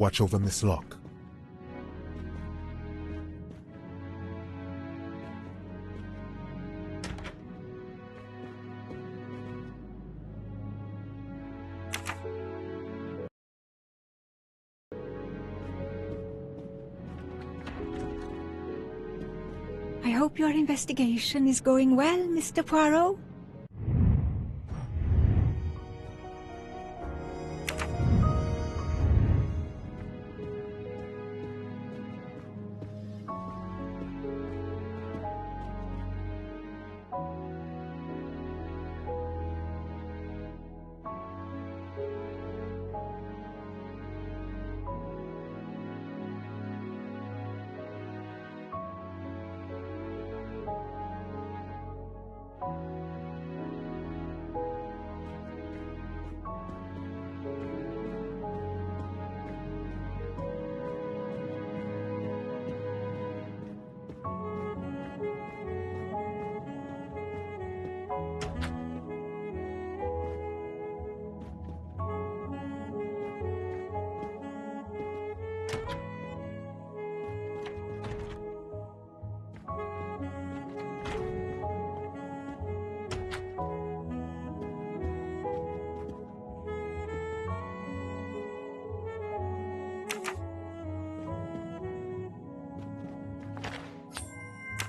Watch over Miss Locke. I hope your investigation is going well, Mr. Poirot.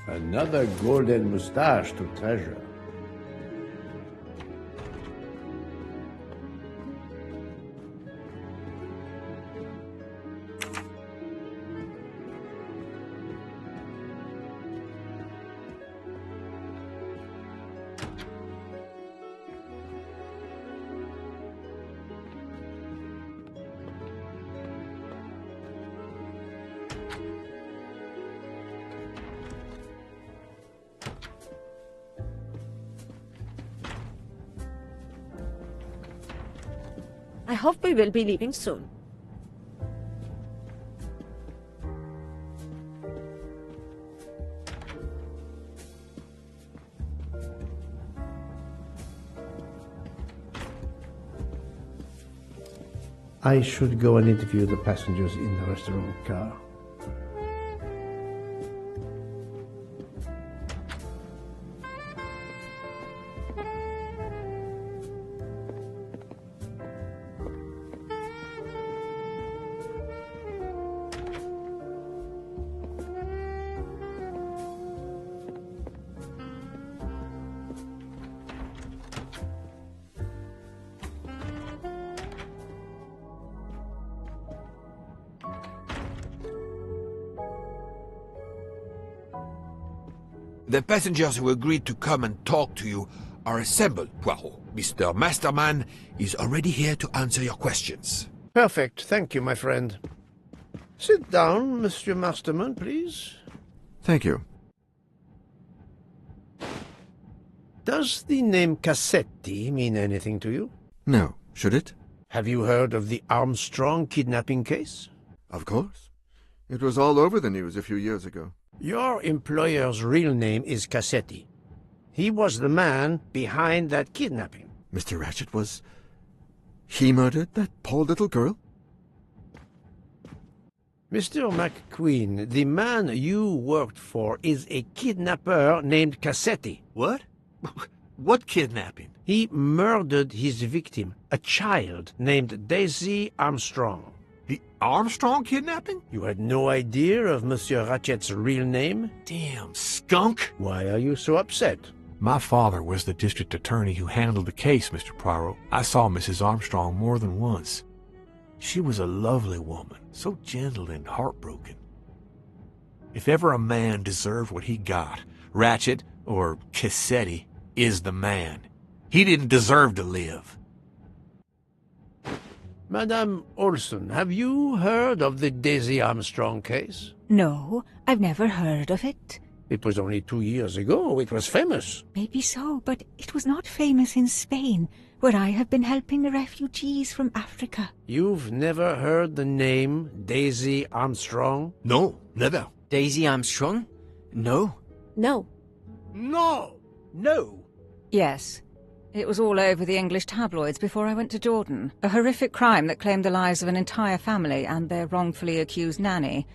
Another golden moustache to treasure. I hope we will be leaving soon. I should go and interview the passengers in the restaurant car. The passengers who agreed to come and talk to you are assembled, Poirot. Mr. Masterman is already here to answer your questions. Perfect. Thank you, my friend. Sit down, Monsieur Masterman, please. Thank you. Does the name Cassetti mean anything to you? No. Should it? Have you heard of the Armstrong kidnapping case? Of course. It was all over the news a few years ago. Your employer's real name is Cassetti. He was the man behind that kidnapping. Mr. Ratchet was... He murdered that poor little girl? Mr. McQueen, the man you worked for is a kidnapper named Cassetti. What? What kidnapping? He murdered his victim, a child named Daisy Armstrong. The Armstrong kidnapping? You had no idea of Monsieur Ratchet's real name? Damn skunk! Why are you so upset? My father was the district attorney who handled the case, Mr. Poirot. I saw Mrs. Armstrong more than once. She was a lovely woman, so gentle and heartbroken. If ever a man deserved what he got, Ratchet, or Cassetti, is the man. He didn't deserve to live. Madame Olson, have you heard of the Daisy Armstrong case? No, I've never heard of it. It was only 2 years ago. It was famous. Maybe so, but it was not famous in Spain, where I have been helping the refugees from Africa. You've never heard the name Daisy Armstrong? No, never. Daisy Armstrong? No. No. No! No! Yes. It was all over the English tabloids before I went to Jordan. A horrific crime that claimed the lives of an entire family and their wrongfully accused nanny.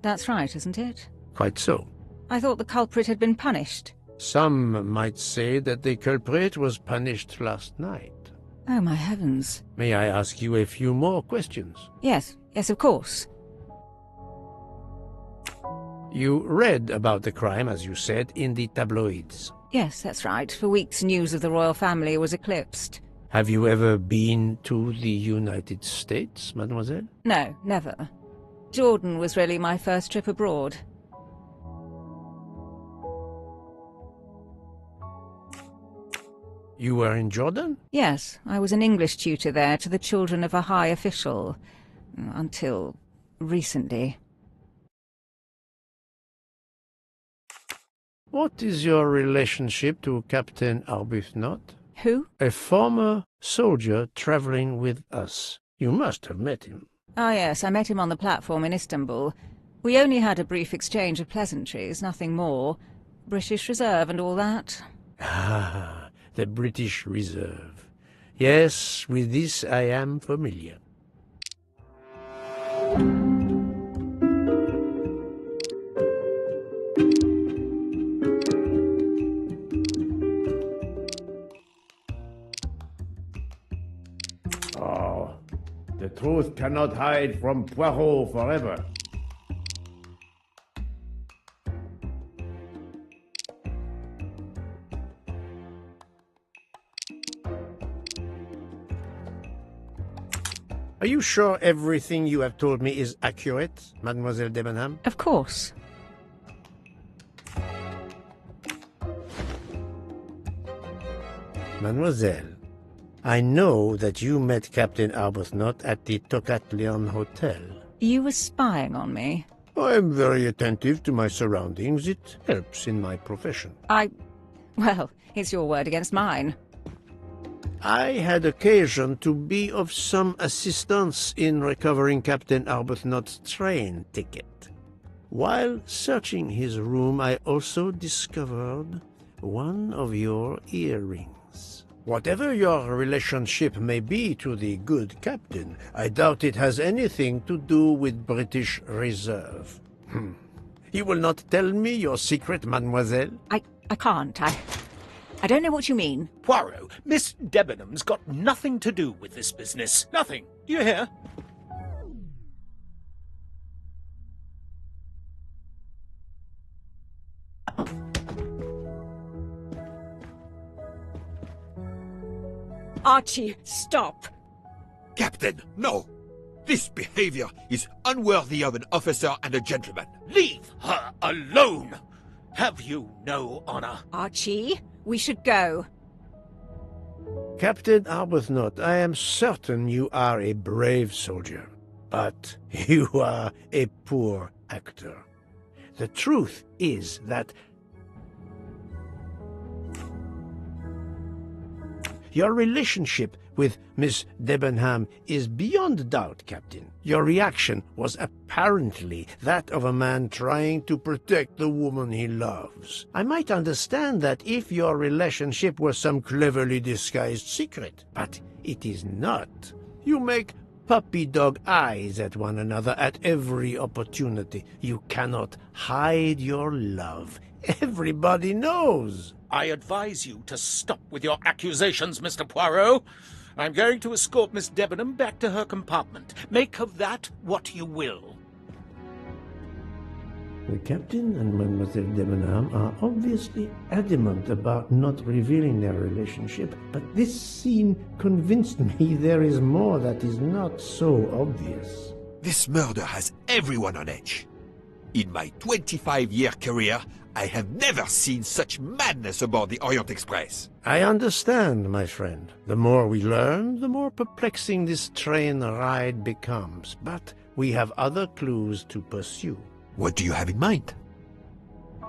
That's right, isn't it? Quite so. I thought the culprit had been punished. Some might say that the culprit was punished last night. Oh, my heavens. May I ask you a few more questions? Yes, of course. You read about the crime, as you said, in the tabloids. Yes, that's right. For weeks, news of the royal family was eclipsed. Have you ever been to the United States, mademoiselle? No, never. Jordan was really my first trip abroad. You were in Jordan? Yes, I was an English tutor there to the children of a high official. Until recently. What is your relationship to Captain Arbuthnot? Who? A former soldier traveling with us. You must have met him. Ah, yes, I met him on the platform in Istanbul. We only had a brief exchange of pleasantries, nothing more. British Reserve and all that. Ah, the British Reserve. Yes, with this I am familiar. Oh, the truth cannot hide from Poirot forever. Are you sure everything you have told me is accurate, Mademoiselle Debenham? Of course. Mademoiselle, I know that you met Captain Arbuthnot at the Tocatlion Hotel. You were spying on me. I am very attentive to my surroundings. It helps in my profession. Well, it's your word against mine. I had occasion to be of some assistance in recovering Captain Arbuthnot's train ticket. While searching his room, I also discovered one of your earrings. Whatever your relationship may be to the good captain, I doubt it has anything to do with British Reserve. You will not tell me your secret, mademoiselle? I can't. I don't know what you mean. Poirot, Miss Debenham's got nothing to do with this business. Nothing. Do you hear? Archie, stop! Captain, no! This behavior is unworthy of an officer and a gentleman. Leave her alone! Have you no honor? Archie, we should go. Captain Arbuthnot, I am certain you are a brave soldier, but you are a poor actor. The truth is that your relationship with Miss Debenham is beyond doubt, Captain. Your reaction was apparently that of a man trying to protect the woman he loves. I might understand that if your relationship were some cleverly disguised secret, but it is not. You make puppy dog eyes at one another at every opportunity. You cannot hide your love. Everybody knows. I advise you to stop with your accusations, Mr. Poirot. I'm going to escort Miss Debenham back to her compartment. Make of that what you will. The captain and Mademoiselle Debenham are obviously adamant about not revealing their relationship, but this scene convinced me there is more that is not so obvious. This murder has everyone on edge. In my 25-year career, I have never seen such madness aboard the Orient Express. I understand, my friend. The more we learn, the more perplexing this train ride becomes. But we have other clues to pursue. What do you have in mind?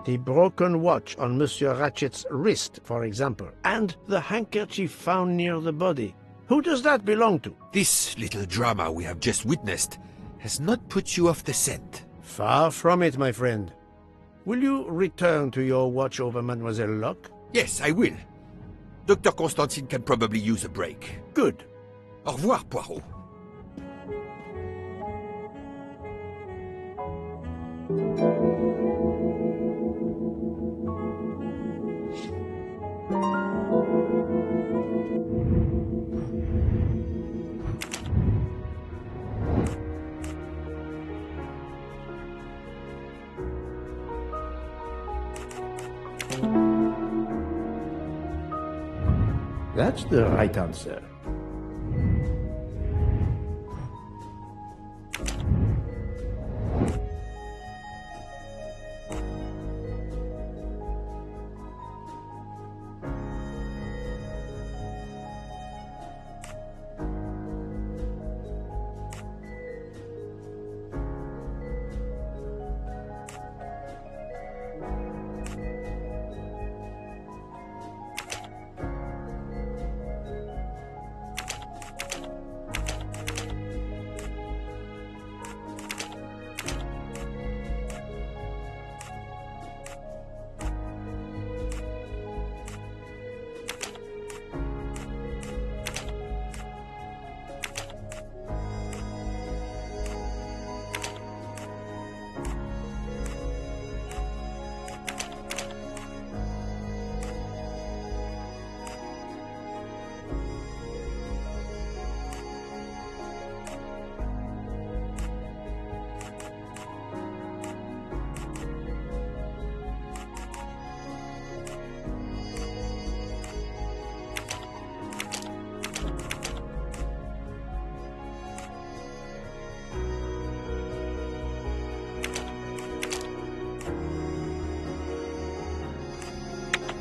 The broken watch on Monsieur Ratchet's wrist, for example, and the handkerchief found near the body. Who does that belong to? This little drama we have just witnessed has not put you off the scent. Far from it, my friend. Will you return to your watch over Mademoiselle Locke? Yes, I will. Dr. Constantine can probably use a break. Good. Au revoir, Poirot. That's the right answer.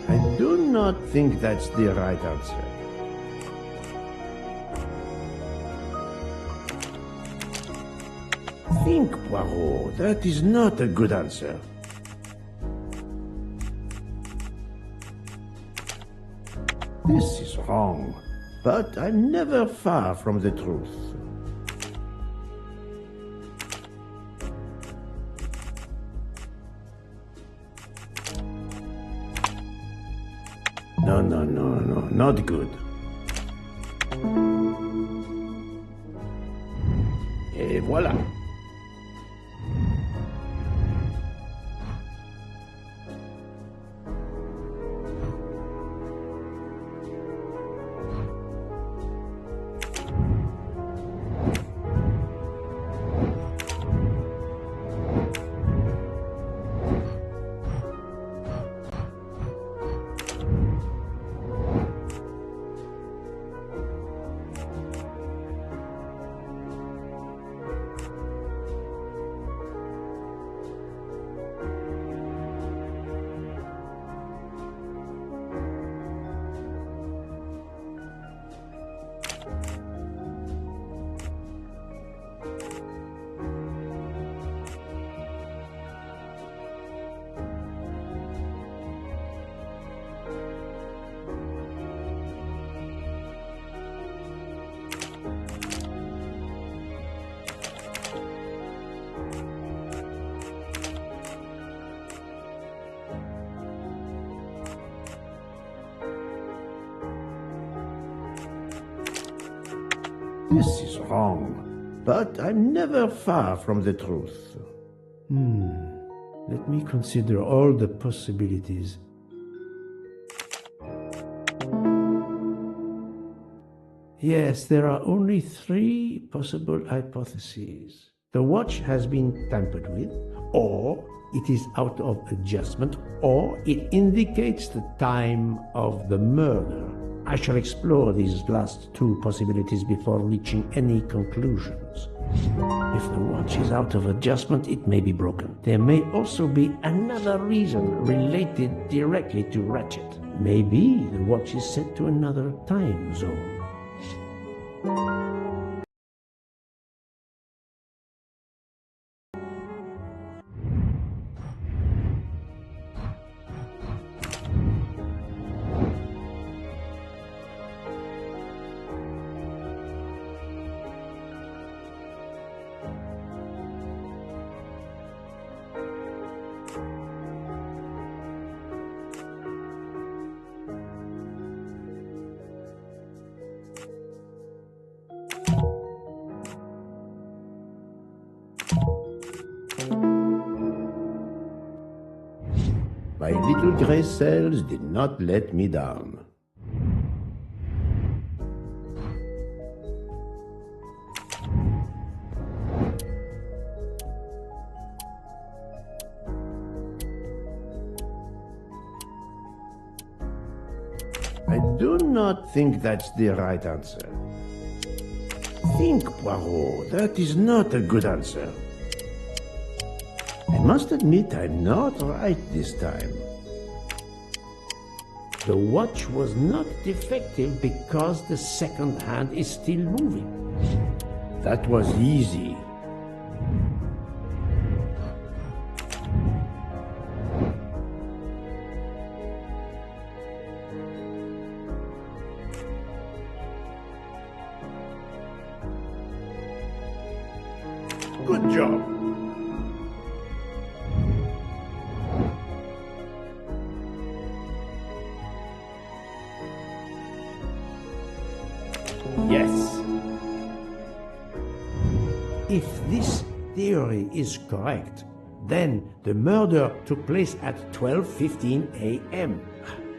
I do not think that's the right answer. Think, Poirot. That is not a good answer. This is wrong, but I'm never far from the truth. No, not good. Et voilà. This is wrong, but I'm never far from the truth. Let me consider all the possibilities. Yes, there are only 3 possible hypotheses. The watch has been tampered with, or it is out of adjustment, or it indicates the time of the murder. I shall explore these last 2 possibilities before reaching any conclusions. If the watch is out of adjustment, it may be broken. There may also be another reason related directly to Ratchet. Maybe the watch is set to another time zone. My little grey cells did not let me down. I do not think that's the right answer. Think, Poirot. That is not a good answer. I must admit I'm not right this time. The watch was not defective because the second hand is still moving. That was easy. Good job. Yes. If this theory is correct, then the murder took place at 12:15 a.m.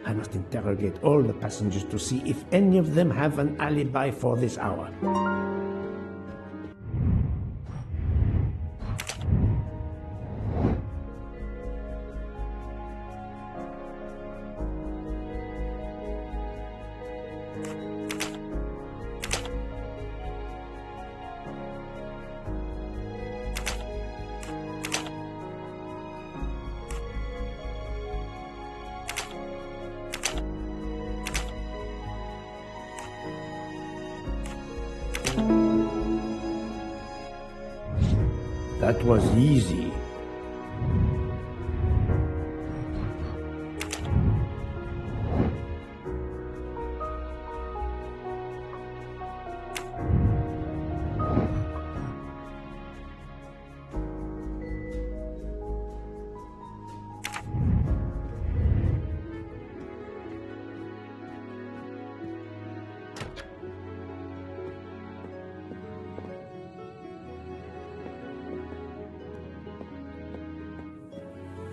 I must interrogate all the passengers to see if any of them have an alibi for this hour. That was easy.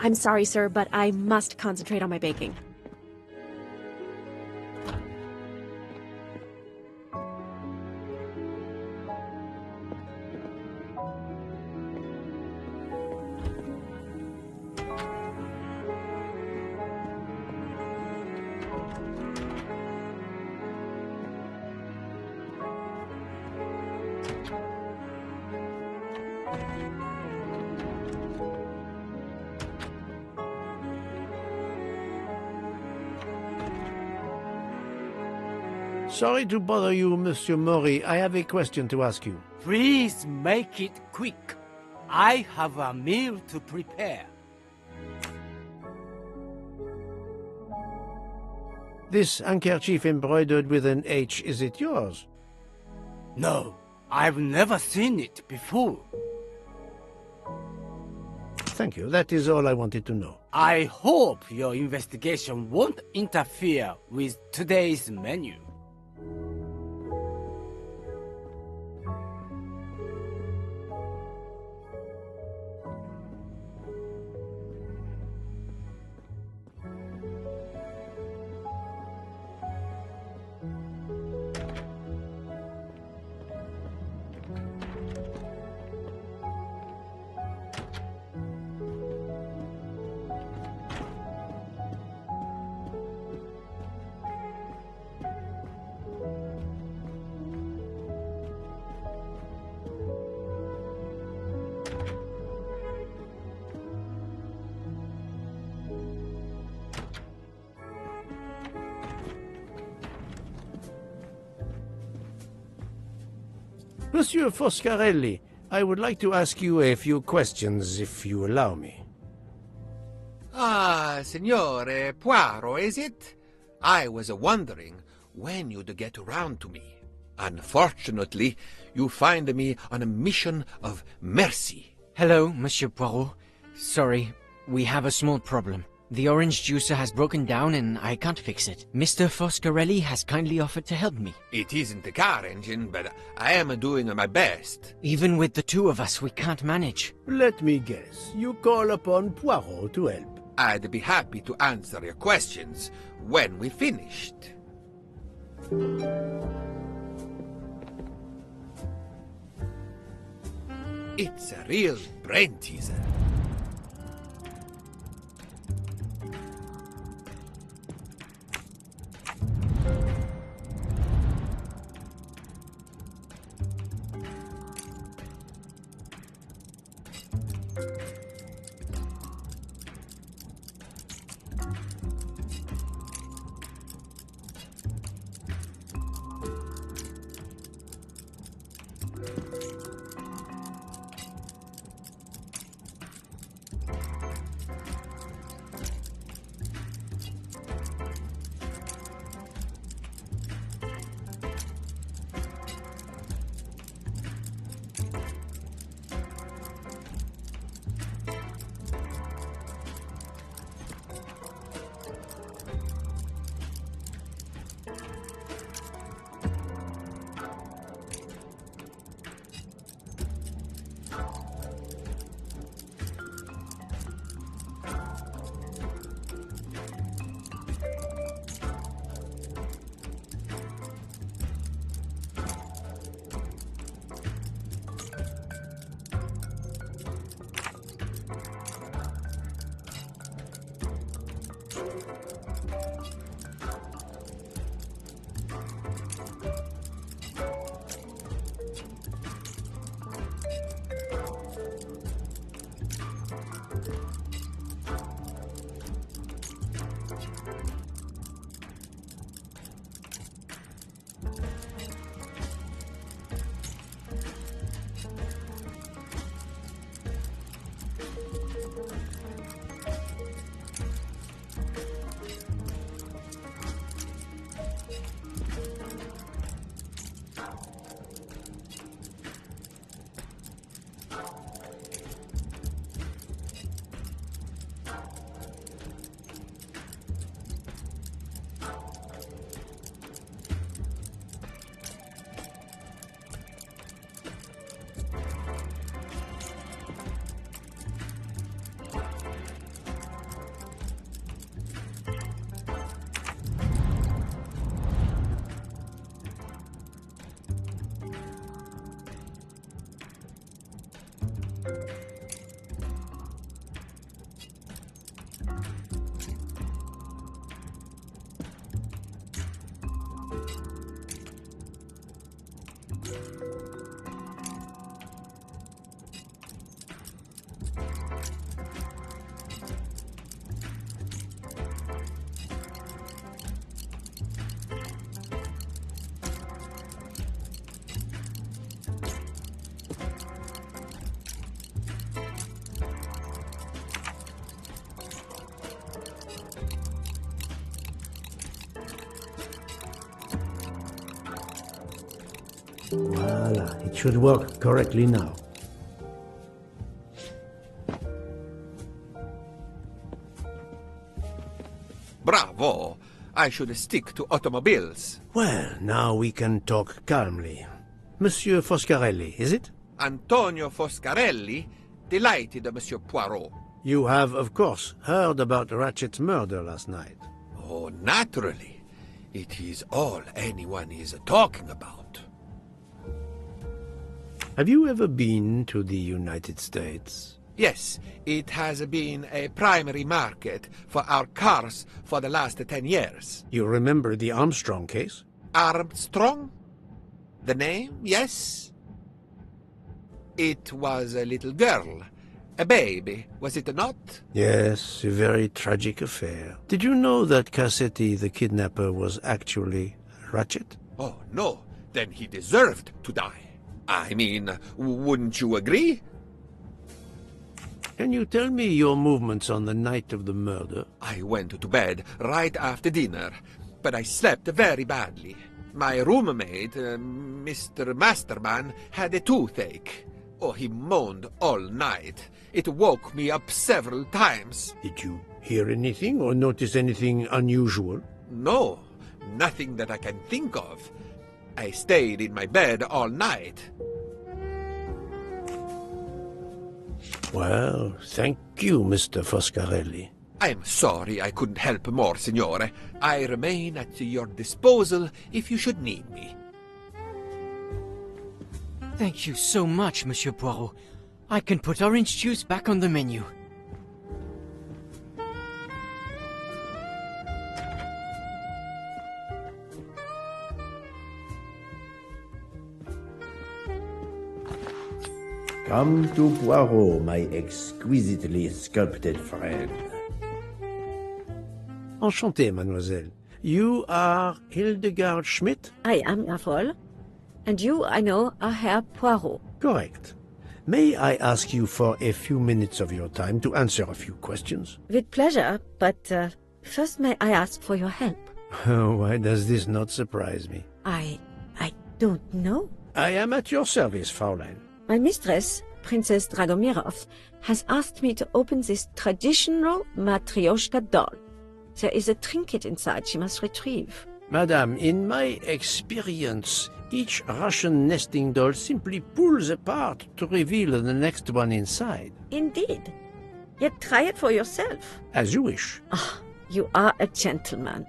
I'm sorry, sir, but I must concentrate on my baking. Sorry to bother you, Monsieur Maury. I have a question to ask you. Please make it quick. I have a meal to prepare. This handkerchief embroidered with an H, is it yours? No, I've never seen it before. Thank you. That is all I wanted to know. I hope your investigation won't interfere with today's menu. Monsieur Foscarelli, I would like to ask you a few questions, if you allow me. Ah, Signore Poirot, is it? I was wondering when you'd get around to me. Unfortunately, you find me on a mission of mercy. Hello, Monsieur Poirot. Sorry, we have a small problem. The orange juicer has broken down and I can't fix it. Mr. Foscarelli has kindly offered to help me. It isn't the car engine, but I am doing my best. Even with the two of us, we can't manage. Let me guess. You call upon Poirot to help. I'd be happy to answer your questions when we finished. It's a real brain teaser. Voila, it should work correctly now. Bravo! I should stick to automobiles. Well, now we can talk calmly. Monsieur Foscarelli, is it? Antonio Foscarelli? Delighted, Monsieur Poirot. You have, of course, heard about Ratchet's murder last night. Oh, naturally. It is all anyone is talking about. Have you ever been to the United States? Yes, it has been a primary market for our cars for the last 10 years. You remember the Armstrong case? Armstrong? The name, yes. It was a little girl. A baby, was it not? Yes, a very tragic affair. Did you know that Cassetti, the kidnapper, was actually Ratchet? Oh, no. Then he deserved to die. I mean, wouldn't you agree? Can you tell me your movements on the night of the murder? I went to bed right after dinner, but I slept very badly. My roommate, Mr. Masterman, had a toothache. Oh, he moaned all night. It woke me up several times. Did you hear anything or notice anything unusual? No, nothing that I can think of. I stayed in my bed all night. Well, thank you, Mr. Foscarelli. I'm sorry I couldn't help more, Signore. I remain at your disposal if you should need me. Thank you so much, Monsieur Poirot. I can put orange juice back on the menu. Come to Poirot, my exquisitely sculpted friend. Enchanté, mademoiselle. You are Hildegard Schmidt? I am Erfol. And you, I know, are Herr Poirot. Correct. May I ask you for a few minutes of your time to answer a few questions? With pleasure, but first may I ask for your help? Why does this not surprise me? I don't know. I am at your service, Fraulein. My mistress, Princess Dragomirov, has asked me to open this traditional Matryoshka doll. There is a trinket inside she must retrieve. Madame, in my experience, each Russian nesting doll simply pulls apart to reveal the next one inside. Indeed. Yet try it for yourself. As you wish. Ah, you are a gentleman.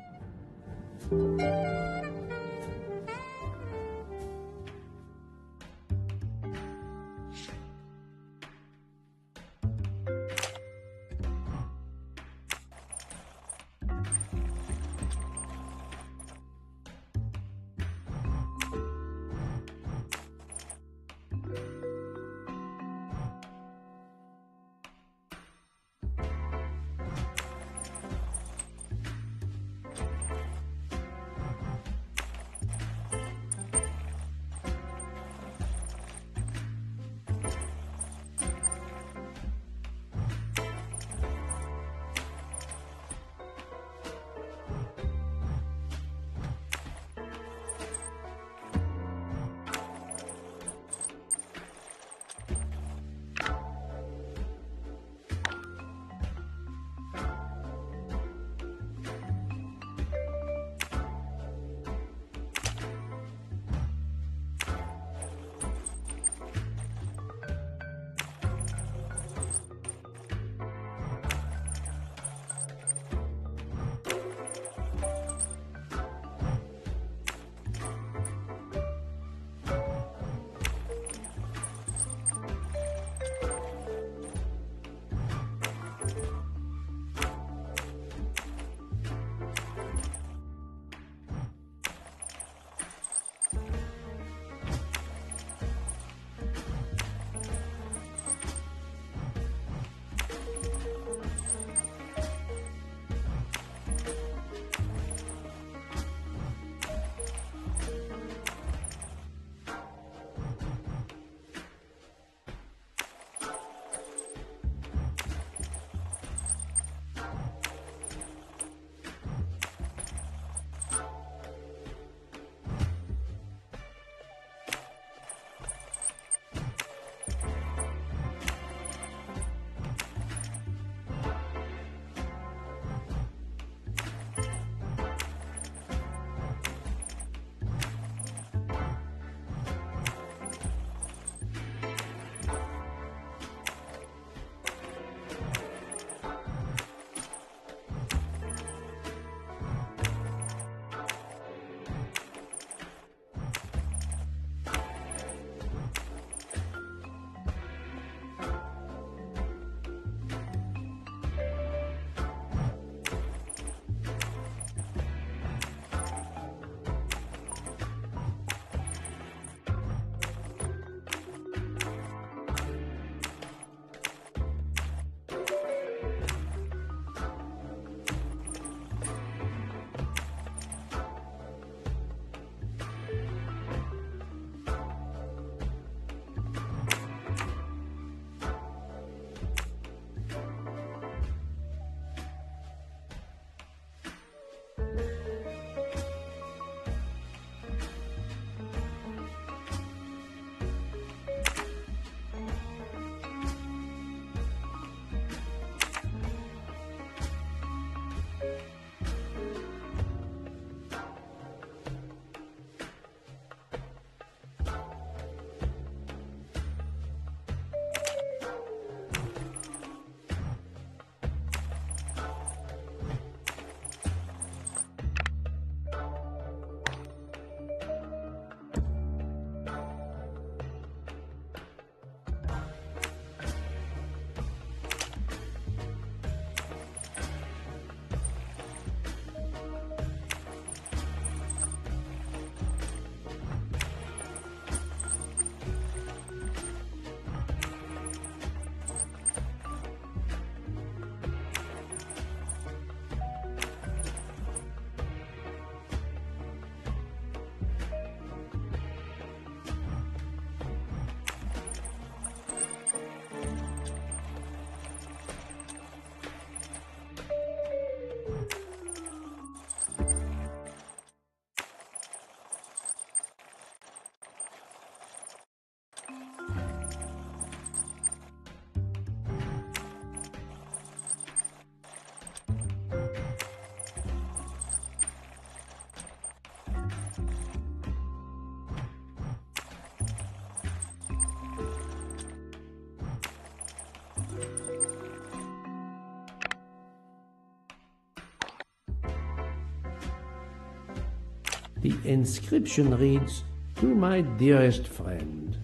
inscription reads, "To my dearest friend."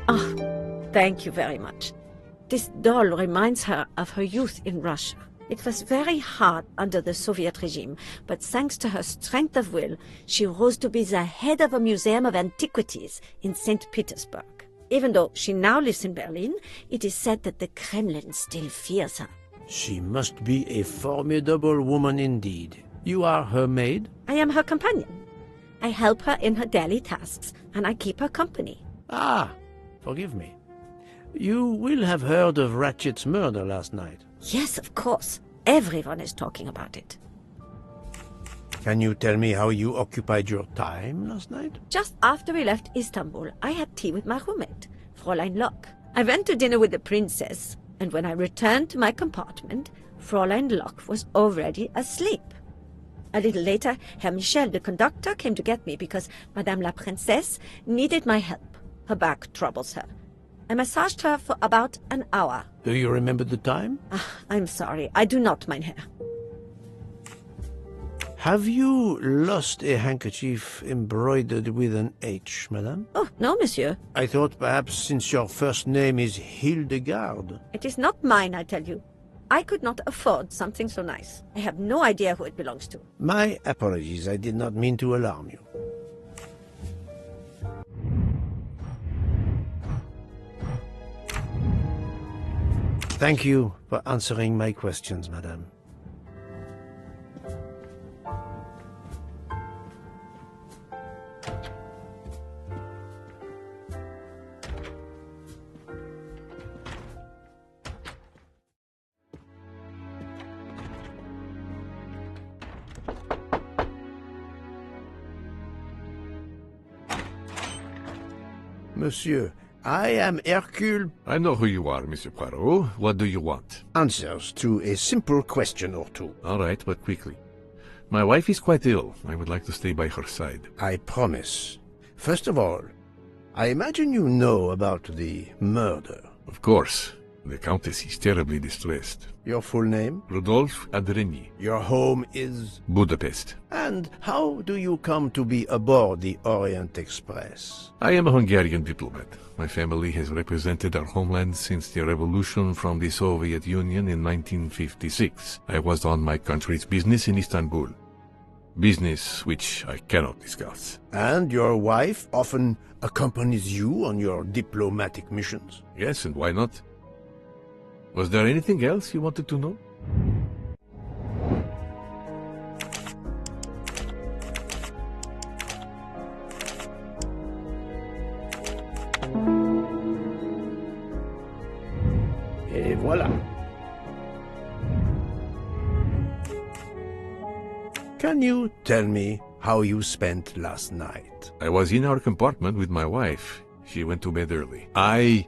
Ah, thank you very much. This doll reminds her of her youth in Russia. It was very hard under the Soviet regime, but thanks to her strength of will, she rose to be the head of a museum of antiquities in St. Petersburg. Even though she now lives in Berlin, it is said that the Kremlin still fears her. She must be a formidable woman indeed. You are her maid? I am her companion. I help her in her daily tasks, and I keep her company. Ah, forgive me. You will have heard of Ratchet's murder last night. Yes, of course. Everyone is talking about it. Can you tell me how you occupied your time last night? Just after we left Istanbul, I had tea with my roommate, Fräulein Locke. I went to dinner with the princess, and when I returned to my compartment, Fräulein Locke was already asleep. A little later, Herr Michel, the conductor, came to get me because Madame la Princesse needed my help. Her back troubles her. I massaged her for about an hour. Do you remember the time? I'm sorry, I do not, mein Herr. Have you lost a handkerchief embroidered with an H, madame? Oh, no, monsieur. I thought perhaps since your first name is Hildegard. It is not mine, I tell you. I could not afford something so nice. I have no idea who it belongs to. My apologies, I did not mean to alarm you. Thank you for answering my questions, madame. Monsieur, I am Hercule. I know who you are, Monsieur Poirot. What do you want? Answers to a simple question or two. All right, but quickly. My wife is quite ill. I would like to stay by her side. I promise. First of all, I imagine you know about the murder. Of course. The Countess is terribly distressed. Your full name? Rodolphe Adreny. Your home is? Budapest. And how do you come to be aboard the Orient Express? I am a Hungarian diplomat. My family has represented our homeland since the revolution from the Soviet Union in 1956. I was on my country's business in Istanbul. Business which I cannot discuss. And your wife often accompanies you on your diplomatic missions? Yes, and why not? Was there anything else you wanted to know? Et voilà. Can you tell me how you spent last night? I was in our compartment with my wife. She went to bed early. I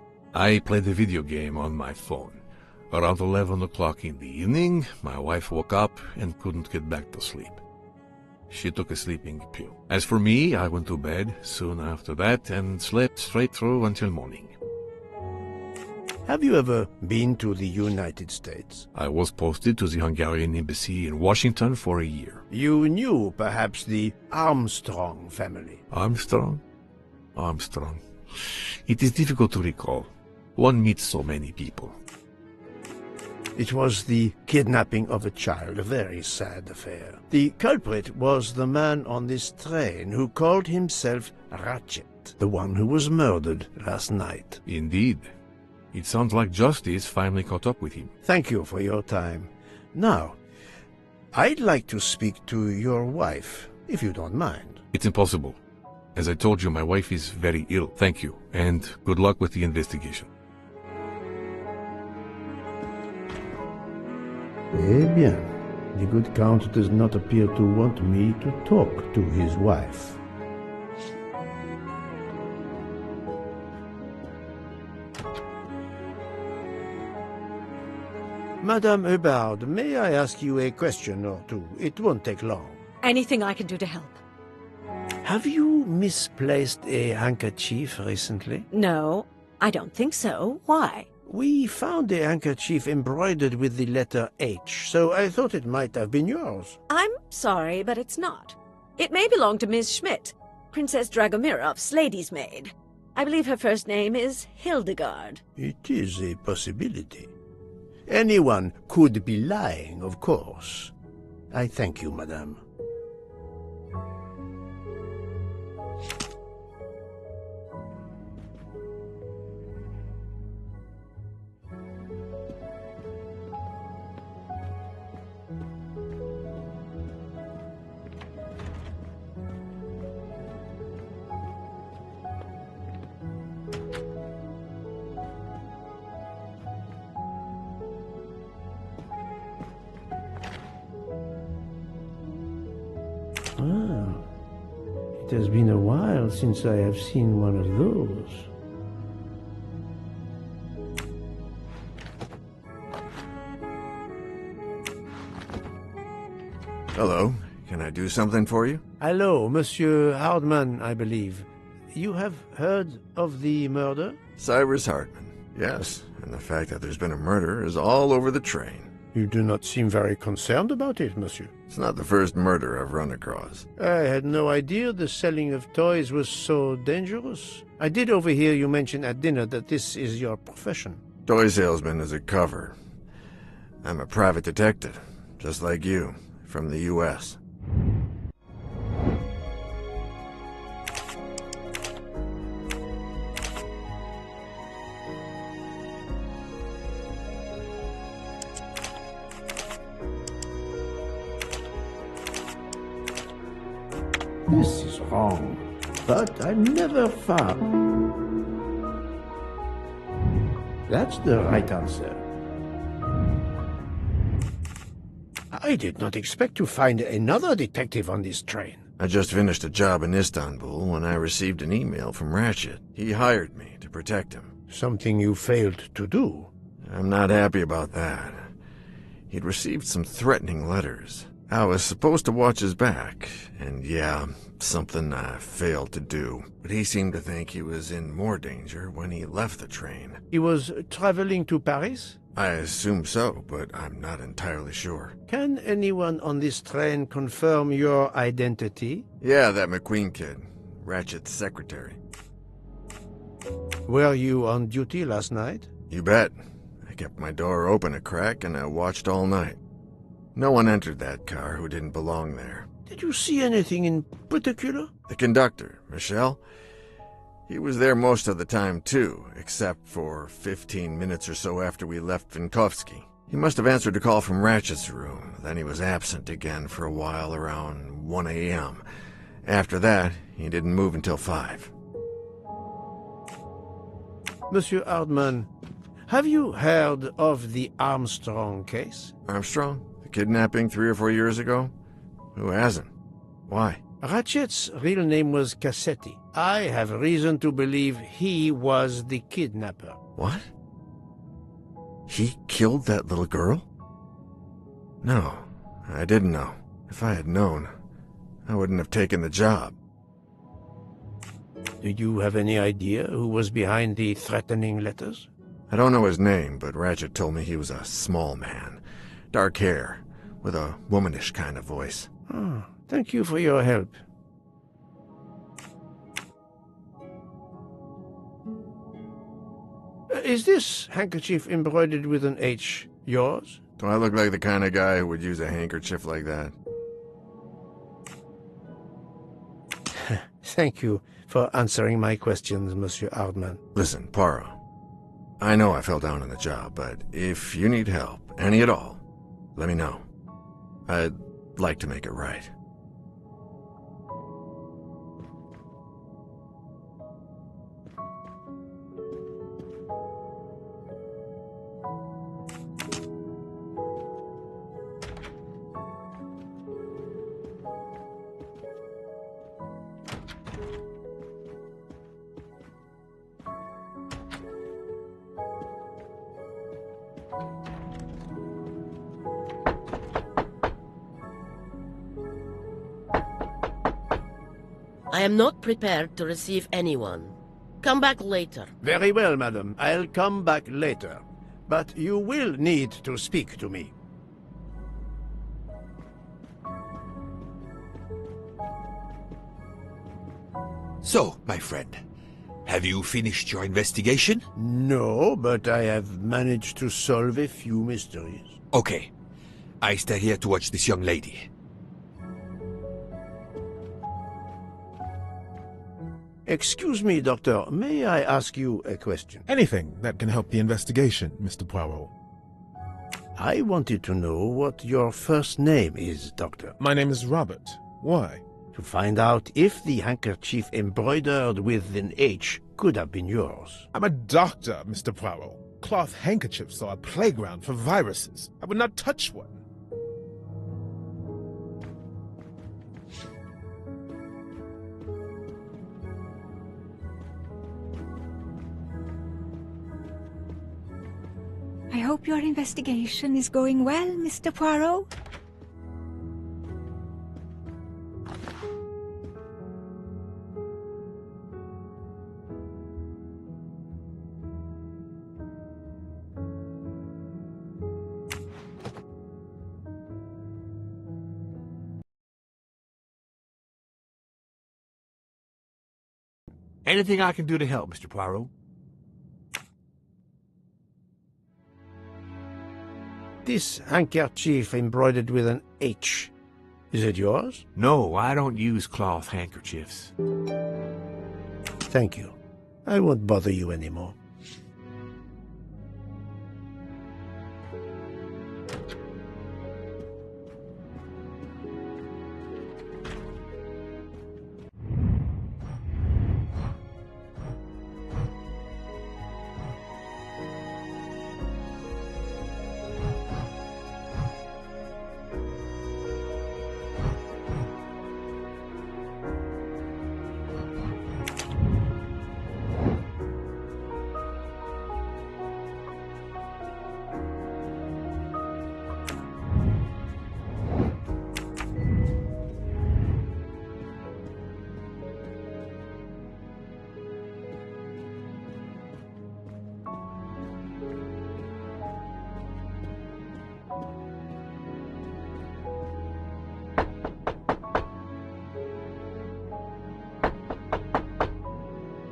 played a video game on my phone. Around 11 o'clock in the evening, my wife woke up and couldn't get back to sleep. She took a sleeping pill. As for me, I went to bed soon after that and slept straight through until morning. Have you ever been to the United States? I was posted to the Hungarian embassy in Washington for a year. You knew perhaps the Armstrong family? Armstrong? Armstrong. It is difficult to recall. One meets so many people. It was the kidnapping of a child, a very sad affair. The culprit was the man on this train who called himself Ratchet, the one who was murdered last night. Indeed. It sounds like justice finally caught up with him. Thank you for your time. Now, I'd like to speak to your wife, if you don't mind. It's impossible. As I told you, my wife is very ill. Thank you, and good luck with the investigation. Eh bien, the good Count does not appear to want me to talk to his wife. Madame Hubbard, may I ask you a question or two? It won't take long. Anything I can do to help. Have you misplaced a handkerchief recently? No, I don't think so. Why? We found a handkerchief embroidered with the letter H, so I thought it might have been yours. I'm sorry, but it's not. It may belong to Miss Schmidt, Princess Dragomirov's lady's maid. I believe her first name is Hildegard. It is a possibility. Anyone could be lying, of course. I thank you, madame. Ah, it has been a while since I have seen one of those. Hello. Can I do something for you? Hello, Monsieur Hardman, I believe. You have heard of the murder? Cyrus Hardman. Yes, and the fact that there's been a murder is all over the train. You do not seem very concerned about it, monsieur. It's not the first murder I've run across. I had no idea the selling of toys was so dangerous. I did overhear you mention at dinner that this is your profession. Toy salesman is a cover. I'm a private detective, just like you, from the U.S. This is wrong, but I'm never far. That's the right answer. I did not expect to find another detective on this train. I just finished a job in Istanbul when I received an email from Ratchet. He hired me to protect him. Something you failed to do. I'm not happy about that. He'd received some threatening letters. I was supposed to watch his back, and yeah, something I failed to do. But he seemed to think he was in more danger when he left the train. He was traveling to Paris? I assume so, but I'm not entirely sure. Can anyone on this train confirm your identity? Yeah, that McQueen kid. Ratchet's secretary. Were you on duty last night? You bet. I kept my door open a crack and I watched all night. No one entered that car who didn't belong there. Did you see anything in particular? The conductor, Michel. He was there most of the time, too, except for 15 minutes or so after we left Vinkovsky. He must have answered a call from Ratchet's room. Then he was absent again for a while around 1 a.m. After that, he didn't move until 5. Monsieur Hardman, have you heard of the Armstrong case? Armstrong? The kidnapping 3 or 4 years ago? Who hasn't? Why? Ratchet's real name was Cassetti. I have reason to believe he was the kidnapper. What? He killed that little girl? No, I didn't know. If I had known, I wouldn't have taken the job. Do you have any idea who was behind the threatening letters? I don't know his name, but Ratchet told me he was a small man. Dark hair, with a womanish kind of voice. Oh, thank you for your help. Is this handkerchief embroidered with an H yours? Do I look like the kind of guy who would use a handkerchief like that? Thank you for answering my questions, Monsieur Hardman. Listen, Poirot. I know I fell down on the job, but if you need help, any at all, let me know. I'd like to make it right. I am not prepared to receive anyone. Come back later. Very well, madam. I'll come back later. But you will need to speak to me. So, my friend, have you finished your investigation? No, but I have managed to solve a few mysteries. Okay. I stay here to watch this young lady. Excuse me, Doctor. May I ask you a question? Anything that can help the investigation, Mr. Poirot. I wanted to know what your first name is, Doctor. My name is Robert. Why? To find out if the handkerchief embroidered with an H could have been yours. I'm a doctor, Mr. Poirot. Cloth handkerchiefs are a playground for viruses. I would not touch one. I hope your investigation is going well, Mr. Poirot. Anything I can do to help, Mr. Poirot? This handkerchief embroidered with an H. Is it yours? No, I don't use cloth handkerchiefs. Thank you. I won't bother you anymore.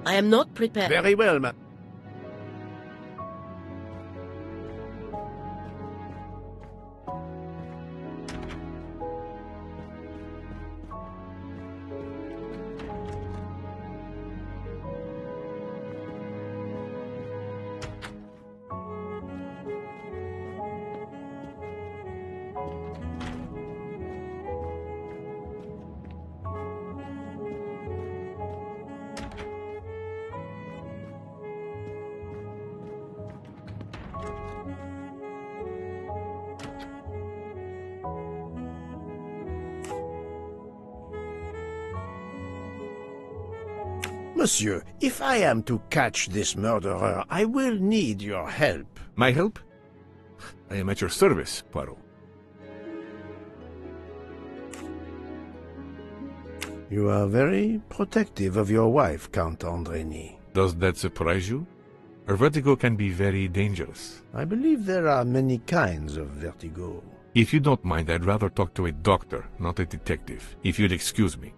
I am not prepared. Very well, ma'am. Monsieur, if I am to catch this murderer, I will need your help. My help? I am at your service, Poirot. You are very protective of your wife, Count Andrény. Does that surprise you? Her vertigo can be very dangerous. I believe there are many kinds of vertigo. If you don't mind, I'd rather talk to a doctor, not a detective. If you'd excuse me.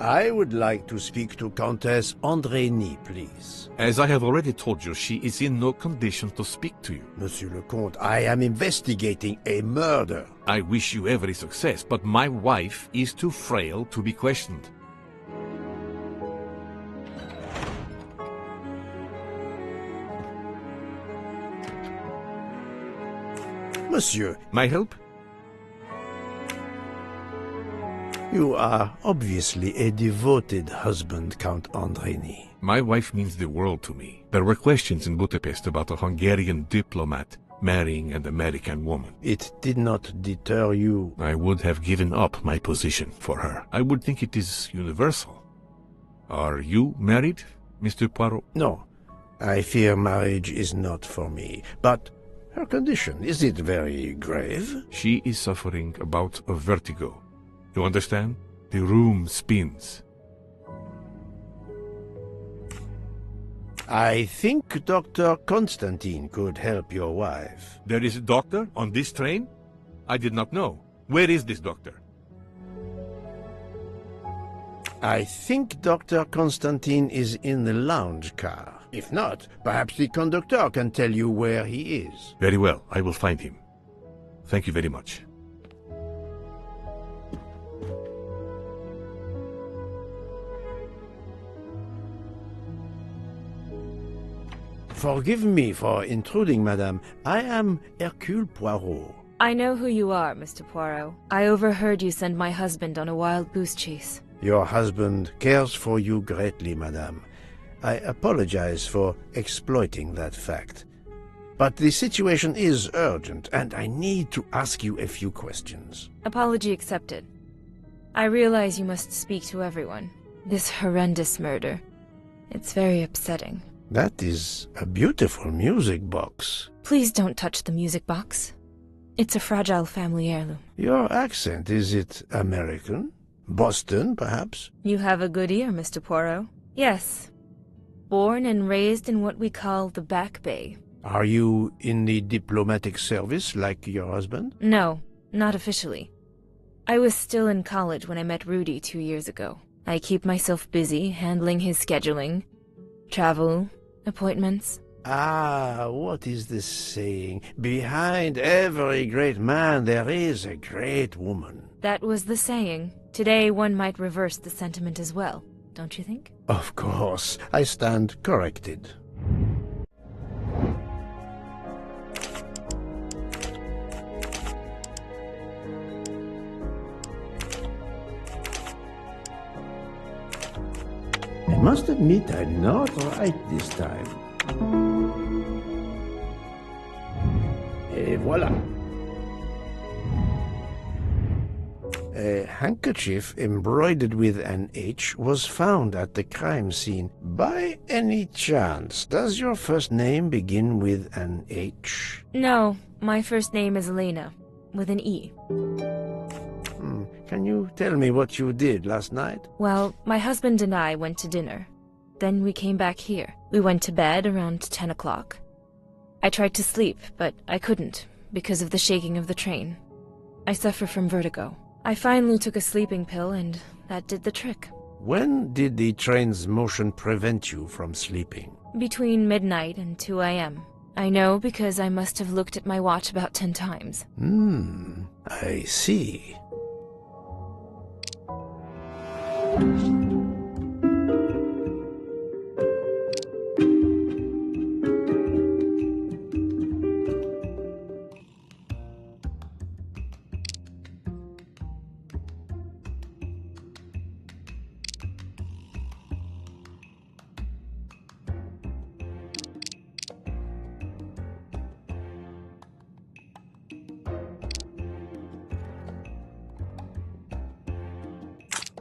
I would like to speak to Countess Andrény, please. As I have already told you, she is in no condition to speak to you. Monsieur le Comte, I am investigating a murder. I wish you every success, but my wife is too frail to be questioned. Monsieur, my help? You are obviously a devoted husband, Count Andrény. My wife means the world to me. There were questions in Budapest about a Hungarian diplomat marrying an American woman. It did not deter you. I would have given up my position for her. I would think it is universal. Are you married, Mr. Poirot? No. I fear marriage is not for me. But her condition, is it very grave? She is suffering a bout of vertigo. You understand? The room spins. I think Dr. Constantine could help your wife. There is a doctor on this train? I did not know. Where is this doctor? I think Dr. Constantine is in the lounge car. If not, perhaps the conductor can tell you where he is. Very well, I will find him. Thank you very much. Forgive me for intruding, madame. I am Hercule Poirot. I know who you are, Mr. Poirot. I overheard you send my husband on a wild goose chase. Your husband cares for you greatly, madame. I apologize for exploiting that fact. But the situation is urgent, and I need to ask you a few questions. Apology accepted. I realize you must speak to everyone. This horrendous murder. It's very upsetting. That is a beautiful music box. Please don't touch the music box. It's a fragile family heirloom. Your accent, is it American? Boston, perhaps? You have a good ear, Mr. Poirot. Yes. Born and raised in what we call the Back Bay. Are you in the diplomatic service like your husband? No, not officially. I was still in college when I met Rudy 2 years ago. I keep myself busy handling his scheduling, travel, appointments. Ah, what is the saying? Behind every great man there is a great woman. That was the saying. Today one might reverse the sentiment as well, don't you think? Of course, I stand corrected. I must admit I'm not right this time. Et voilà. A handkerchief embroidered with an H was found at the crime scene. By any chance, does your first name begin with an H? No, my first name is Elena, with an E. Can you tell me what you did last night? Well, my husband and I went to dinner. Then we came back here. We went to bed around 10 o'clock. I tried to sleep, but I couldn't, because of the shaking of the train. I suffer from vertigo. I finally took a sleeping pill, and that did the trick. When did the train's motion prevent you from sleeping? Between midnight and 2 a.m. I know because I must have looked at my watch about 10 times. I see.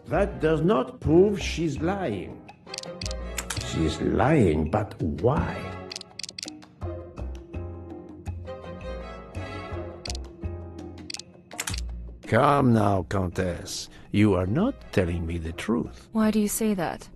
That does not prove she's lying. She's lying, but why? Come now, Countess. You are not telling me the truth. Why do you say that?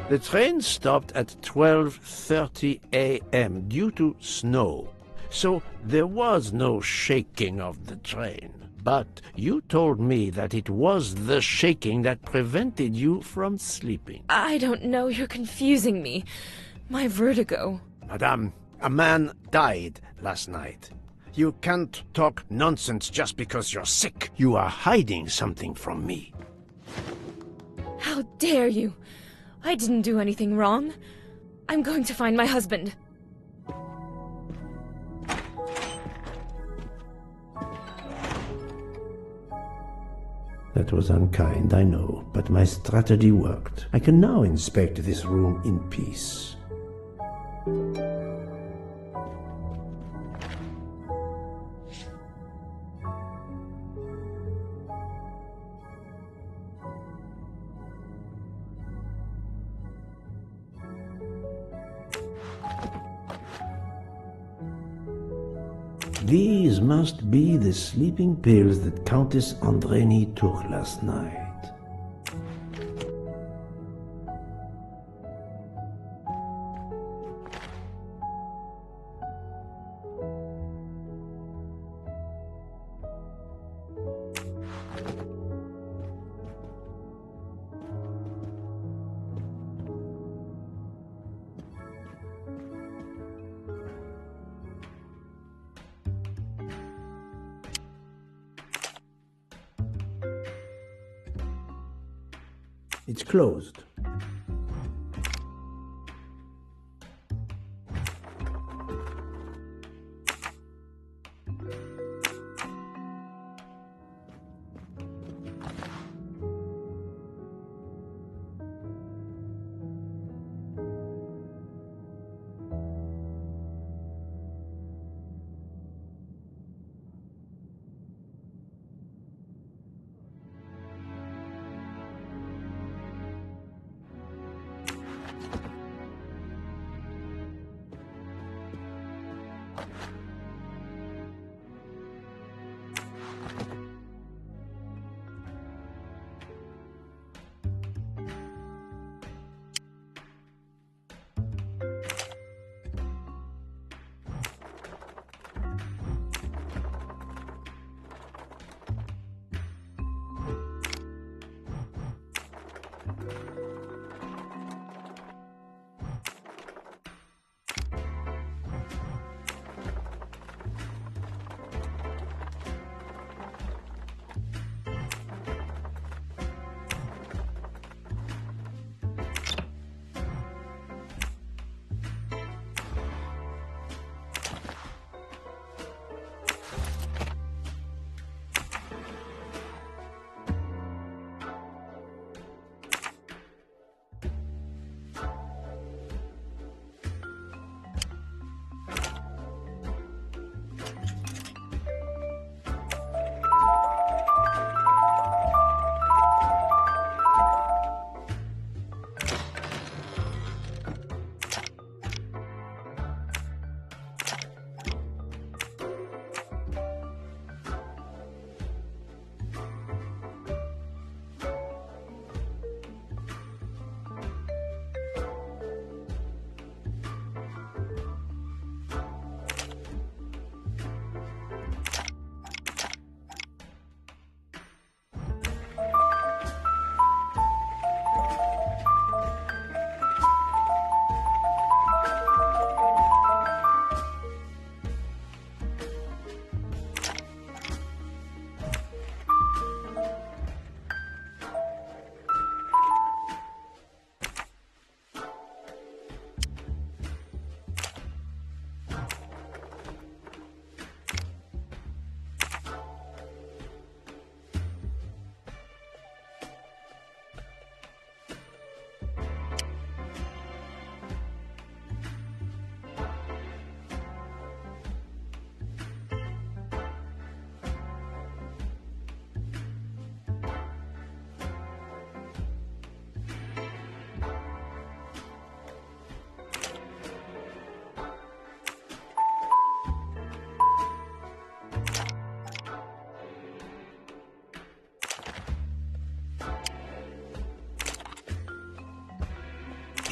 The train stopped at 12:30 a.m. due to snow, so there was no shaking of the train. But you told me that it was the shaking that prevented you from sleeping. I don't know, you're confusing me. My vertigo. Madame, a man died last night. You can't talk nonsense just because you're sick. You are hiding something from me. How dare you? I didn't do anything wrong. I'm going to find my husband. That was unkind, I know, but my strategy worked. I can now inspect this room in peace. These must be the sleeping pills that Countess Andreni took last night. It's closed.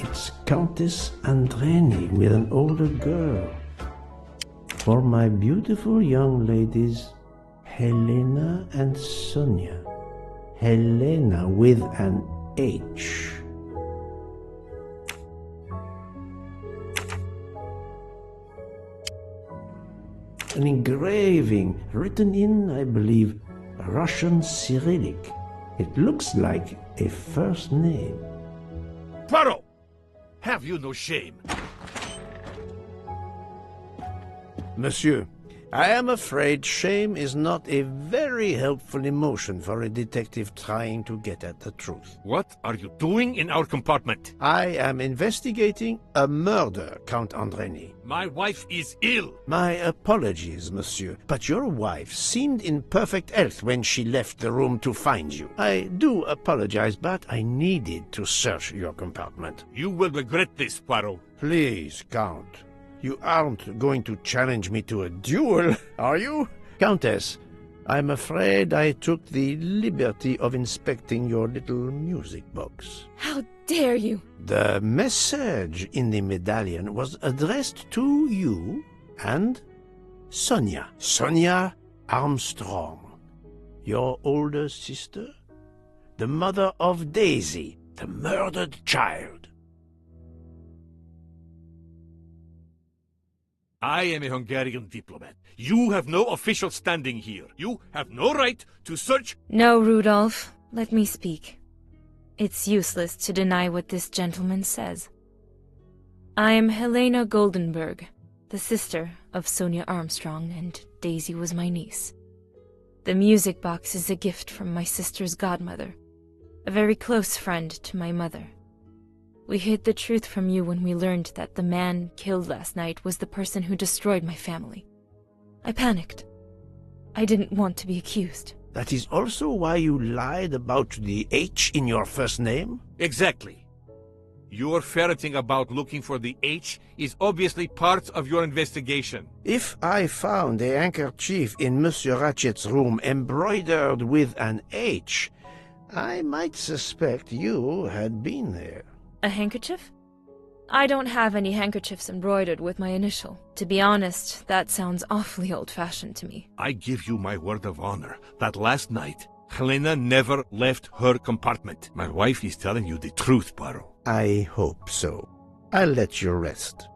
It's Countess Andreni with an older girl. For my beautiful young ladies, Helena and Sonia. Helena with an H. An engraving written in, I believe, Russian Cyrillic. It looks like a first name. Poirot! Have you no shame? Monsieur, I am afraid shame is not a very helpful emotion for a detective trying to get at the truth. What are you doing in our compartment? I am investigating a murder, Count Andreni. My wife is ill. My apologies, monsieur, but your wife seemed in perfect health when she left the room to find you. I do apologize, but I needed to search your compartment. You will regret this, Poirot. Please, Count. You aren't going to challenge me to a duel, are you? Countess, I'm afraid I took the liberty of inspecting your little music box. How dare you! The message in the medallion was addressed to you and Sonia. Sonia Armstrong, your older sister, the mother of Daisy, the murdered child. I am a Hungarian diplomat. You have no official standing here. You have no right to search... No, Rudolph. Let me speak. It's useless to deny what this gentleman says. I am Helena Goldenberg, the sister of Sonia Armstrong, and Daisy was my niece. The music box is a gift from my sister's godmother, a very close friend to my mother. We hid the truth from you when we learned that the man killed last night was the person who destroyed my family. I panicked. I didn't want to be accused. That is also why you lied about the H in your first name? Exactly. Your ferreting about looking for the H is obviously part of your investigation. If I found a handkerchief in Monsieur Ratchet's room embroidered with an H, I might suspect you had been there. A handkerchief? I don't have any handkerchiefs embroidered with my initial. To be honest, that sounds awfully old-fashioned to me. I give you my word of honor that last night, Helena never left her compartment. My wife is telling you the truth, Poirot. I hope so. I'll let you rest.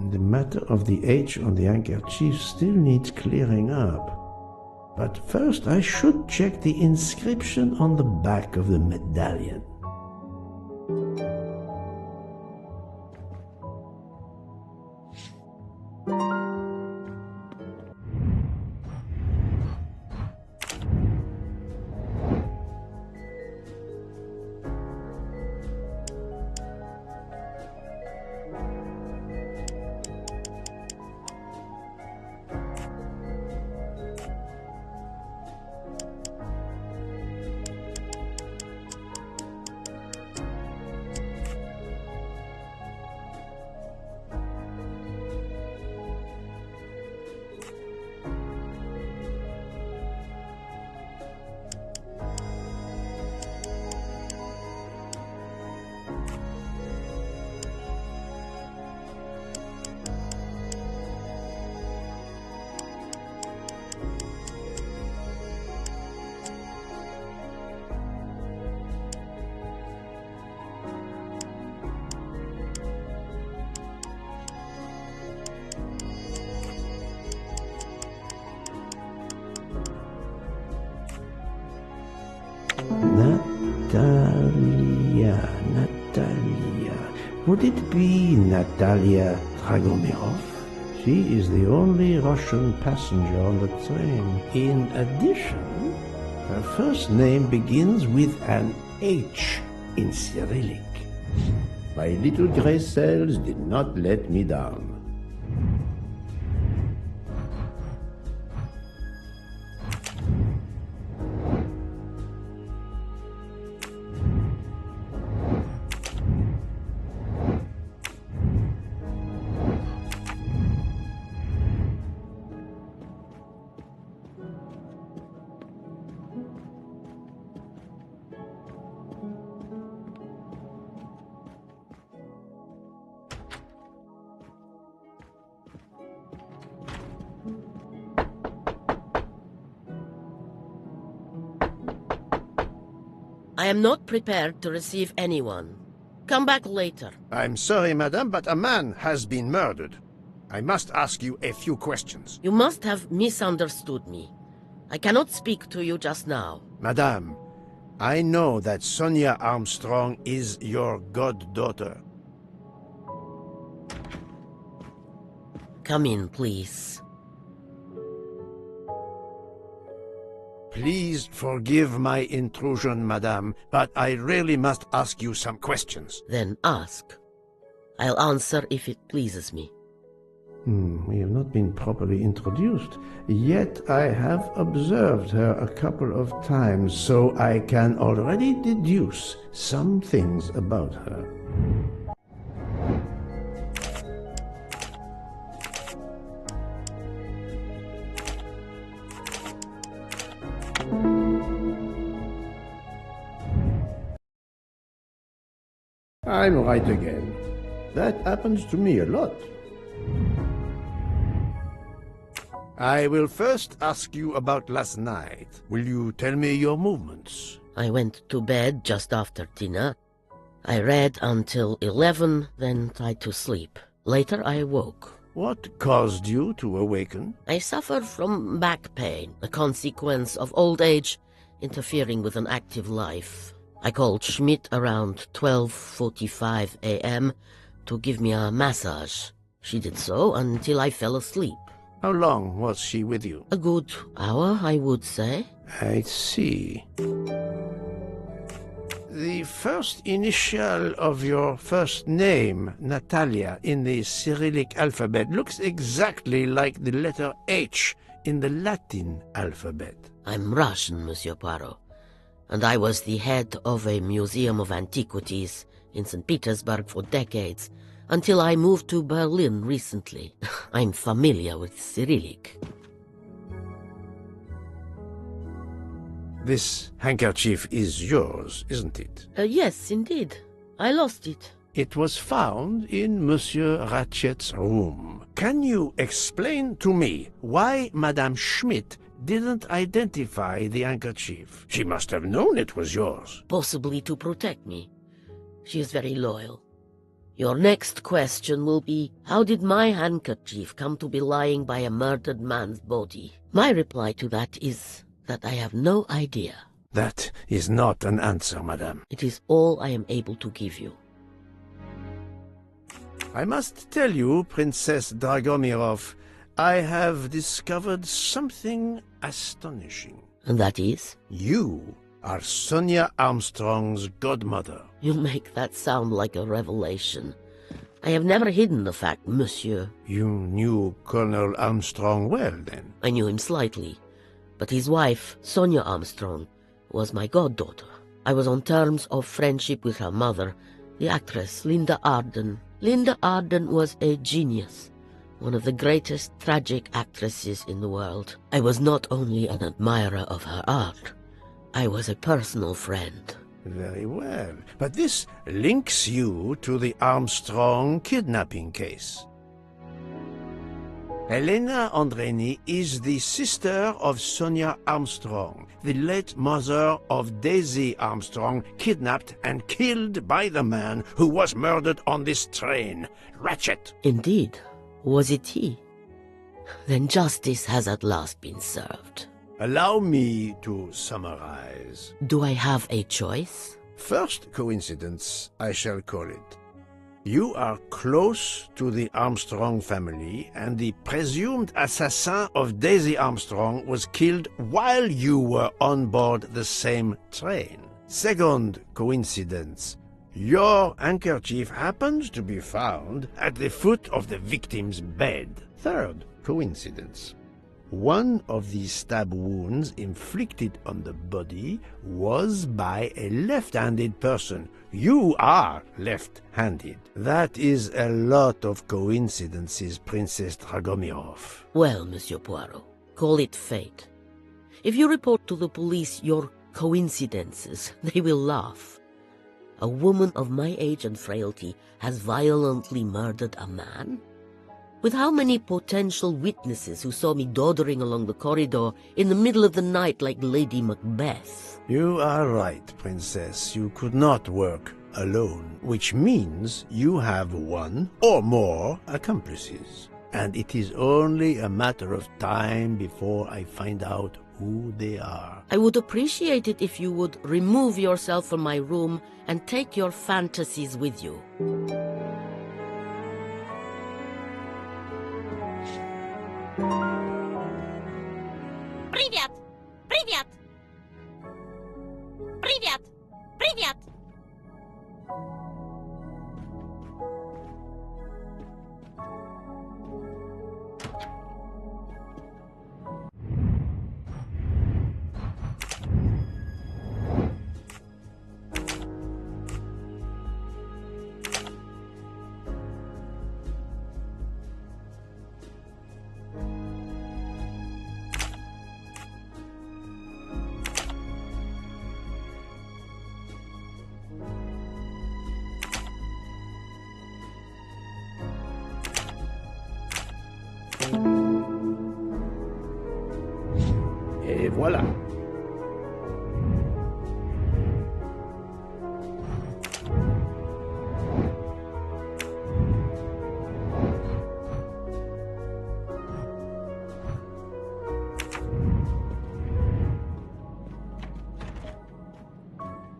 The matter of the H on the handkerchief still needs clearing up. But first I should check the inscription on the back of the medallion. Natalia. Would it be Natalia Dragomirov? She is the only Russian passenger on the train. In addition, her first name begins with an H in Cyrillic. My little gray cells did not let me down. I am not prepared to receive anyone. Come back later. I'm sorry, madame, but a man has been murdered. I must ask you a few questions. You must have misunderstood me. I cannot speak to you just now. Madame, I know that Sonia Armstrong is your goddaughter. Come in, please. Please forgive my intrusion, madame, but I really must ask you some questions. Then ask. I'll answer if it pleases me. We have not been properly introduced, yet I have observed her a couple of times, so I can already deduce some things about her. I'm right again. That happens to me a lot. I will first ask you about last night. Will you tell me your movements? I went to bed just after dinner. I read until 11, then tried to sleep. Later I woke. What caused you to awaken? I suffer from back pain, a consequence of old age interfering with an active life. I called Schmidt around 12:45 a.m. to give me a massage. She did so until I fell asleep. How long was she with you? A good hour, I would say. I see. The first initial of your first name, Natalia, in the Cyrillic alphabet looks exactly like the letter H in the Latin alphabet. I'm Russian, Monsieur Poirot, and I was the head of a museum of antiquities in St. Petersburg for decades, until I moved to Berlin recently. I'm familiar with Cyrillic. This handkerchief is yours, isn't it? Yes, indeed. I lost it. It was found in Monsieur Ratchet's room. Can you explain to me why Madame Schmidt didn't identify the handkerchief? She must have known it was yours. Possibly to protect me. She is very loyal. Your next question will be, how did my handkerchief come to be lying by a murdered man's body? My reply to that is that I have no idea. That is not an answer, madame. It is all I am able to give you. I must tell you, Princess Dragomirov, I have discovered something astonishing. And that is? You are Sonia Armstrong's godmother. You make that sound like a revelation. I have never hidden the fact, monsieur. You knew Colonel Armstrong well, then? I knew him slightly. But his wife, Sonia Armstrong, was my goddaughter. I was on terms of friendship with her mother, the actress Linda Arden. Linda Arden was a genius, one of the greatest tragic actresses in the world. I was not only an admirer of her art, I was a personal friend. Very well. But this links you to the Armstrong kidnapping case. Elena Andreni is the sister of Sonia Armstrong, the late mother of Daisy Armstrong, kidnapped and killed by the man who was murdered on this train, Ratchet. Indeed. Was it he? Then justice has at last been served. Allow me to summarize. Do I have a choice? First coincidence, I shall call it. You are close to the Armstrong family, and the presumed assassin of Daisy Armstrong was killed while you were on board the same train. Second coincidence, your handkerchief happens to be found at the foot of the victim's bed. Third coincidence, one of the stab wounds inflicted on the body was by a left-handed person. You are left-handed. That is a lot of coincidences, Princess Dragomirov. Well, Monsieur Poirot, call it fate. If you report to the police your coincidences, they will laugh. A woman of my age and frailty has violently murdered a man? With how many potential witnesses who saw me doddering along the corridor in the middle of the night like Lady Macbeth? You are right, Princess. You could not work alone, which means you have one or more accomplices. And it is only a matter of time before I find out who they are. I would appreciate it if you would remove yourself from my room and take your fantasies with you. Привет! Привет! Привет! Привет! Et voilà.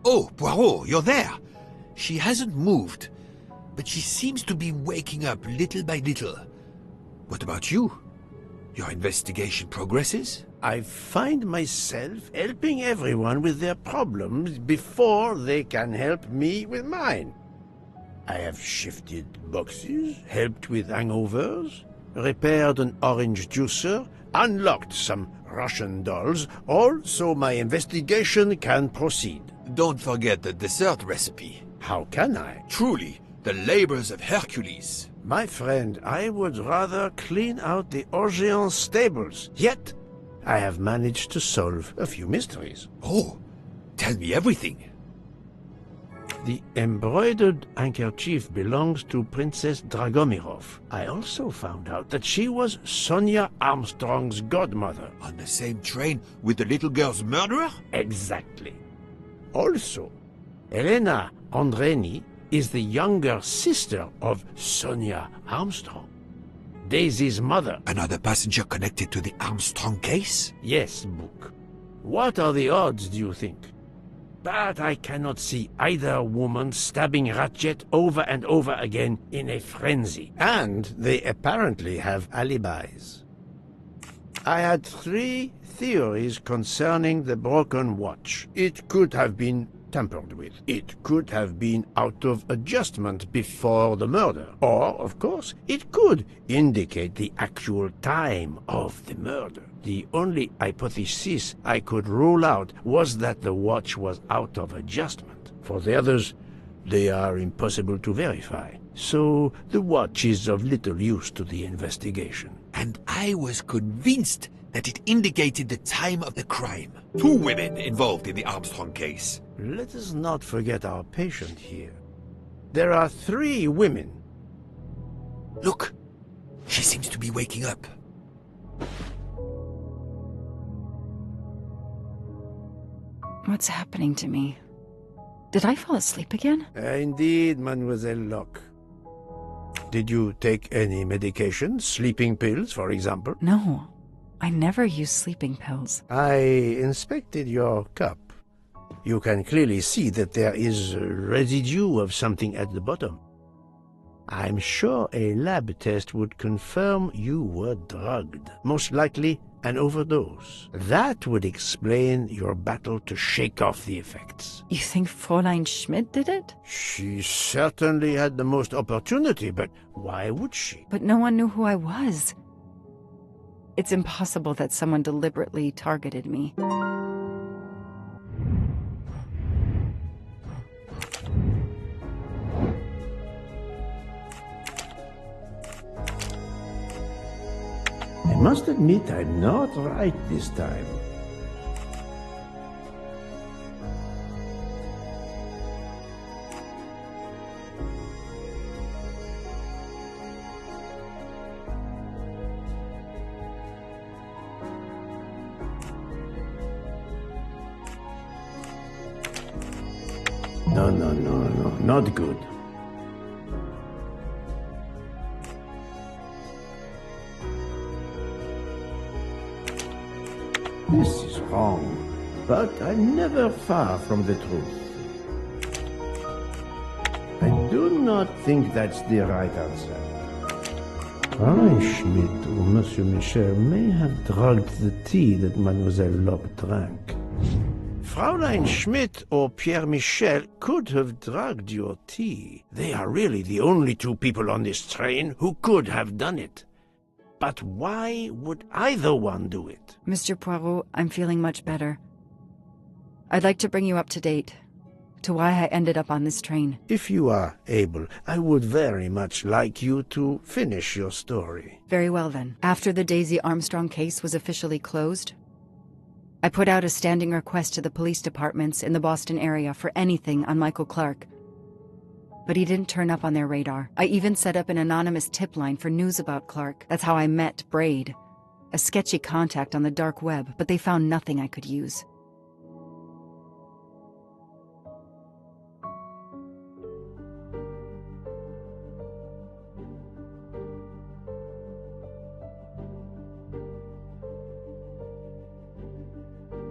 Oh, Poirot, you're there. She hasn't moved, but she seems to be waking up little by little. What about you? Your investigation progresses? I find myself helping everyone with their problems before they can help me with mine. I have shifted boxes, helped with hangovers, repaired an orange juicer, unlocked some Russian dolls, all so my investigation can proceed. Don't forget the dessert recipe. How can I? Truly, the labors of Hercules. My friend, I would rather clean out the Orient stables. Yet, I have managed to solve a few mysteries. Oh, tell me everything. The embroidered handkerchief belongs to Princess Dragomirov. I also found out that she was Sonia Armstrong's godmother. On the same train with the little girl's murderer? Exactly. Also, Elena Andreni is the younger sister of Sonia Armstrong, Daisy's mother. Another passenger connected to the Armstrong case? Yes, Book. What are the odds, do you think? But I cannot see either woman stabbing Ratchet over and over again in a frenzy. And they apparently have alibis. I had 3 theories concerning the broken watch. It could have been tampered with. It could have been out of adjustment before the murder. Or, of course, it could indicate the actual time of the murder. The only hypothesis I could rule out was that the watch was out of adjustment. For the others, they are impossible to verify. So the watch is of little use to the investigation. And I was convinced that it indicated the time of the crime. 2 women involved in the Armstrong case. Let us not forget our patient here. There are 3 women. Look, she seems to be waking up. What's happening to me? Did I fall asleep again? Indeed, Mademoiselle Locke. Did you take any medication? Sleeping pills, for example? No, I never use sleeping pills. I inspected your cup. You can clearly see that there is a residue of something at the bottom. I'm sure a lab test would confirm you were drugged. Most likely an overdose. That would explain your battle to shake off the effects. You think Fräulein Schmidt did it? She certainly had the most opportunity, but why would she? But no one knew who I was. It's impossible that someone deliberately targeted me. I must admit I'm not right this time. No, not good. This is wrong, but I'm never far from the truth. I do not think that's the right answer. Fräulein Schmidt or Monsieur Michel may have drugged the tea that Mademoiselle Locke drank. Fräulein Schmidt or Pierre Michel could have drugged your tea. They are really the only 2 people on this train who could have done it. But why would either one do it? Mr. Poirot, I'm feeling much better. I'd like to bring you up to date, to why I ended up on this train. If you are able, I would very much like you to finish your story. Very well then. After the Daisy Armstrong case was officially closed, I put out a standing request to the police departments in the Boston area for anything on Michael Clark. But he didn't turn up on their radar. I even set up an anonymous tip line for news about Clark. That's how I met Braid, a sketchy contact on the dark web, but they found nothing I could use.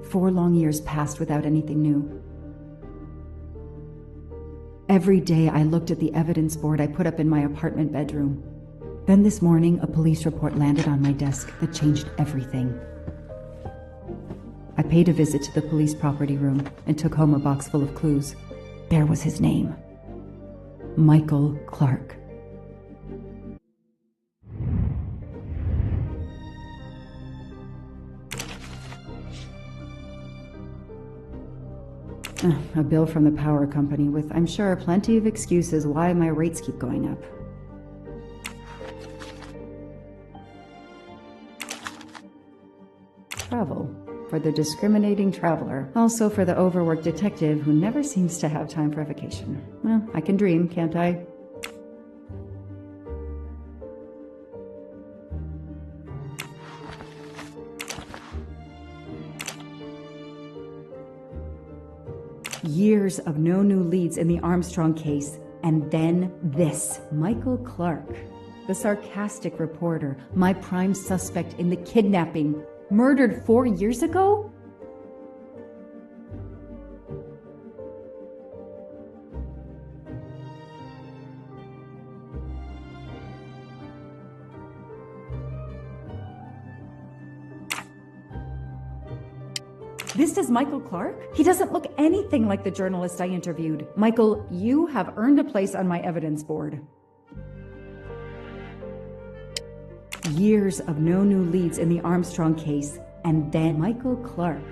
Four long years passed without anything new. Every day I looked at the evidence board I put up in my apartment bedroom. Then this morning, a police report landed on my desk that changed everything. I paid a visit to the police property room and took home a box full of clues. There was his name. Michael Clark. A bill from the power company with, I'm sure, plenty of excuses why my rates keep going up. Travel. For the discriminating traveler. Also for the overworked detective who never seems to have time for a vacation. Well, I can dream, can't I? Years of no new leads in the Armstrong case, and then this. Michael Clark, the sarcastic reporter, my prime suspect in the kidnapping, murdered 4 years ago? This is Michael Clark? He doesn't look anything like the journalist I interviewed. Michael, you have earned a place on my evidence board. Years of no new leads in the Armstrong case, and then Michael Clark,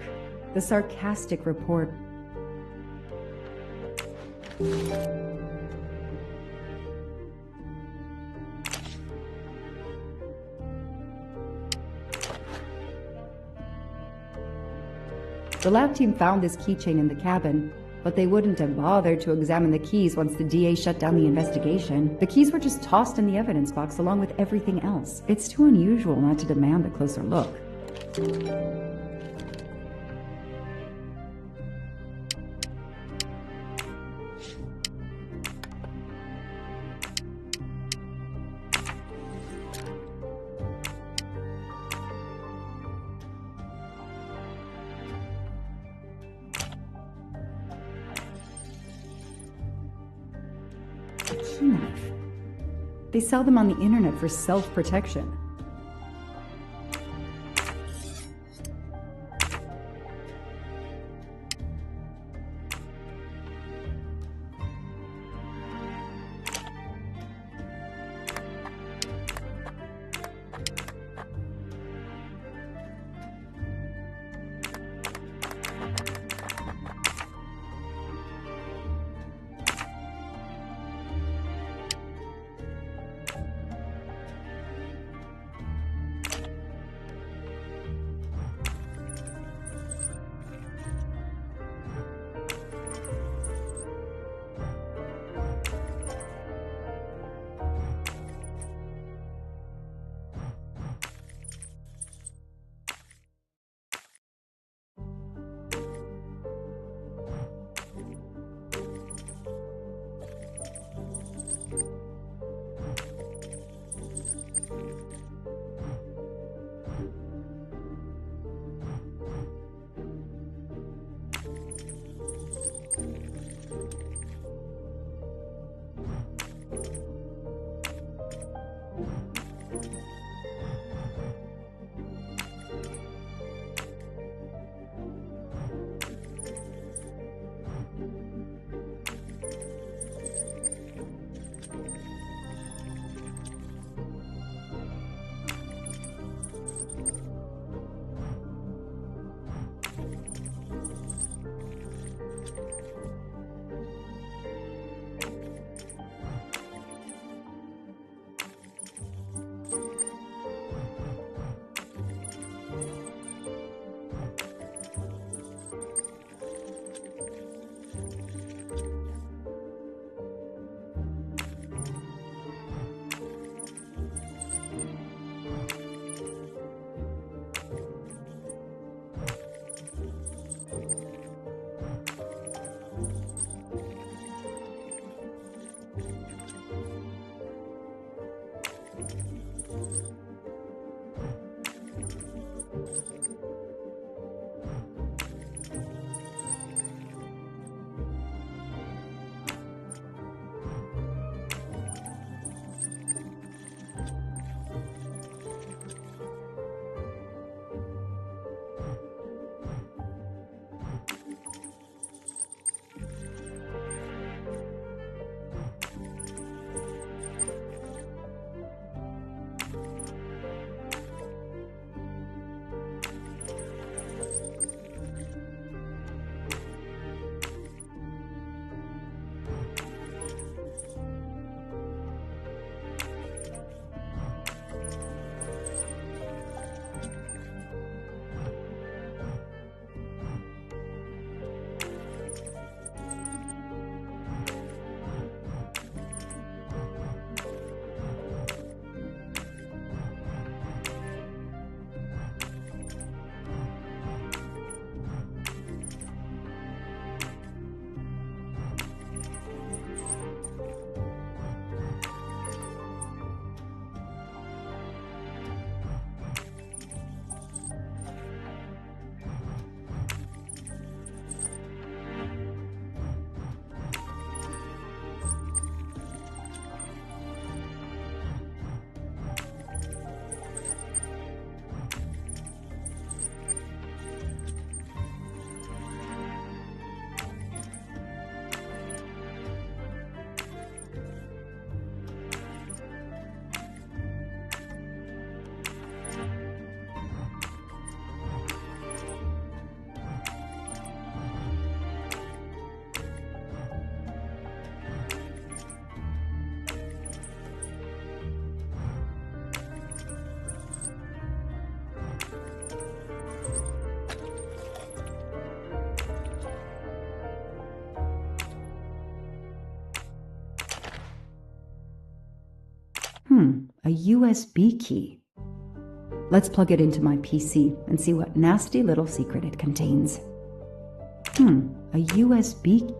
the sarcastic reporter. The lab team found this keychain in the cabin, but they wouldn't have bothered to examine the keys once the DA shut down the investigation. The keys were just tossed in the evidence box along with everything else. It's too unusual not to demand a closer look. Key knife. They sell them on the internet for self-protection. A USB key. Let's plug it into my PC and see what nasty little secret it contains. A USB.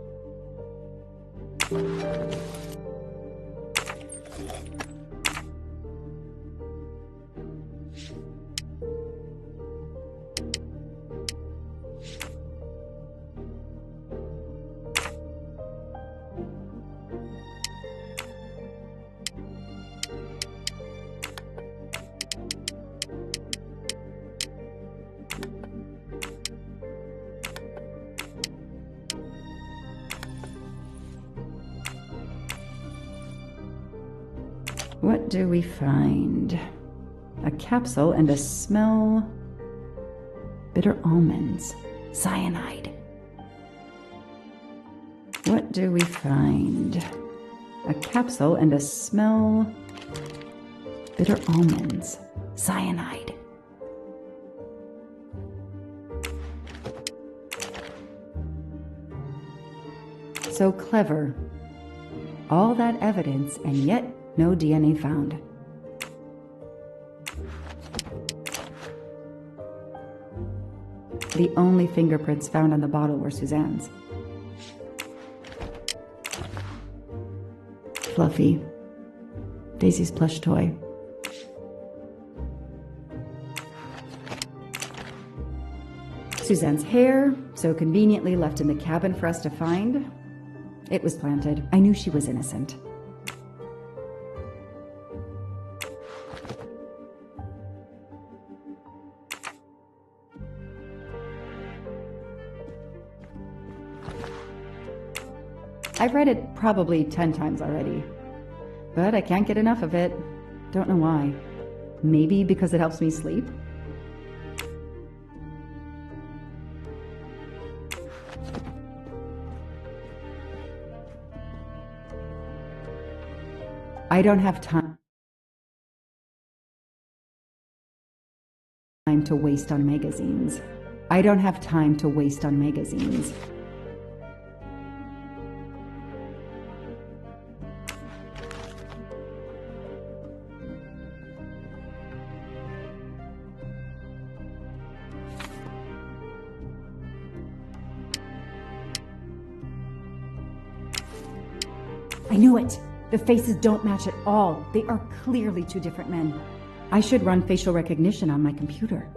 What do we find? A capsule and a smell. Bitter almonds. Cyanide. What do we find? A capsule and a smell. Bitter almonds. Cyanide. So clever. All that evidence, and yet no DNA found. The only fingerprints found on the bottle were Suzanne's. Fluffy. Daisy's plush toy. Suzanne's hair, so conveniently left in the cabin for us to find. It was planted. I knew she was innocent. I've read it probably 10 times already, but I can't get enough of it. Don't know why. Maybe because it helps me sleep? I don't have time to waste on magazines. I don't have time to waste on magazines. I knew it! The faces don't match at all. They are clearly two different men. I should run facial recognition on my computer.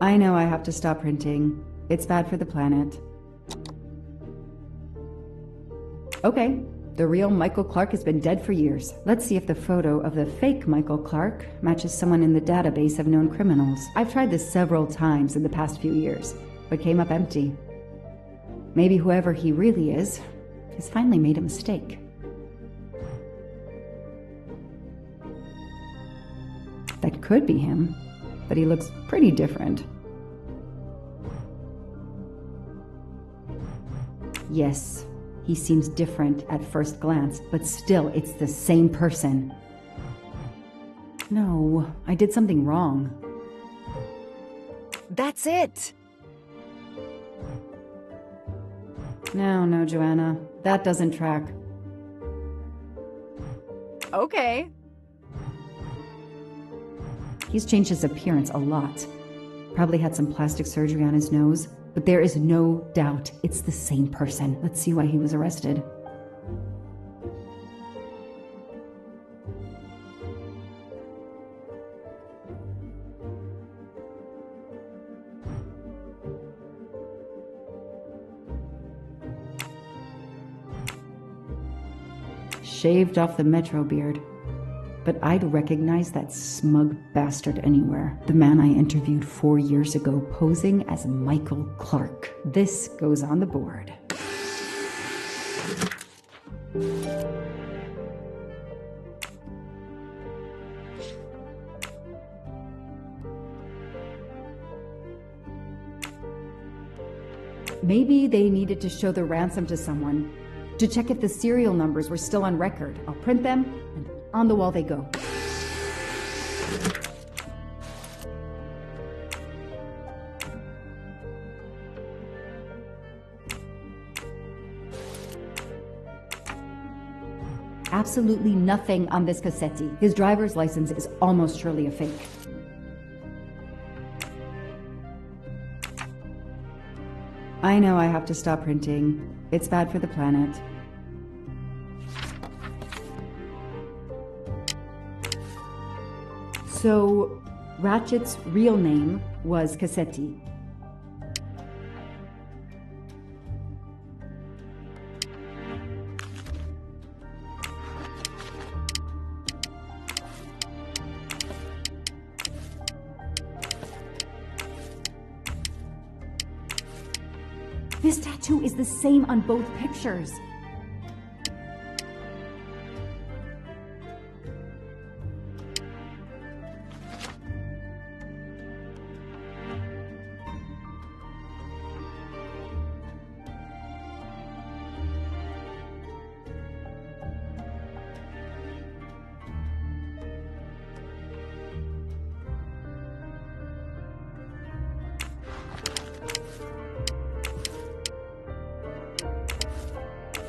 I know I have to stop printing. It's bad for the planet. Okay, the real Michael Clark has been dead for years. Let's see if the photo of the fake Michael Clark matches someone in the database of known criminals. I've tried this several times in the past few years, but came up empty. Maybe whoever he really is has finally made a mistake. That could be him, but he looks pretty different. Yes, he seems different at first glance, but still it's the same person. No, I did something wrong. That's it! No, Joanna, that doesn't track. Okay. He's changed his appearance a lot. Probably had some plastic surgery on his nose. But there is no doubt it's the same person. Let's see why he was arrested. Shaved off the metro beard. But I'd recognize that smug bastard anywhere. The man I interviewed 4 years ago posing as Michael Clark. This goes on the board. Maybe they needed to show the ransom to someone, to check if the serial numbers were still on record. I'll print them, and on the wall they go. Absolutely nothing on this Cassetti. His driver's license is almost surely a fake. I know I have to stop printing. It's bad for the planet. So, Ratchet's real name was Cassetti. This tattoo is the same on both pictures.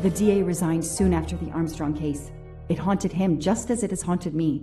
The DA resigned soon after the Armstrong case. It haunted him just as it has haunted me.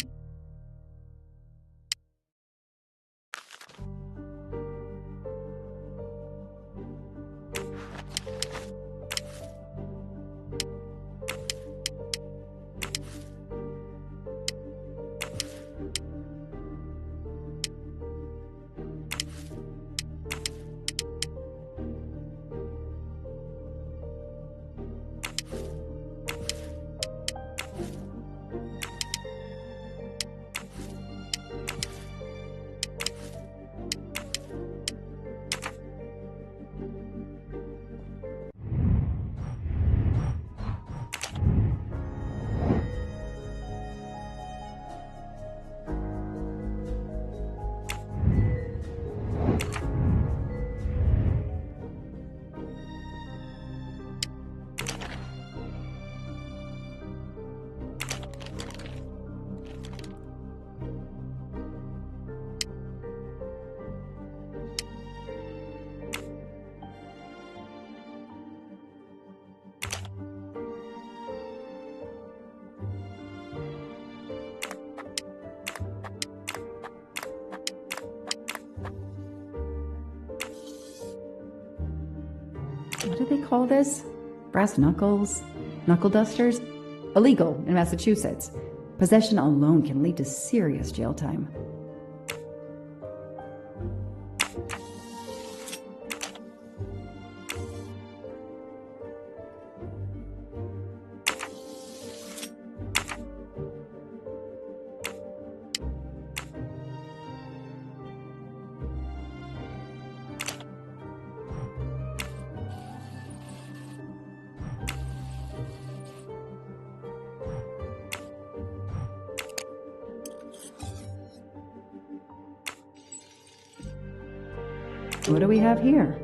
What do they call this? Brass knuckles? Knuckle dusters? Illegal in Massachusetts. Possession alone can lead to serious jail time. What do we have here?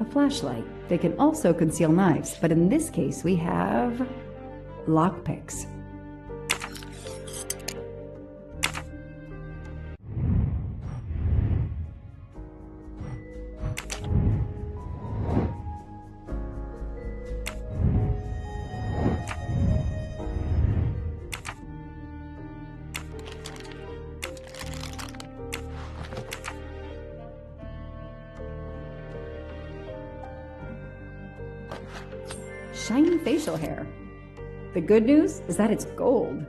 A flashlight. They can also conceal knives, but in this case we have lockpicks. Shiny facial hair. The good news is that it's gold.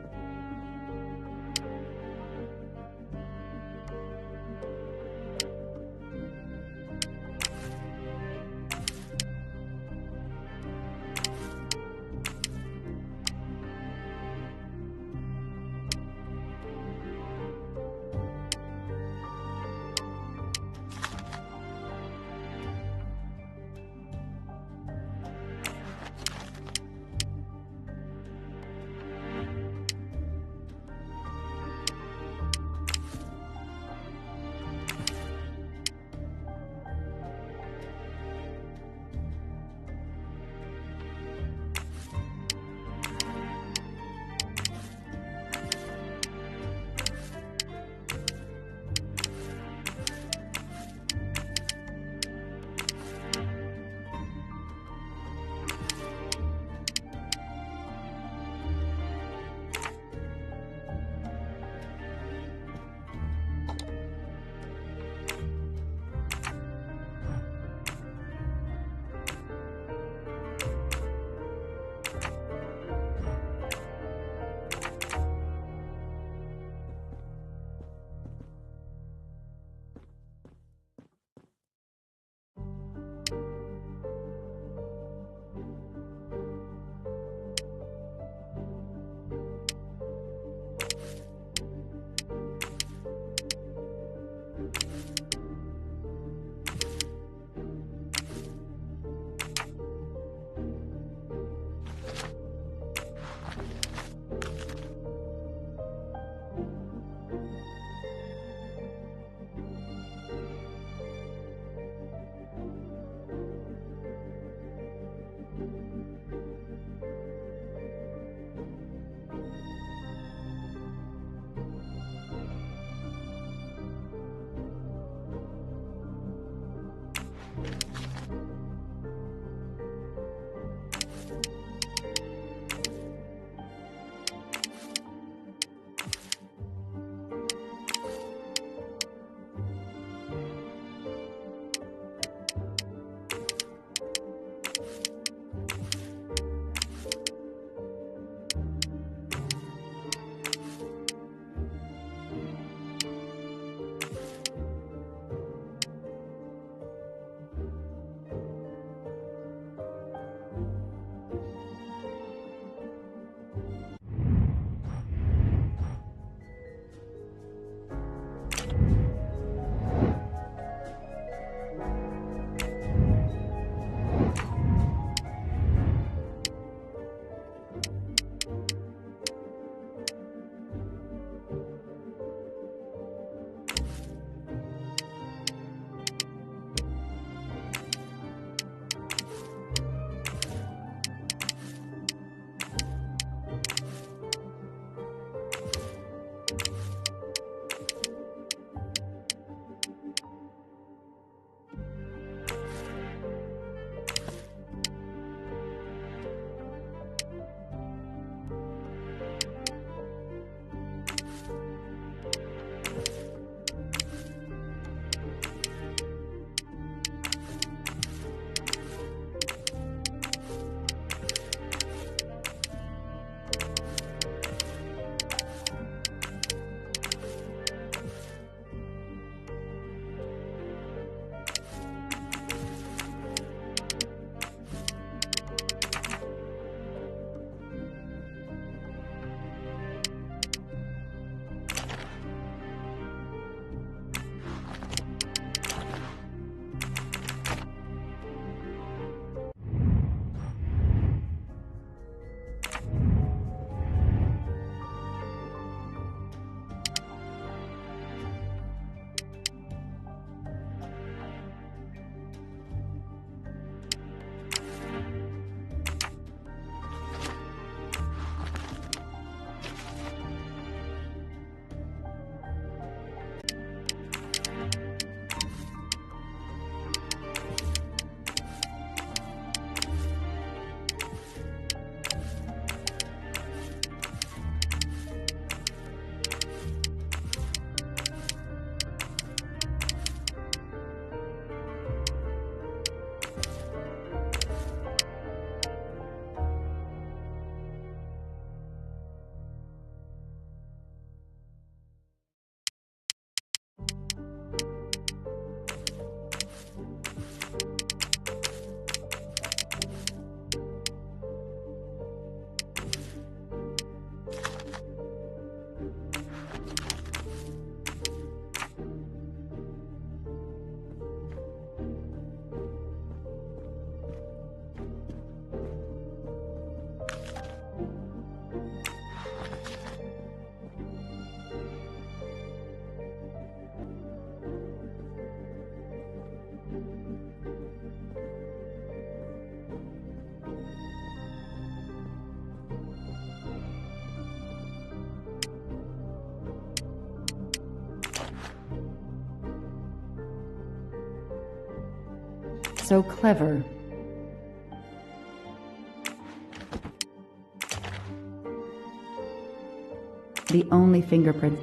so clever. The only fingerprint.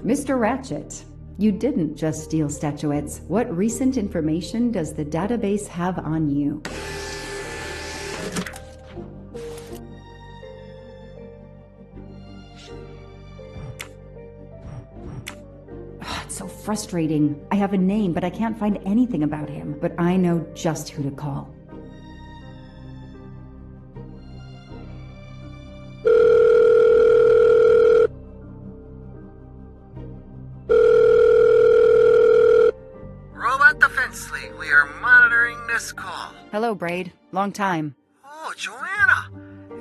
Mr. Ratchet, you didn't just steal statuettes. What recent information does the database have on you? It's so frustrating. I have a name, but I can't find anything about him. But I know just who to call. Hello, Braid. Long time. Oh, Joanna.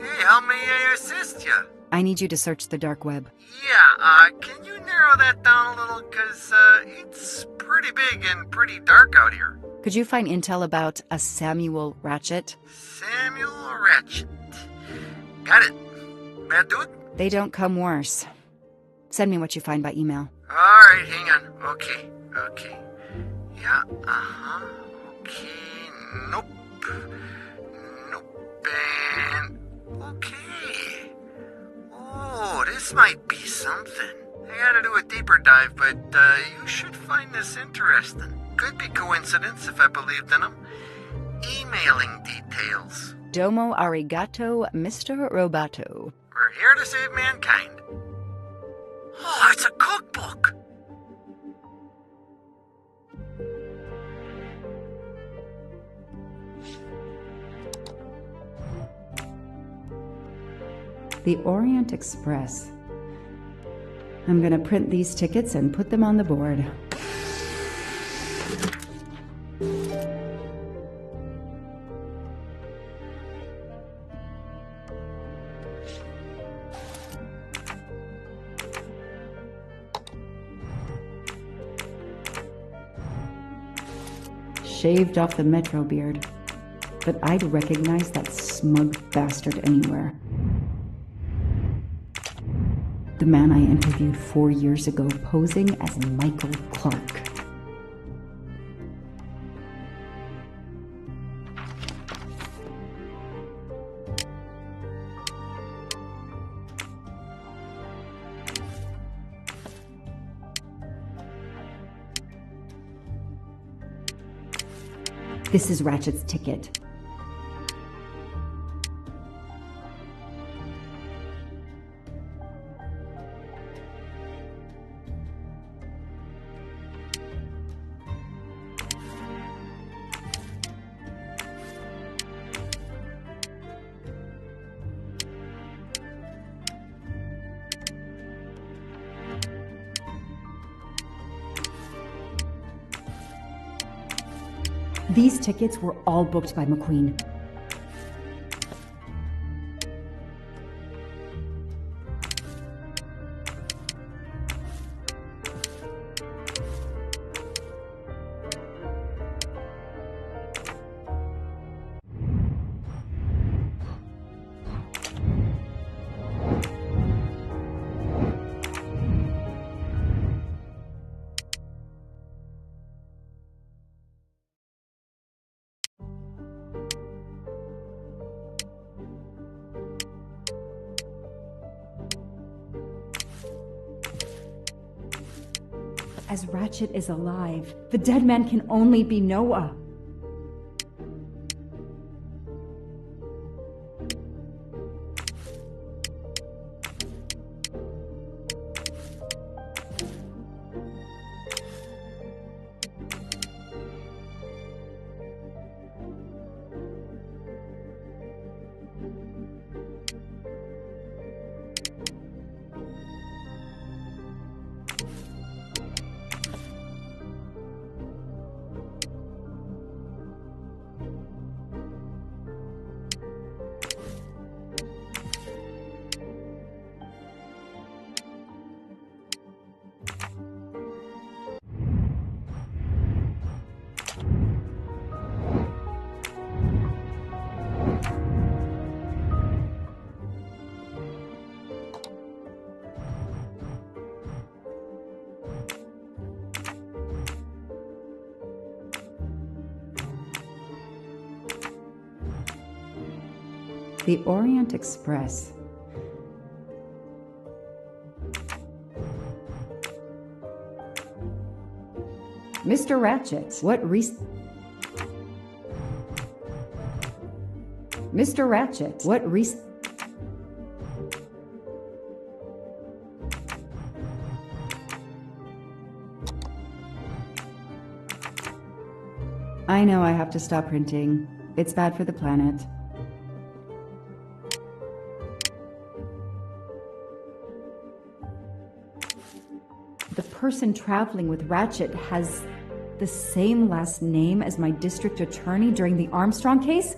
Hey, how may I assist you? I need you to search the dark web. Yeah, can you narrow that down a little? Because, it's pretty big and pretty dark out here. Could you find intel about a Samuel Ratchet? Samuel Ratchet. Got it. Bad dude? They don't come worse. Send me what you find by email. Alright, hang on. Okay. Yeah, okay. Nope. And... okay. Oh, this might be something. I gotta do a deeper dive, but you should find this interesting. Could be coincidence if I believed in them. Emailing details. Domo arigato, Mr. Roboto. We're here to save mankind. Oh, it's a cookbook! The Orient Express. I'm gonna print these tickets and put them on the board. Shaved off the Metro beard, but I'd recognize that smug bastard anywhere. The man I interviewed 4 years ago posing as Michael Clark. This is Ratchet's ticket. These tickets were all booked by McQueen. As Ratchet is alive, the dead man can only be Noah. The Orient Express. Mr. Ratchet, what Mr. Ratchet, what I know I have to stop printing. It's bad for the planet. The person traveling with Ratchet has the same last name as my district attorney during the Armstrong case?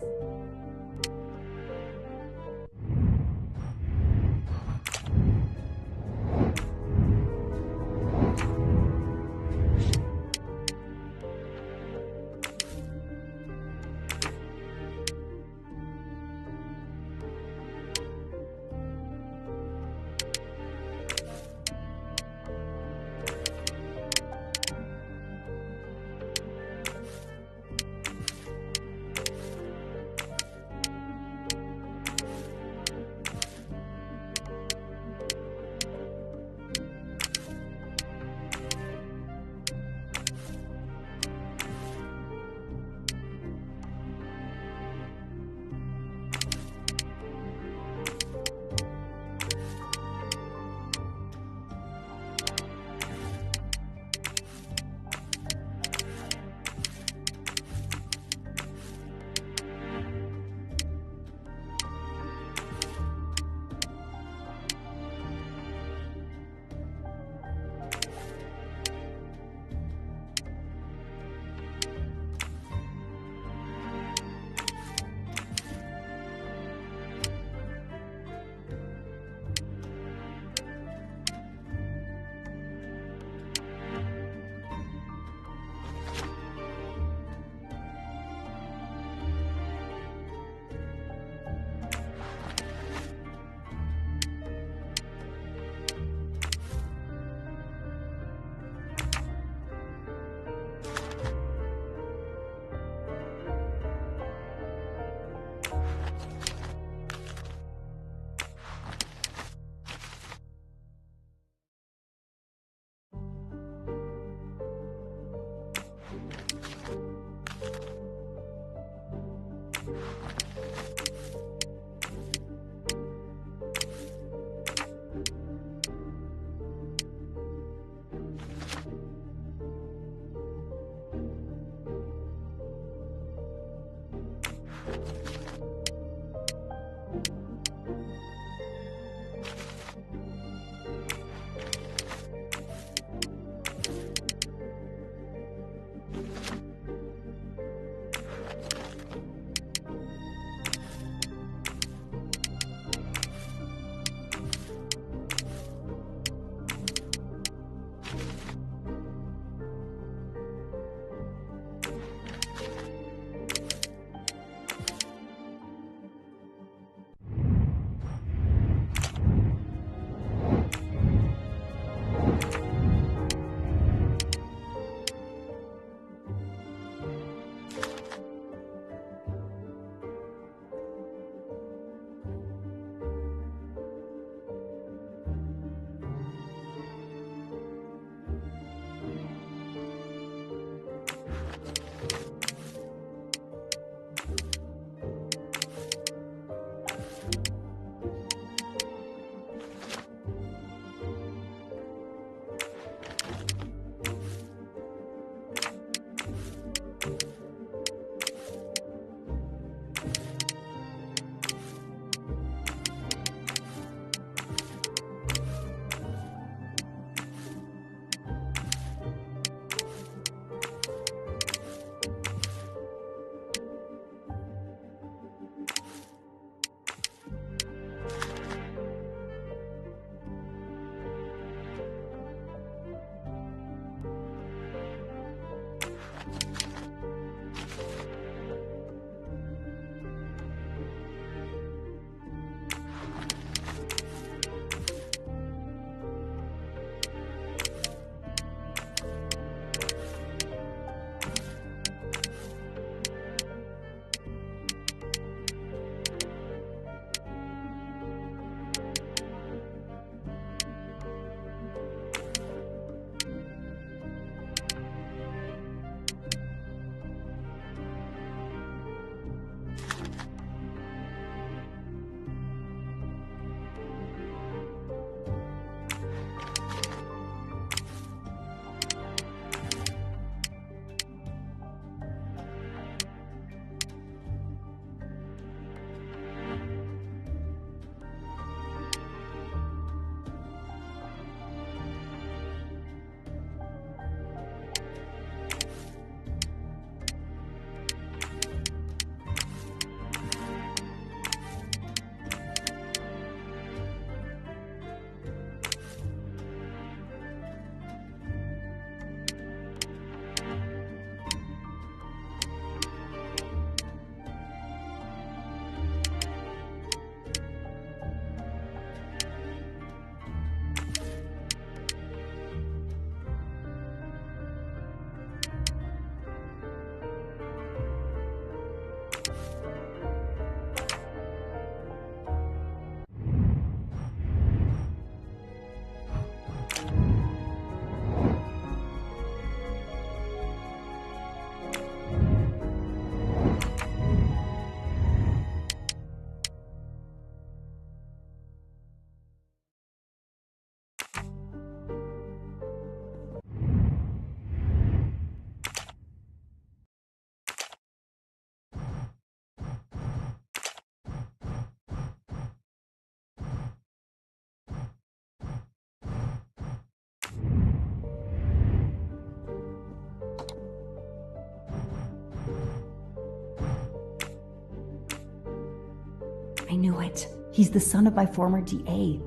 knew it. He's the son of my former DA.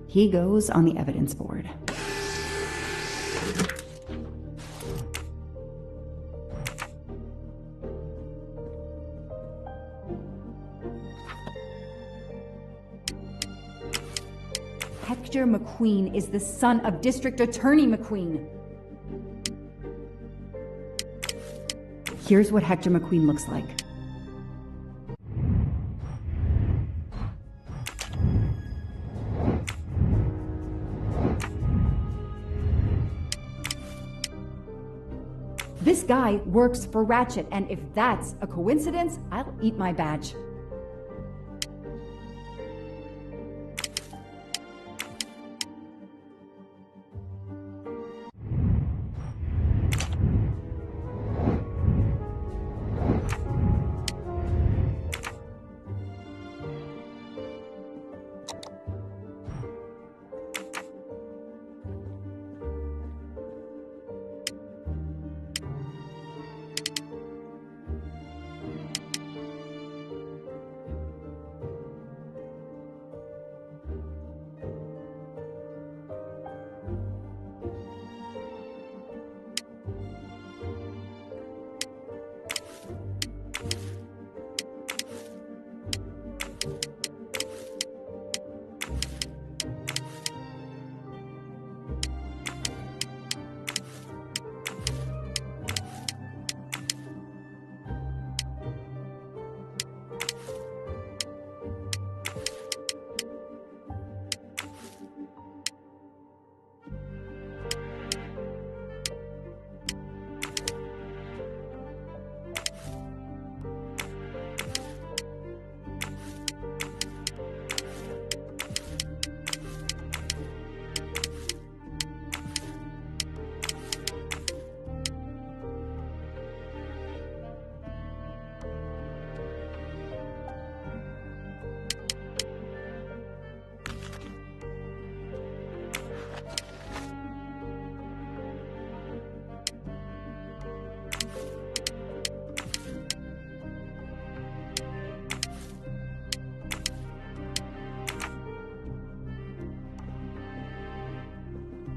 He goes on the evidence board. Hector McQueen is the son of District Attorney McQueen. Here's what Hector McQueen looks like. This guy works for Ratchet, and if that's a coincidence, I'll eat my badge.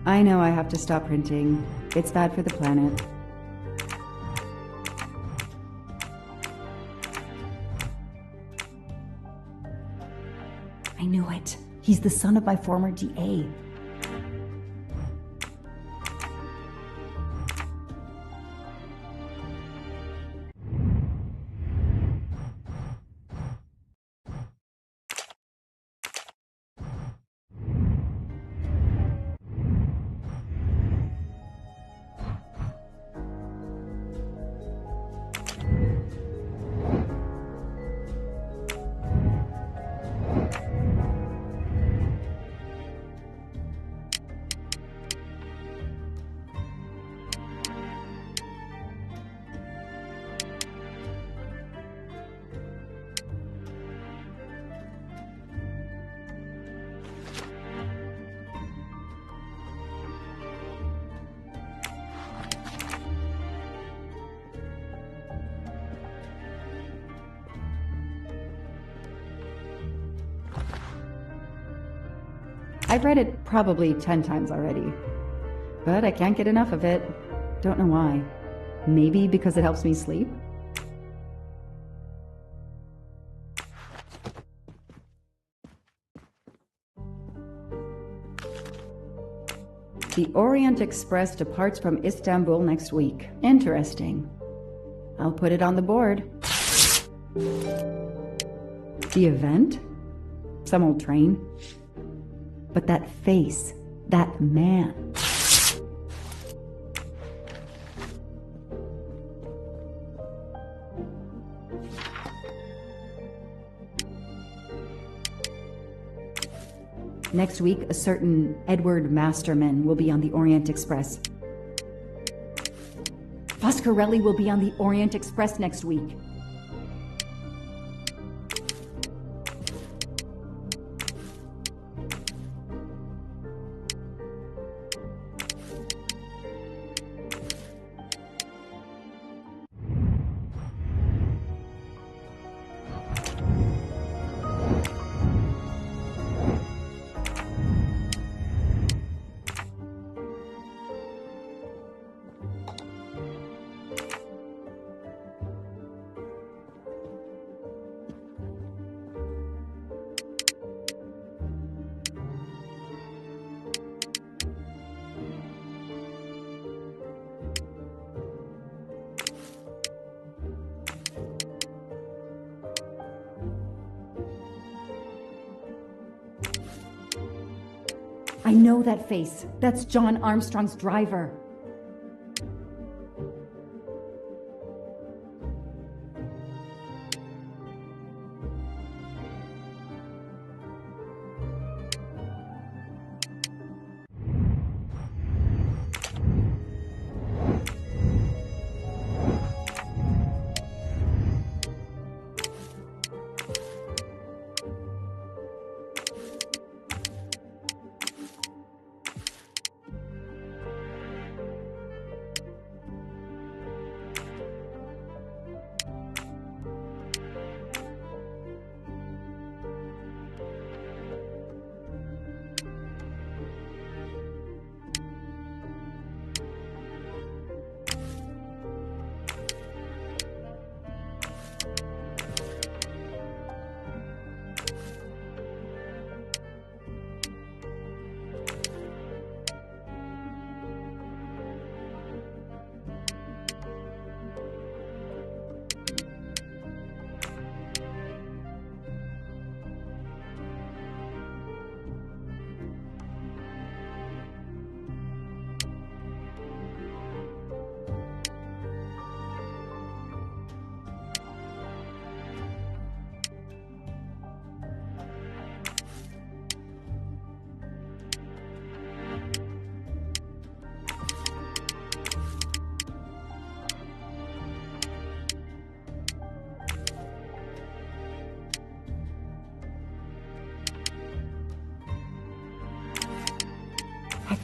I know I have to stop printing. It's bad for the planet. I knew it. He's the son of my former DA. I've read it probably 10 times already, but I can't get enough of it. Don't know why. Maybe because it helps me sleep? The Orient Express departs from Istanbul next week. Interesting. I'll put it on the board. The event? Some old train. But that face, that man. Next week, a certain Edward Masterman will be on the Orient Express. Foscarelli will be on the Orient Express next week. I know that face. That's John Armstrong's driver.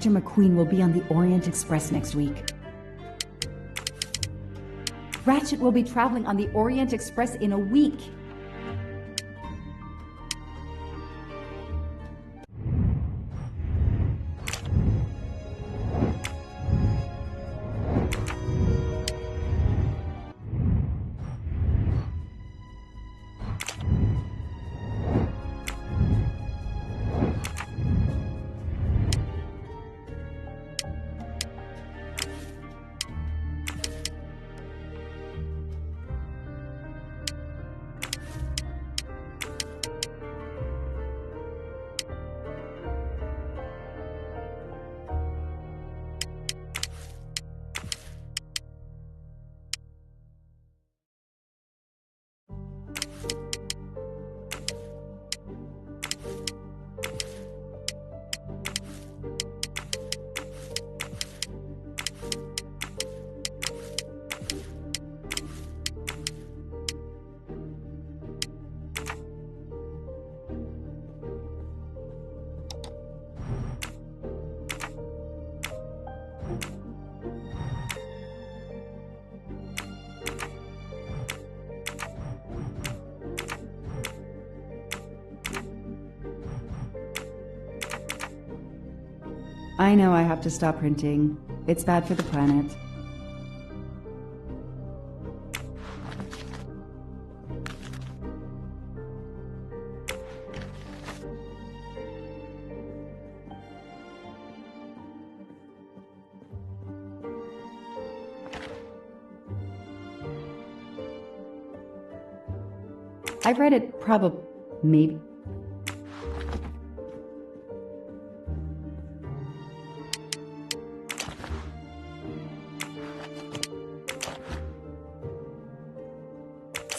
Hector McQueen will be on the Orient Express next week. Ratchet will be traveling on the Orient Express in a week. I know I have to stop printing. It's bad for the planet. I've read it maybe.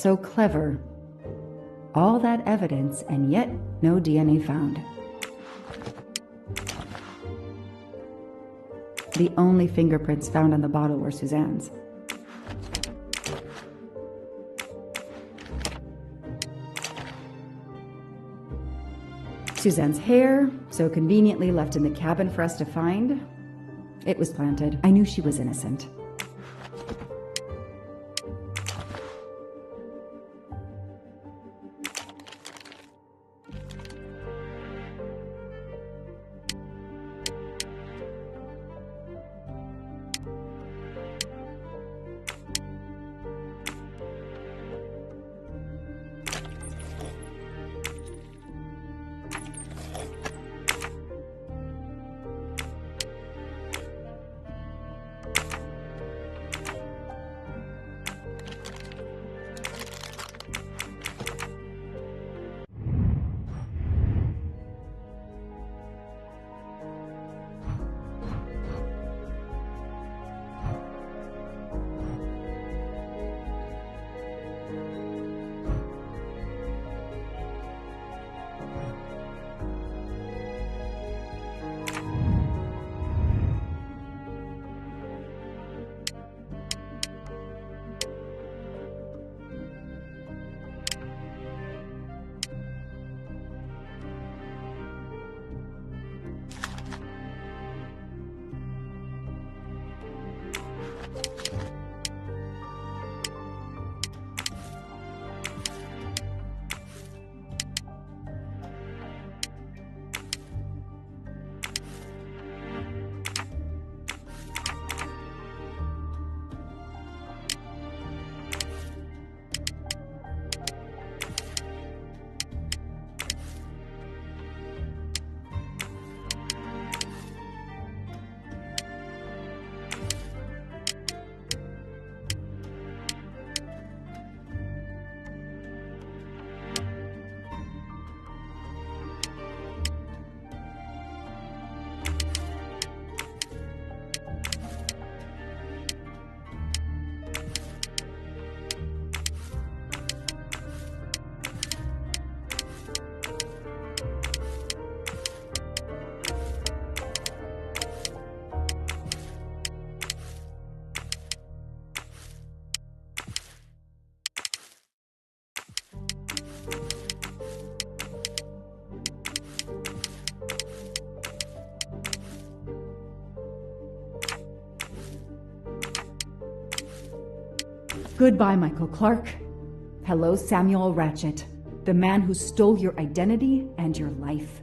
So clever. All that evidence, and yet no DNA found. The only fingerprints found on the bottle were Suzanne's. Suzanne's hair, so conveniently left in the cabin for us to find. It was planted. I knew she was innocent. Goodbye, Michael Clark. Hello, Samuel Ratchet, the man who stole your identity and your life.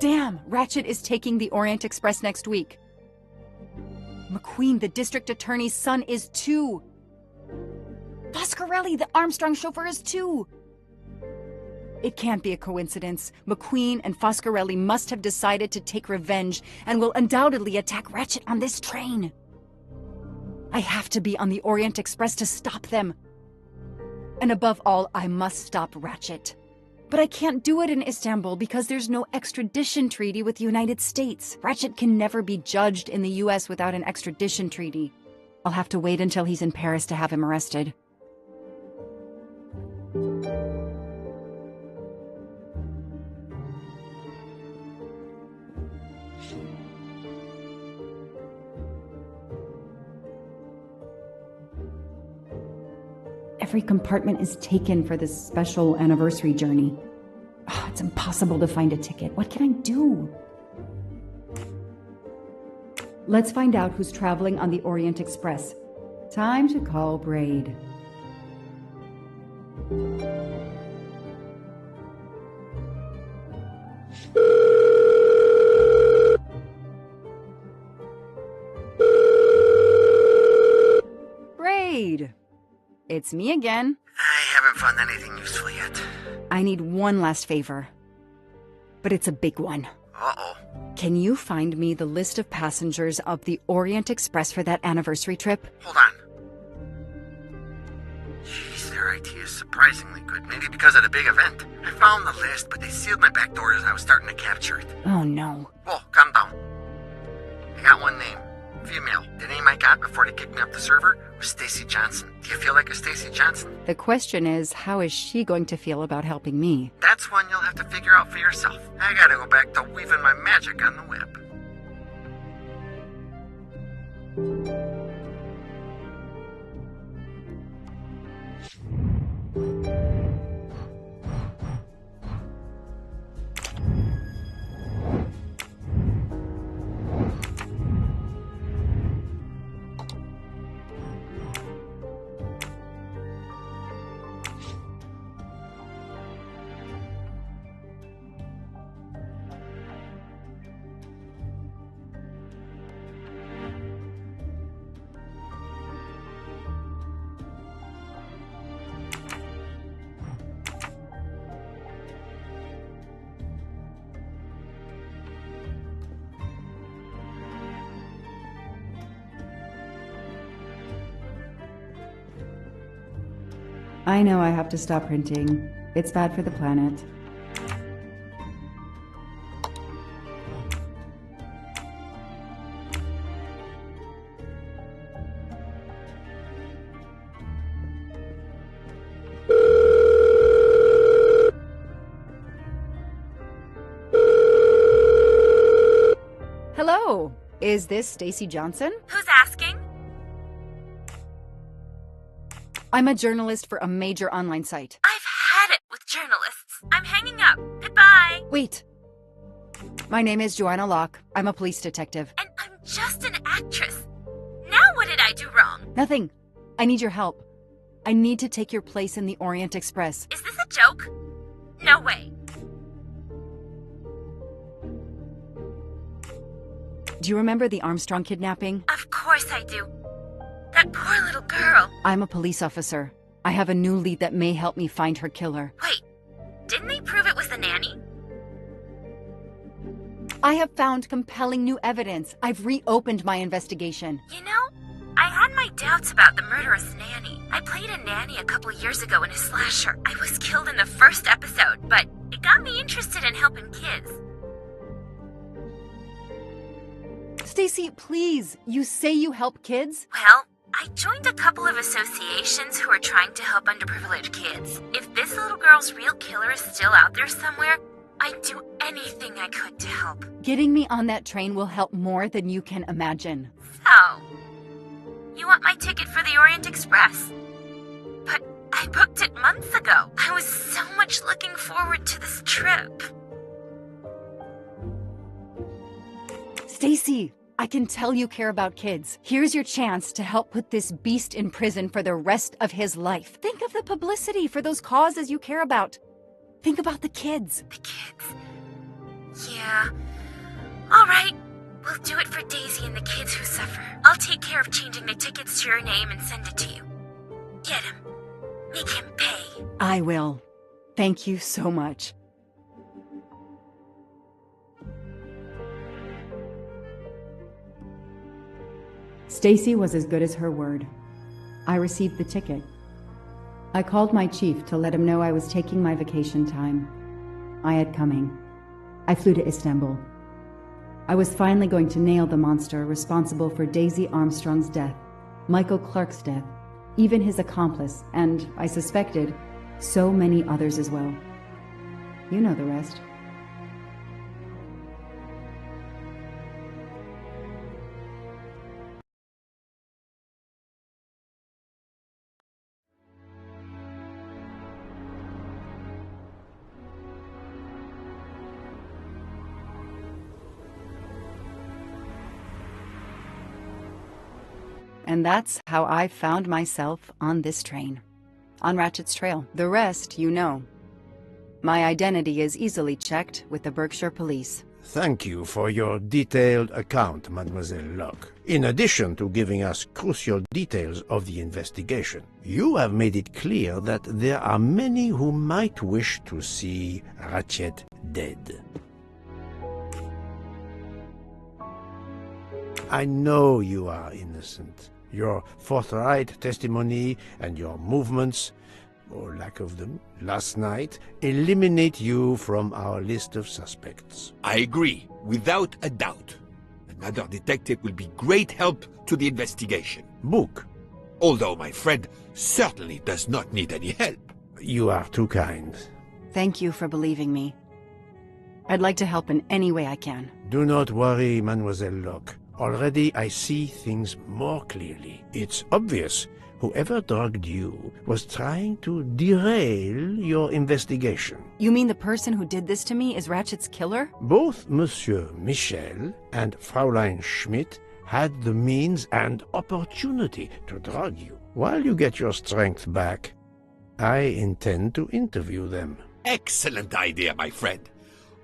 Damn, Ratchet is taking the Orient Express next week. McQueen, the district attorney's son, is too. Foscarelli, the Armstrong chauffeur, is too. It can't be a coincidence. McQueen and Foscarelli must have decided to take revenge and will undoubtedly attack Ratchet on this train. I have to be on the Orient Express to stop them. And above all, I must stop Ratchet. But I can't do it in Istanbul because there's no extradition treaty with the United States. Ratchet can never be judged in the US without an extradition treaty. I'll have to wait until he's in Paris to have him arrested. Every compartment is taken for this special anniversary journey. Oh, it's impossible to find a ticket. What can I do? Let's find out who's traveling on the Orient Express. Time to call Braid. Braid! It's me again. I haven't found anything useful yet. I need one last favor. But it's a big one. Uh-oh. Can you find me the list of passengers of the Orient Express for that anniversary trip? Hold on. Jeez, their IT is surprisingly good. Maybe because of the big event. I found the list, but they sealed my back door as I was starting to capture it. Oh no. Whoa, calm down. I got one name. Female. The name I got before they kicked me off the server was Stacy Johnson. Do you feel like a Stacy Johnson? The question is, how is she going to feel about helping me? That's one you'll have to figure out for yourself. I gotta go back to weaving my magic on the web. I know I have to stop printing. It's bad for the planet. Hello, is this Stacy Johnson? Who's asking? I'm a journalist for a major online site. I've had it with journalists. I'm hanging up. Goodbye. Wait. My name is Joanna Locke. I'm a police detective. And I'm just an actress. Now what did I do wrong? Nothing. I need your help. I need to take your place in the Orient Express. Is this a joke? No way. Do you remember the Armstrong kidnapping? Of course I do. That poor little girl. I'm a police officer. I have a new lead that may help me find her killer. Wait, didn't they prove it was the nanny? I have found compelling new evidence. I've reopened my investigation. You know, I had my doubts about the murderous nanny. I played a nanny a couple years ago in a slasher. I was killed in the first episode, but it got me interested in helping kids. Stacy, please, you say you help kids? Well, I joined a couple of associations who are trying to help underprivileged kids. If this little girl's real killer is still out there somewhere, I'd do anything I could to help. Getting me on that train will help more than you can imagine. So, you want my ticket for the Orient Express? But I booked it months ago. I was so much looking forward to this trip. Stacy, I can tell you care about kids. Here's your chance to help put this beast in prison for the rest of his life. Think of the publicity for those causes you care about. Think about the kids. The kids. Yeah. All right. We'll do it for Daisy and the kids who suffer. I'll take care of changing the tickets to your name and send it to you. Get him. Make him pay. I will. Thank you so much. Stacy was as good as her word. I received the ticket. I called my chief to let him know I was taking my vacation time. I had coming. I flew to Istanbul. I was finally going to nail the monster responsible for Daisy Armstrong's death, Michael Clark's death, even his accomplice, and, I suspected, so many others as well. You know the rest. And that's how I found myself on this train. On Ratchet's trail. The rest, you know. My identity is easily checked with the Berkshire Police. Thank you for your detailed account, Mademoiselle Locke. In addition to giving us crucial details of the investigation, you have made it clear that there are many who might wish to see Ratchet dead. I know you are innocent. Your forthright testimony and your movements, or lack of them, last night, eliminate you from our list of suspects. I agree, without a doubt. Another detective will be great help to the investigation. Book. Although my friend certainly does not need any help. You are too kind. Thank you for believing me. I'd like to help in any way I can. Do not worry, Mademoiselle Locke. Already I see things more clearly. It's obvious whoever drugged you was trying to derail your investigation. You mean the person who did this to me is Ratchet's killer? Both Monsieur Michel and Fraulein Schmidt had the means and opportunity to drug you. While you get your strength back, I intend to interview them. Excellent idea, my friend.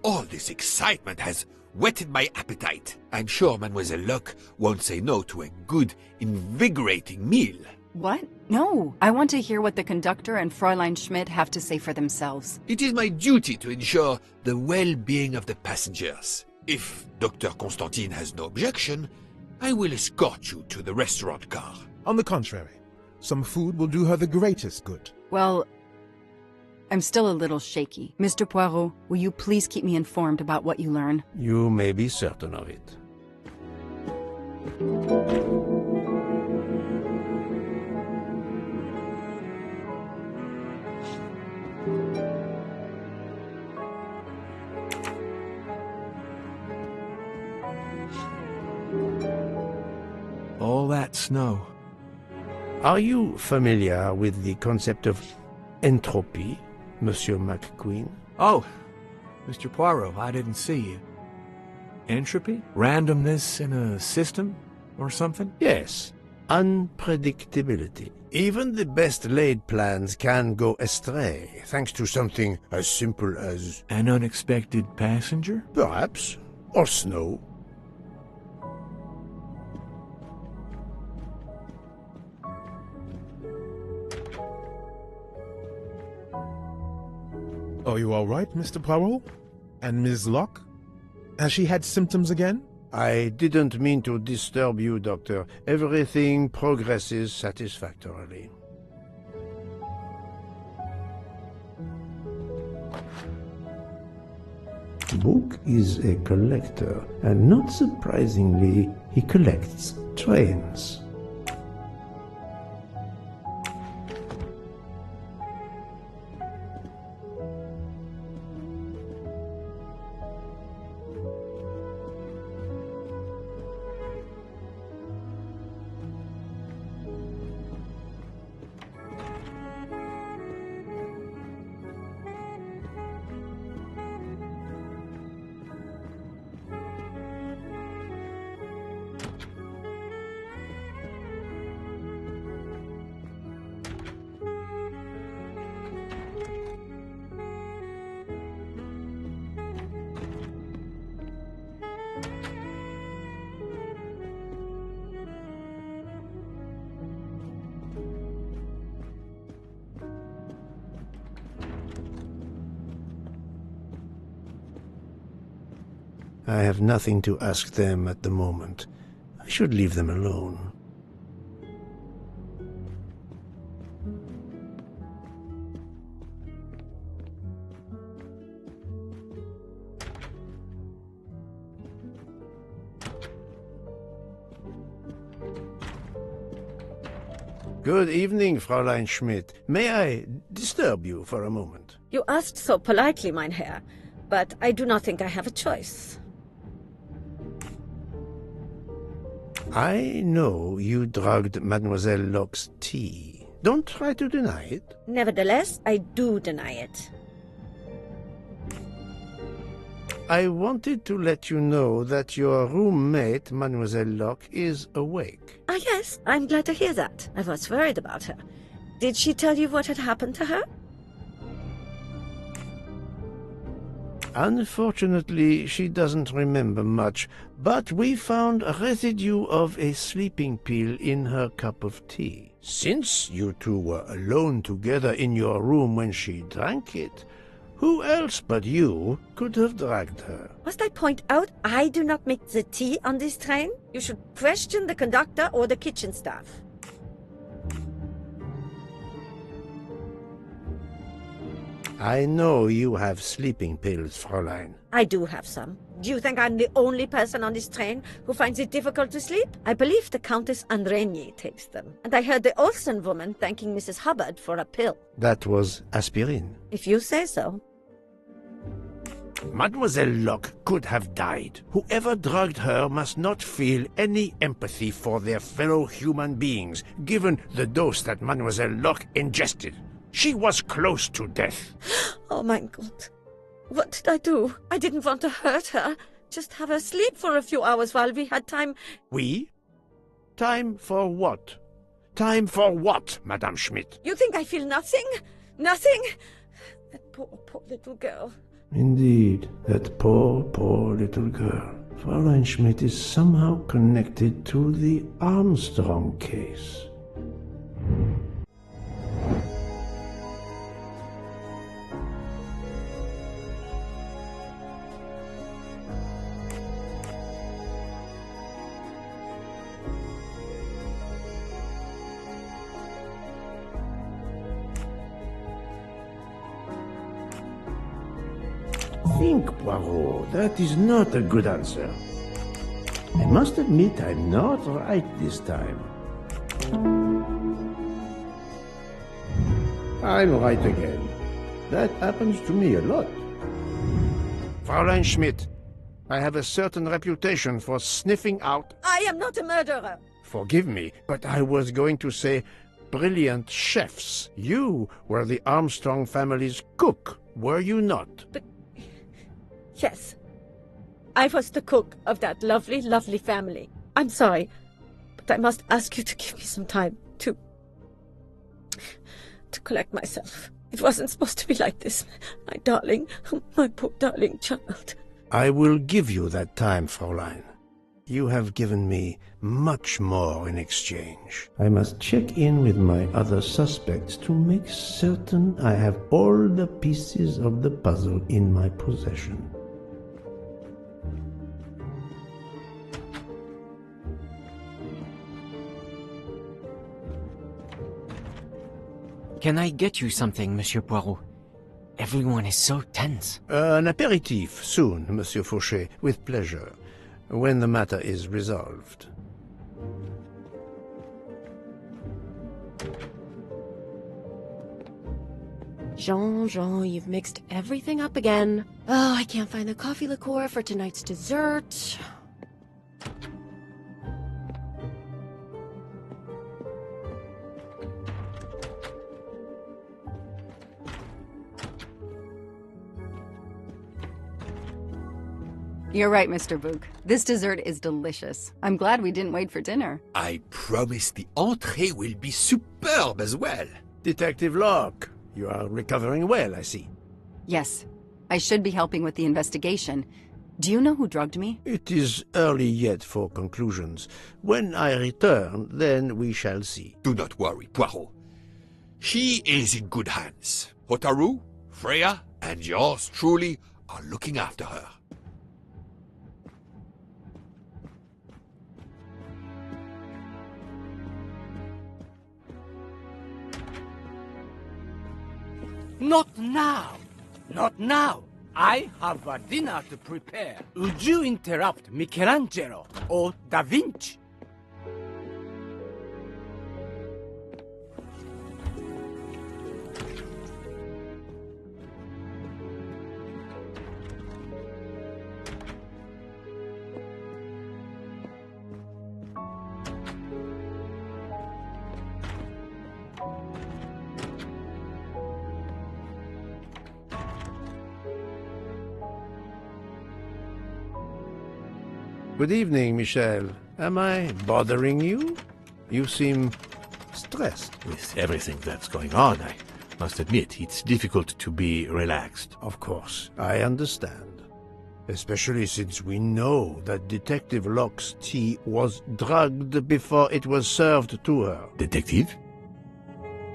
All this excitement has whetted my appetite. I'm sure Mademoiselle Locke won't say no to a good, invigorating meal. What? No. I want to hear what the conductor and Fräulein Schmidt have to say for themselves. It is my duty to ensure the well-being of the passengers. If Dr. Constantine has no objection, I will escort you to the restaurant car. On the contrary, some food will do her the greatest good. Well, I'm still a little shaky. Mr. Poirot, will you please keep me informed about what you learn? You may be certain of it. All that snow. Are you familiar with the concept of entropy, Monsieur McQueen? Oh, Mr. Poirot, I didn't see you. Entropy? Randomness in a system or something? Yes. Unpredictability. Even the best laid plans can go astray, thanks to something as simple as... An unexpected passenger? Perhaps. Or snow. Are you all right, Mr. Poirot? And Ms. Locke? Has she had symptoms again? I didn't mean to disturb you, Doctor. Everything progresses satisfactorily. Book is a collector, and not surprisingly, he collects trains. I have nothing to ask them at the moment. I should leave them alone. Good evening, Fräulein Schmidt. May I disturb you for a moment? You asked so politely, mein Herr, but I do not think I have a choice. I know you drugged Mademoiselle Locke's tea. Don't try to deny it. Nevertheless, I do deny it. I wanted to let you know that your roommate, Mademoiselle Locke, is awake. Ah, yes, I'm glad to hear that. I was worried about her. Did she tell you what had happened to her? Unfortunately, she doesn't remember much, but we found a residue of a sleeping pill in her cup of tea. Since you two were alone together in your room when she drank it, who else but you could have dragged her? Must I point out I do not make the tea on this train? You should question the conductor or the kitchen staff. I know you have sleeping pills, Fräulein. I do have some. Do you think I'm the only person on this train who finds it difficult to sleep? I believe the Countess Andrenier takes them. And I heard the Olsen woman thanking Mrs. Hubbard for a pill. That was aspirin. If you say so. Mademoiselle Locke could have died. Whoever drugged her must not feel any empathy for their fellow human beings, given the dose that Mademoiselle Locke ingested. She was close to death. Oh my God. What did I do? I didn't want to hurt her. Just have her sleep for a few hours while we had time. We? Time for what? Time for what, Madame Schmidt? You think I feel nothing? Nothing? That poor little girl. Indeed, that poor little girl. Fräulein Schmidt is somehow connected to the Armstrong case. Think, Poirot. That is not a good answer. I must admit I'm not right this time. I'm right again. That happens to me a lot. Fräulein Schmidt, I have a certain reputation for sniffing out... I am not a murderer. Forgive me, but I was going to say brilliant chefs. You were the Armstrong family's cook, were you not? But... yes. I was the cook of that lovely, lovely family. I'm sorry, but I must ask you to give me some time to collect myself. It wasn't supposed to be like this. My darling, my poor darling child. I will give you that time, Fräulein. You have given me much more in exchange. I must check in with my other suspects to make certain I have all the pieces of the puzzle in my possession. Can I get you something, Monsieur Poirot? Everyone is so tense. An aperitif soon, Monsieur Fauchet, with pleasure, when the matter is resolved. Jean, you've mixed everything up again. Oh, I can't find the coffee liqueur for tonight's dessert. You're right, Mr. Book. This dessert is delicious. I'm glad we didn't wait for dinner. I promise the entrée will be superb as well. Detective Locke, you are recovering well, I see. Yes. I should be helping with the investigation. Do you know who drugged me? It is early yet for conclusions. When I return, then we shall see. Do not worry, Poirot. She is in good hands. Hotaru, Freya, and yours truly are looking after her. Not now. Not now. I have a dinner to prepare. Would you interrupt Michelangelo or Da Vinci? Good evening, Michel. Am I bothering you? You seem stressed. With everything that's going on, I must admit, it's difficult to be relaxed. Of course, I understand. Especially since we know that Detective Locke's tea was drugged before it was served to her. Detective?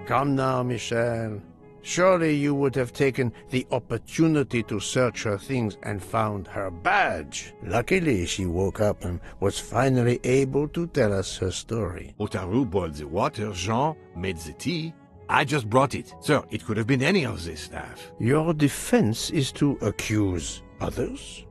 Come now, Michel. Surely you would have taken the opportunity to search her things and found her badge. Luckily, she woke up and was finally able to tell us her story. Otaru boiled the water, Jean made the tea. I just brought it. Sir, it could have been any of the staff. Your defense is to accuse others?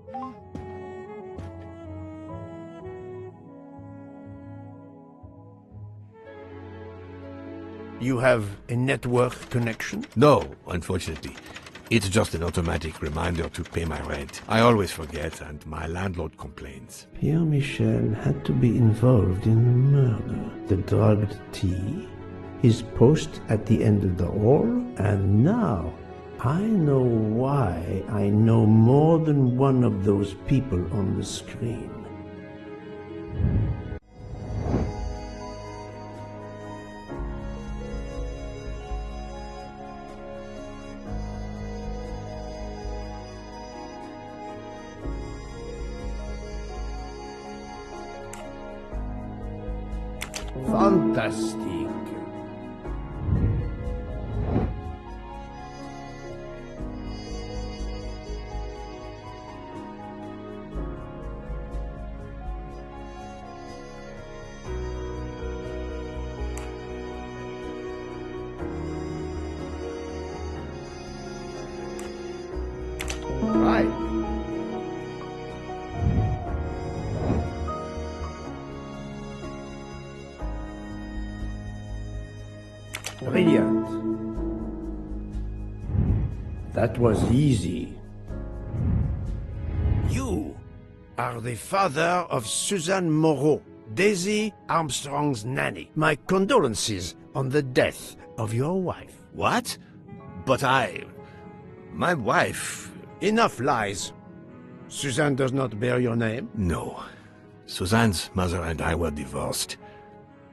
You have a network connection? No, unfortunately. It's just an automatic reminder to pay my rent. I always forget, and my landlord complains. Pierre Michel had to be involved in the murder. The drugged tea, his post at the end of the hall, and now I know why I know more than one of those people on the screen. Fantastic. Right. Brilliant. That was easy. You are the father of Suzanne Moreau, Daisy Armstrong's nanny. My condolences on the death of your wife. What? But my wife... Enough lies. Suzanne does not bear your name? No. Suzanne's mother and I were divorced.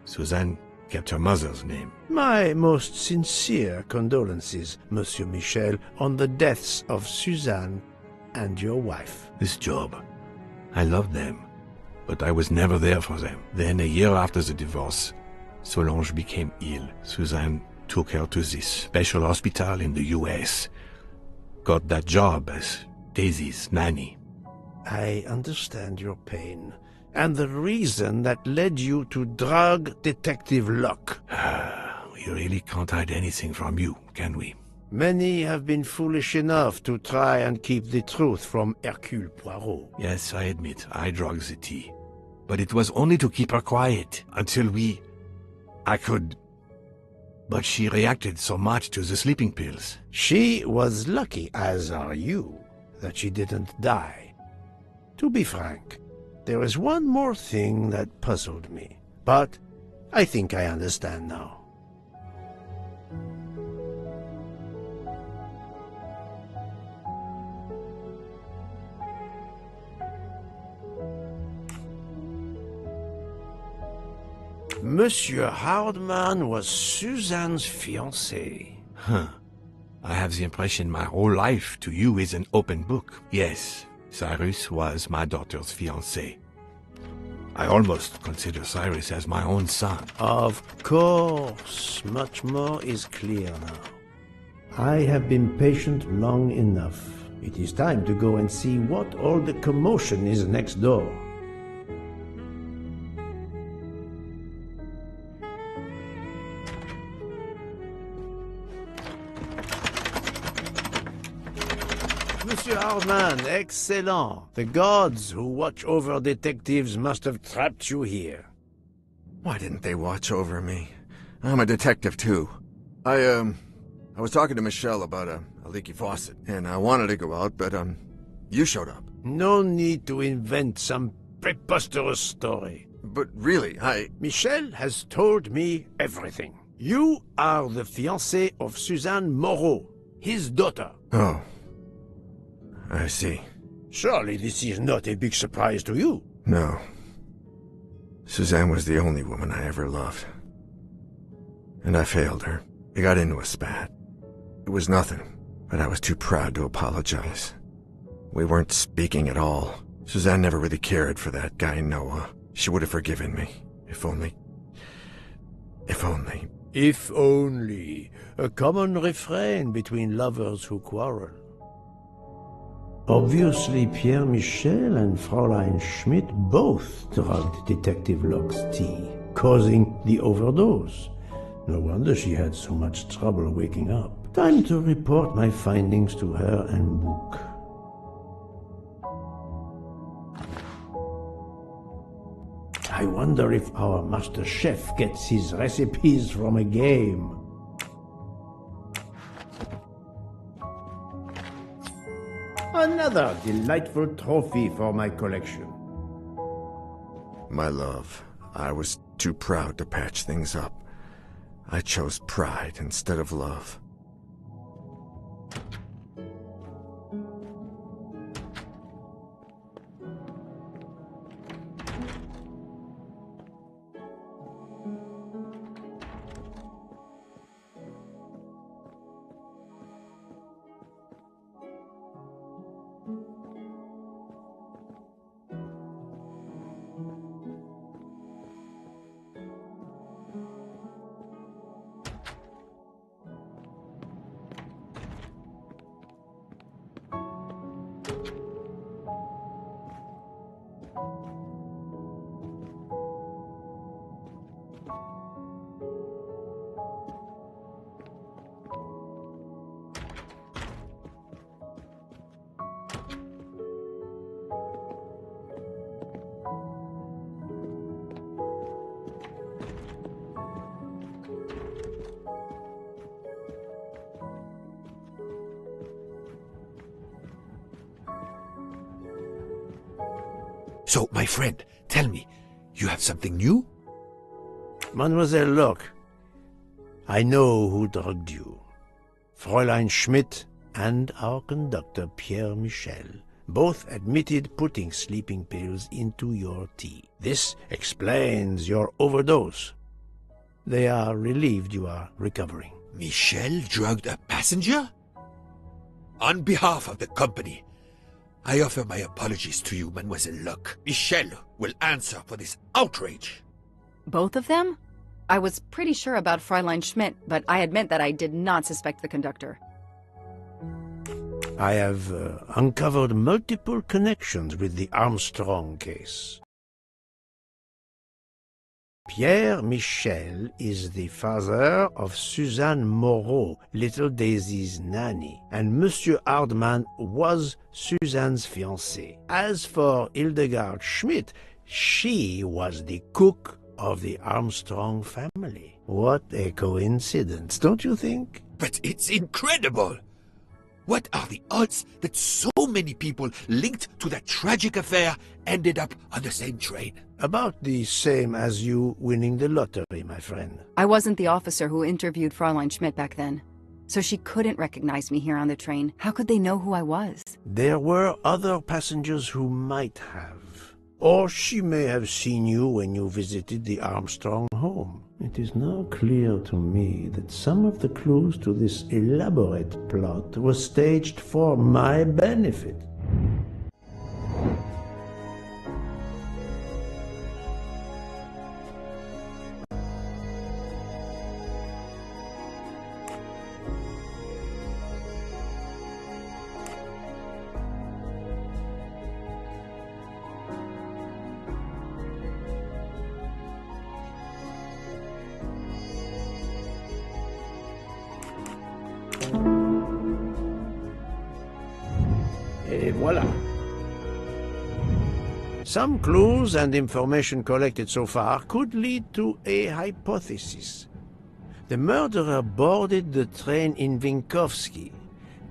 Suzanne kept her mother's name. My most sincere condolences, Monsieur Michel, on the deaths of Suzanne and your wife. This job, I loved them, but I was never there for them. Then, a year after the divorce, Solange became ill. Suzanne took her to this special hospital in the US. Got that job as Daisy's nanny. I understand your pain, and the reason that led you to drug Detective Locke. We really can't hide anything from you, can we? Many have been foolish enough to try and keep the truth from Hercule Poirot. Yes, I admit, I drugged the tea. But it was only to keep her quiet, until I could... But she reacted so much to the sleeping pills. She was lucky, as are you, that she didn't die. To be frank, there is one more thing that puzzled me, but I think I understand now. Monsieur Hardman was Suzanne's fiancé. Huh. I have the impression my whole life to you is an open book. Yes, Cyrus was my daughter's fiancé. I almost consider Cyrus as my own son. Of course, much more is clear now. I have been patient long enough. It is time to go and see what all the commotion is next door. Monsieur Hardman, excellent. The gods who watch over detectives must have trapped you here. Why didn't they watch over me? I'm a detective, too. I was talking to Michelle about a leaky faucet, and I wanted to go out, but, you showed up. No need to invent some preposterous story. But really, Michelle has told me everything. You are the fiancé of Suzanne Moreau, his daughter. Oh. I see. Surely this is not a big surprise to you. No. Suzanne was the only woman I ever loved. And I failed her. We got into a spat. It was nothing, but I was too proud to apologize. We weren't speaking at all. Suzanne never really cared for that guy Noah. She would have forgiven me. If only... If only... If only. A common refrain between lovers who quarrel. Obviously, Pierre Michel and Fräulein Schmidt both drugged Detective Locke's tea, causing the overdose. No wonder she had so much trouble waking up. Time to report my findings to her and Book. I wonder if our master chef gets his recipes from a game. Another delightful trophy for my collection. My love, I was too proud to patch things up. I chose pride instead of love. So, my friend, tell me, you have something new? Mademoiselle Locke, I know who drugged you. Fräulein Schmidt and our conductor Pierre Michel both admitted putting sleeping pills into your tea. This explains your overdose. They are relieved you are recovering. Michel drugged a passenger? On behalf of the company, I offer my apologies to you, Mademoiselle Locke. Michel will answer for this outrage. Both of them? I was pretty sure about Fräulein Schmidt, but I admit that I did not suspect the conductor. I have uncovered multiple connections with the Armstrong case. Pierre Michel is the father of Suzanne Moreau, little Daisy's nanny, and Monsieur Hardman was Suzanne's fiancé. As for Hildegard Schmidt, she was the cook of the Armstrong family. What a coincidence, don't you think? But it's incredible! What are the odds that so many people linked to that tragic affair ended up on the same train? About the same as you winning the lottery, my friend. I wasn't the officer who interviewed Fräulein Schmidt back then, so she couldn't recognize me here on the train. How could they know who I was? There were other passengers who might have. Or she may have seen you when you visited the Armstrong home. It is now clear to me that some of the clues to this elaborate plot were staged for my benefit. Et voilà. Some clues and information collected so far could lead to a hypothesis. The murderer boarded the train in Vinkovsky,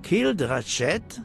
killed Ratchet,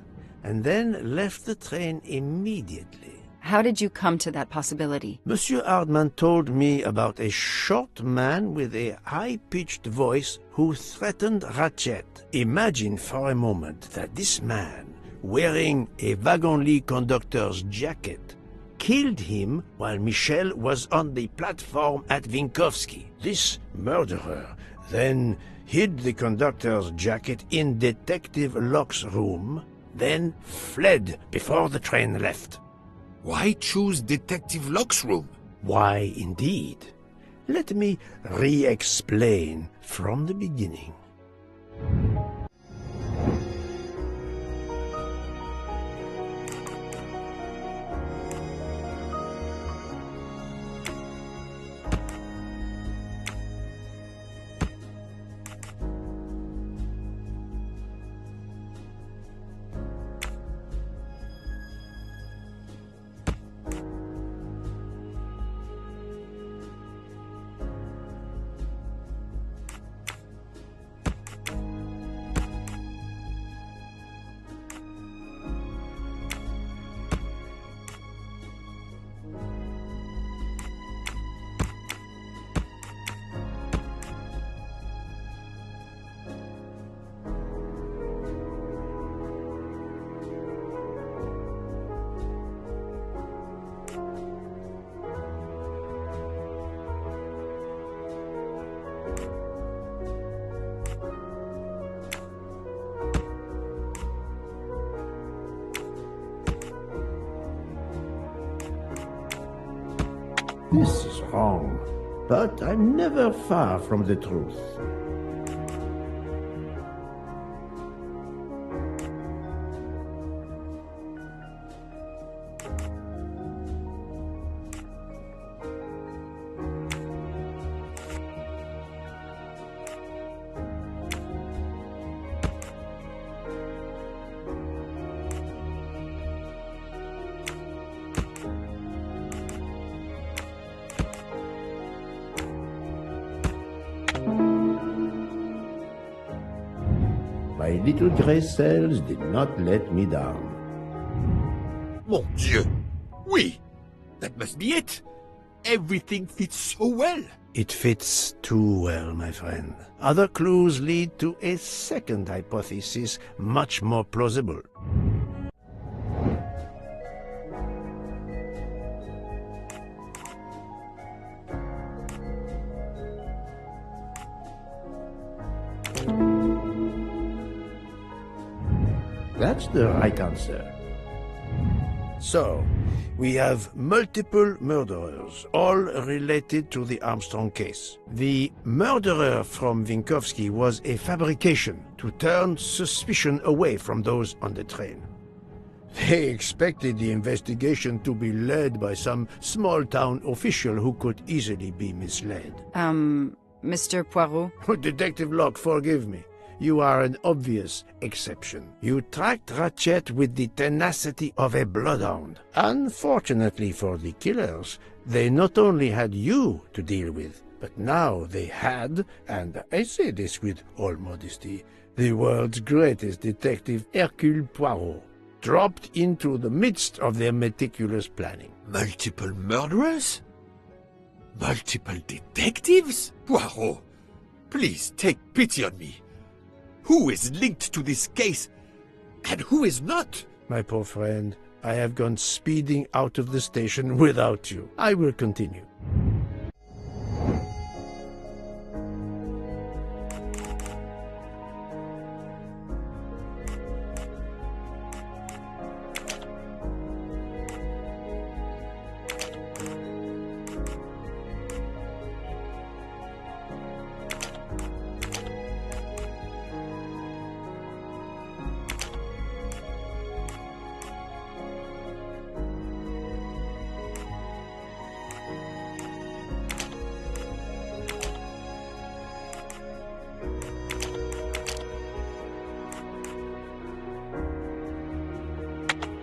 and then left the train immediately. How did you come to that possibility? Monsieur Hardman told me about a short man with a high-pitched voice who threatened Ratchet. Imagine for a moment that this man, wearing a wagon-lit conductor's jacket, killed him while Michel was on the platform at Vinkovsky. This murderer then hid the conductor's jacket in Detective Locke's room, then fled before the train left. Why choose Detective Locke's room? Why, indeed. Let me re-explain from the beginning. This is wrong, but I'm never far from the truth. My little gray cells did not let me down. Mon Dieu! Oui! That must be it! Everything fits so well! It fits too well, my friend. Other clues lead to a second hypothesis, much more plausible. That's the right answer. So, we have multiple murderers, all related to the Armstrong case. The murderer from Vinkovsky was a fabrication to turn suspicion away from those on the train. They expected the investigation to be led by some small-town official who could easily be misled. Mr. Poirot? Detective Locke, forgive me. You are an obvious exception. You tracked Ratchet with the tenacity of a bloodhound. Unfortunately for the killers, they not only had you to deal with, but now they had, and I say this with all modesty, the world's greatest detective, Hercule Poirot, dropped into the midst of their meticulous planning. Multiple murderers? Multiple detectives? Poirot, please take pity on me. Who is linked to this case, and who is not? My poor friend, I have gone speeding out of the station without you. I will continue.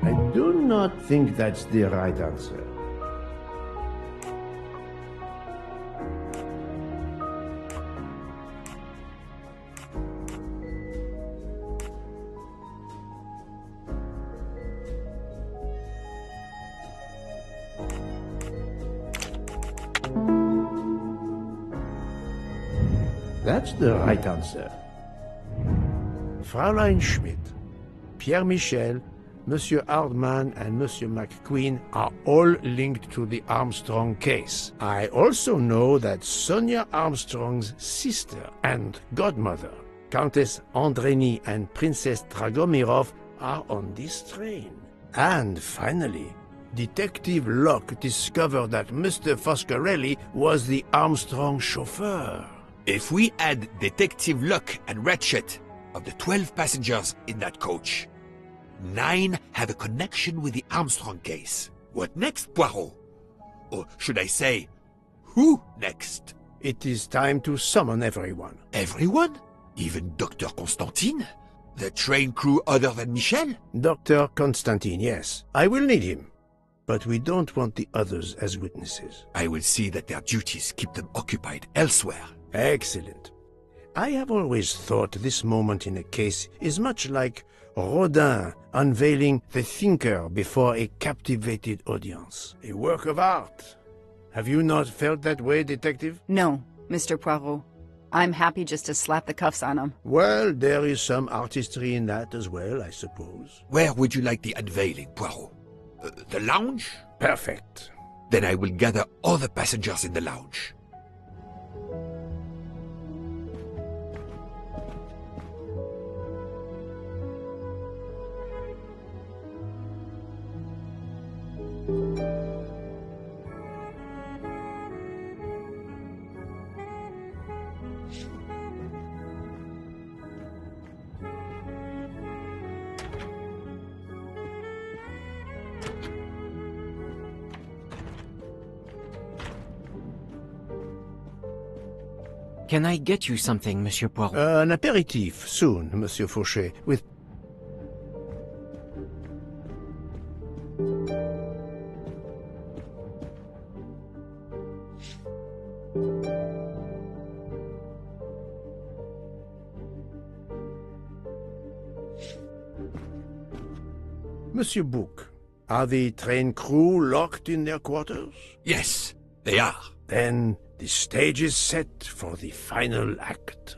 I do not think that's the right answer. That's the right answer. Fräulein Schmidt, Pierre Michel, Monsieur Hardman, and Monsieur McQueen are all linked to the Armstrong case. I also know that Sonia Armstrong's sister and godmother, Countess Andreni and Princess Dragomirov, are on this train. And finally, Detective Locke discovered that Mr. Foscarelli was the Armstrong chauffeur. If we add Detective Luck and Ratchet, of the 12 passengers in that coach, 9 have a connection with the Armstrong case. What next, Poirot? Or should I say, who next? It is time to summon everyone. Everyone? Even Dr. Constantine? The train crew other than Michel? Dr. Constantine, yes. I will need him. But we don't want the others as witnesses. I will see that their duties keep them occupied elsewhere. Excellent. I have always thought this moment in a case is much like Rodin unveiling the thinker before a captivated audience. A work of art. Have you not felt that way, Detective? No, Mr. Poirot. I'm happy just to slap the cuffs on him. Well, there is some artistry in that as well, I suppose. Where would you like the unveiling, Poirot? The lounge? Perfect. Then I will gather all the passengers in the lounge. Can I get you something, Monsieur Poirot? An aperitif soon, Monsieur Fauchet, with... Monsieur Bouc, are the train crew locked in their quarters? Yes, they are. Then the stage is set for the final act.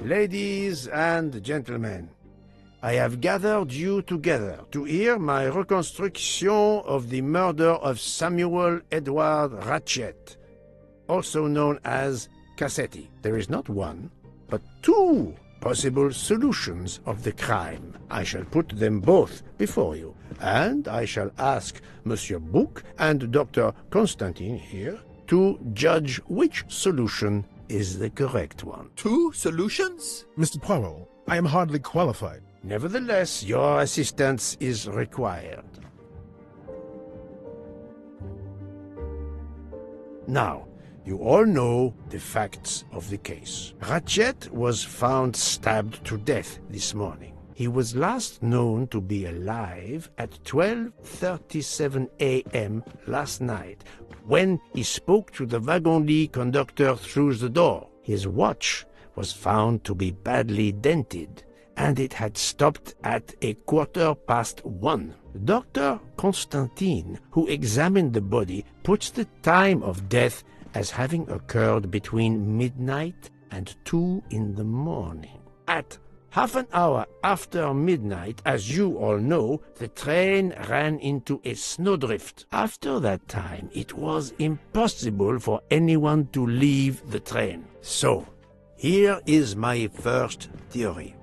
Ladies and gentlemen, I have gathered you together to hear my reconstruction of the murder of Samuel Edward Ratchet, also known as Cassetti. There is not one, but 2 possible solutions of the crime. I shall put them both before you, and I shall ask Monsieur Bouc and Dr. Constantine here to judge which solution is the correct one. 2 solutions? Mr. Poirot, I am hardly qualified. Nevertheless, your assistance is required. Now, you all know the facts of the case. Ratchet was found stabbed to death this morning. He was last known to be alive at 12:37 a.m. last night, when he spoke to the wagon-lit conductor through the door. His watch was found to be badly dented, and it had stopped at 1:15. Dr. Constantine, who examined the body, puts the time of death as having occurred between midnight and 2 in the morning. At half an hour after midnight, as you all know, the train ran into a snowdrift. After that time, it was impossible for anyone to leave the train. So, here is my first theory.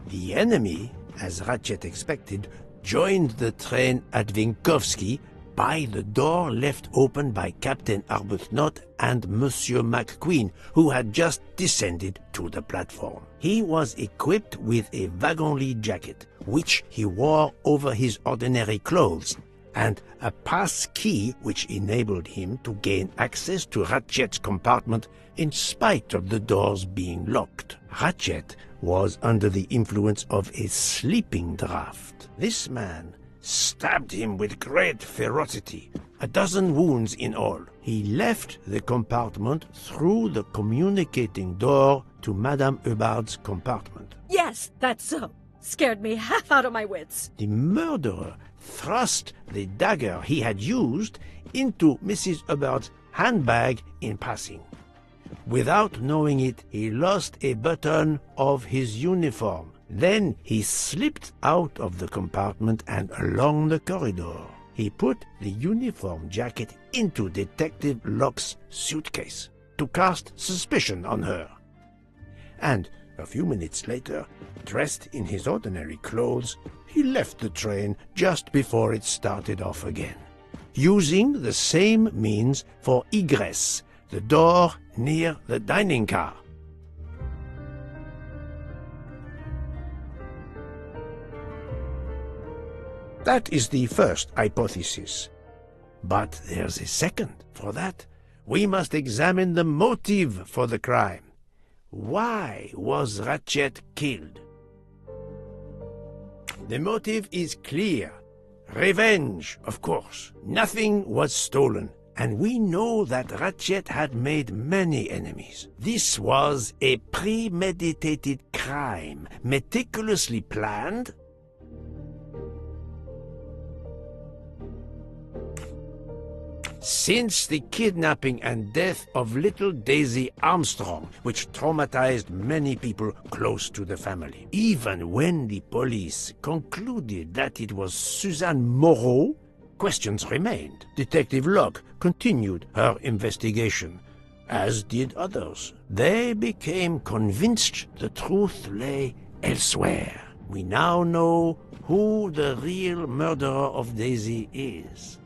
The enemy, as Ratchet expected, joined the train at Vinkovsky by the door left open by Captain Arbuthnot and Monsieur McQueen, who had just descended to the platform. He was equipped with a wagon-lit jacket, which he wore over his ordinary clothes, and a pass key which enabled him to gain access to Ratchet's compartment in spite of the doors being locked. Ratchet was under the influence of a sleeping draught. This man stabbed him with great ferocity, 12 wounds in all. He left the compartment through the communicating door to Madame Hubbard's compartment. Yes, that's so. Scared me half out of my wits. The murderer thrust the dagger he had used into Mrs. Hubbard's handbag in passing. Without knowing it, he lost a button of his uniform. Then he slipped out of the compartment and along the corridor. He put the uniform jacket into Detective Locke's suitcase to cast suspicion on her. And a few minutes later, dressed in his ordinary clothes, he left the train just before it started off again, using the same means for egress, the door near the dining car. That is the first hypothesis. But there's a second. For that, we must examine the motive for the crime. Why was Ratchet killed? The motive is clear. Revenge, of course. Nothing was stolen, and we know that Ratchet had made many enemies. This was a premeditated crime, meticulously planned. Since the kidnapping and death of little Daisy Armstrong, which traumatized many people close to the family. Even when the police concluded that it was Suzanne Moreau, questions remained. Detective Locke continued her investigation, as did others. They became convinced the truth lay elsewhere. We now know who the real murderer of Daisy is.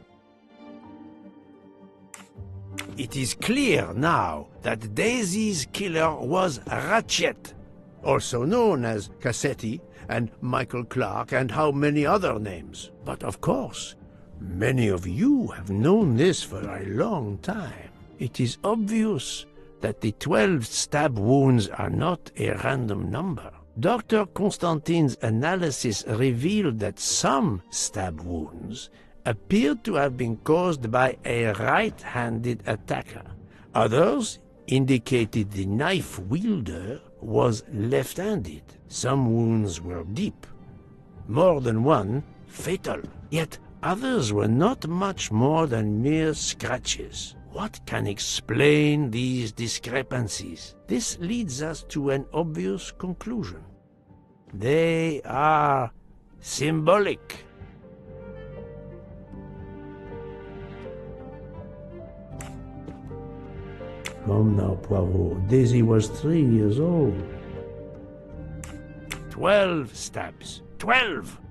It is clear now that Daisy's killer was Ratchet, also known as Cassetti and Michael Clark and how many other names. But of course, many of you have known this for a long time. It is obvious that the 12 stab wounds are not a random number. Dr. Constantine's analysis revealed that some stab wounds appeared to have been caused by a right-handed attacker. Others indicated the knife wielder was left-handed. Some wounds were deep, more than one fatal, yet others were not much more than mere scratches. What can explain these discrepancies? This leads us to an obvious conclusion. They are symbolic. Come now, Poirot. Daisy was 3 years old. 12 stabs. 12!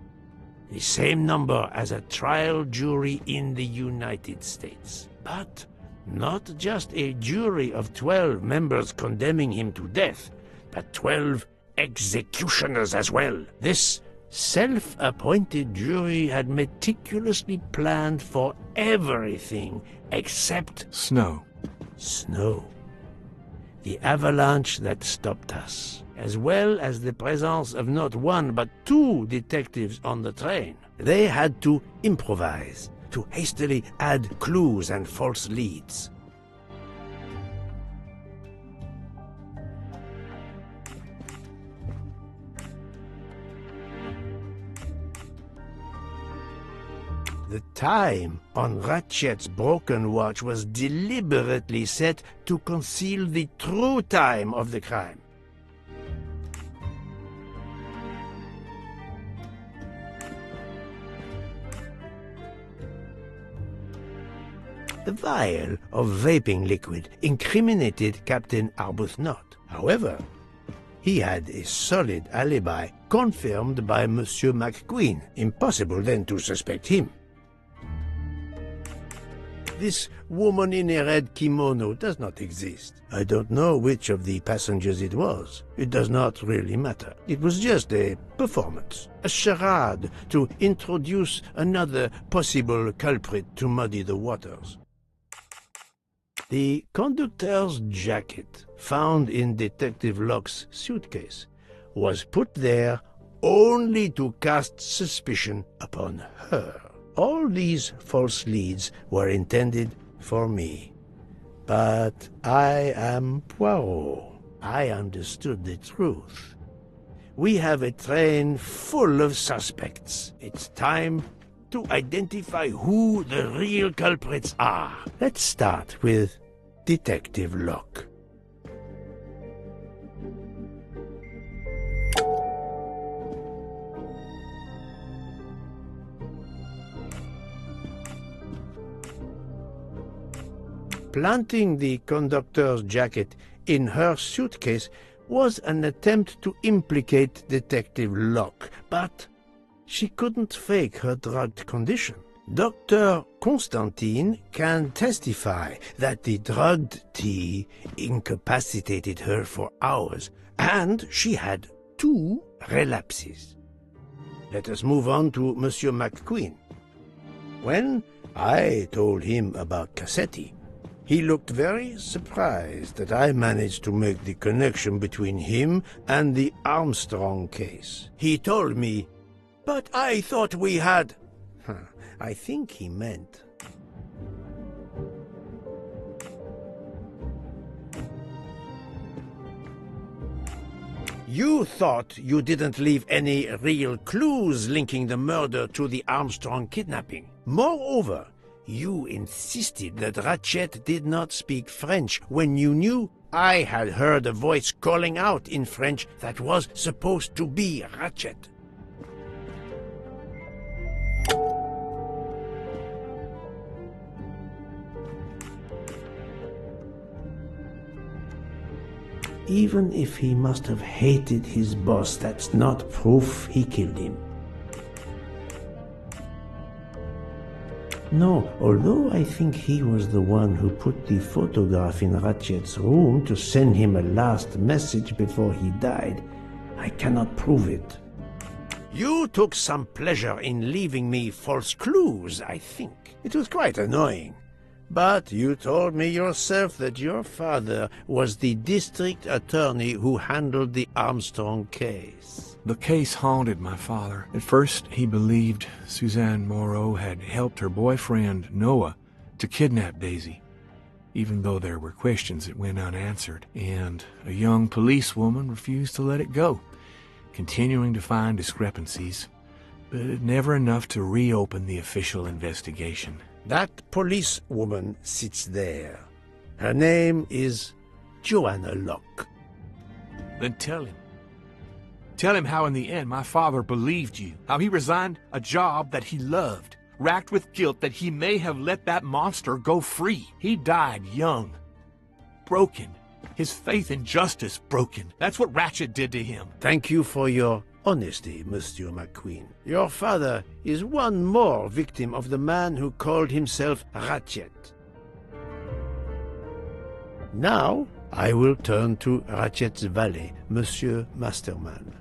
The same number as a trial jury in the United States. But not just a jury of 12 members condemning him to death, but 12 executioners as well. This self-appointed jury had meticulously planned for everything except snow. Snow. The avalanche that stopped us, as well as the presence of not one but 2 detectives on the train. They had to improvise, to hastily add clues and false leads. The time on Ratchet's broken watch was deliberately set to conceal the true time of the crime. The vial of vaping liquid incriminated Captain Arbuthnot. However, he had a solid alibi confirmed by Monsieur McQueen. Impossible then to suspect him. This woman in a red kimono does not exist. I don't know which of the passengers it was. It does not really matter. It was just a performance, a charade to introduce another possible culprit to muddy the waters. The conductor's jacket, found in Detective Locke's suitcase, was put there only to cast suspicion upon her. All these false leads were intended for me. But I am Poirot. I understood the truth. We have a train full of suspects. It's time to identify who the real culprits are. Let's start with Detective Locke. Planting the conductor's jacket in her suitcase was an attempt to implicate Detective Locke, but she couldn't fake her drugged condition. Dr. Constantine can testify that the drugged tea incapacitated her for hours, and she had 2 relapses. Let us move on to Monsieur McQueen. When I told him about Cassetti, he looked very surprised that I managed to make the connection between him and the Armstrong case. He told me, "But I thought we had..." I think he meant... You thought you didn't leave any real clues linking the murder to the Armstrong kidnapping. Moreover, you insisted that Ratchet did not speak French when you knew I had heard a voice calling out in French that was supposed to be Ratchet. Even if he must have hated his boss, that's not proof he killed him. No, although I think he was the one who put the photograph in Ratchet's room to send him a last message before he died, I cannot prove it. You took some pleasure in leaving me false clues, I think. It was quite annoying. But you told me yourself that your father was the district attorney who handled the Armstrong case. The case haunted my father. At first, he believed Suzanne Moreau had helped her boyfriend, Noah, to kidnap Daisy, even though there were questions that went unanswered, and a young policewoman refused to let it go, continuing to find discrepancies, but never enough to reopen the official investigation. That policewoman sits there. Her name is Joanna Locke. Then tell him. Tell him how in the end my father believed you, how he resigned a job that he loved, racked with guilt that he may have let that monster go free. He died young, broken, his faith in justice broken. That's what Ratchet did to him. Thank you for your honesty, Monsieur McQueen. Your father is one more victim of the man who called himself Ratchet. Now, I will turn to Ratchet's valet, Monsieur Masterman.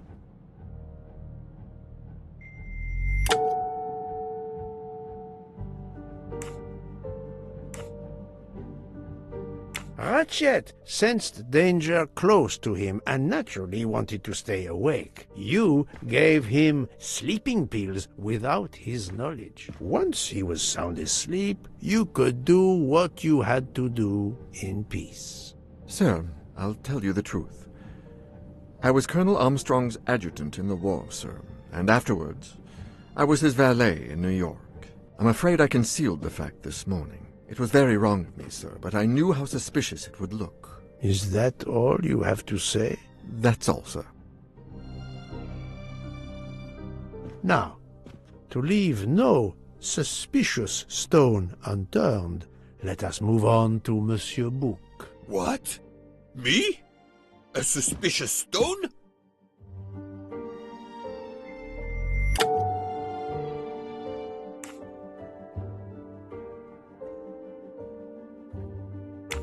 Ratchet sensed danger close to him and naturally wanted to stay awake. You gave him sleeping pills without his knowledge. Once he was sound asleep, you could do what you had to do in peace. Sir, I'll tell you the truth. I was Colonel Armstrong's adjutant in the war, sir, and afterwards, I was his valet in New York. I'm afraid I concealed the fact this morning. It was very wrong of me, sir, but I knew how suspicious it would look. Is that all you have to say? That's all, sir. Now, to leave no suspicious stone unturned, let us move on to Monsieur Bouc. What? Me? A suspicious stone?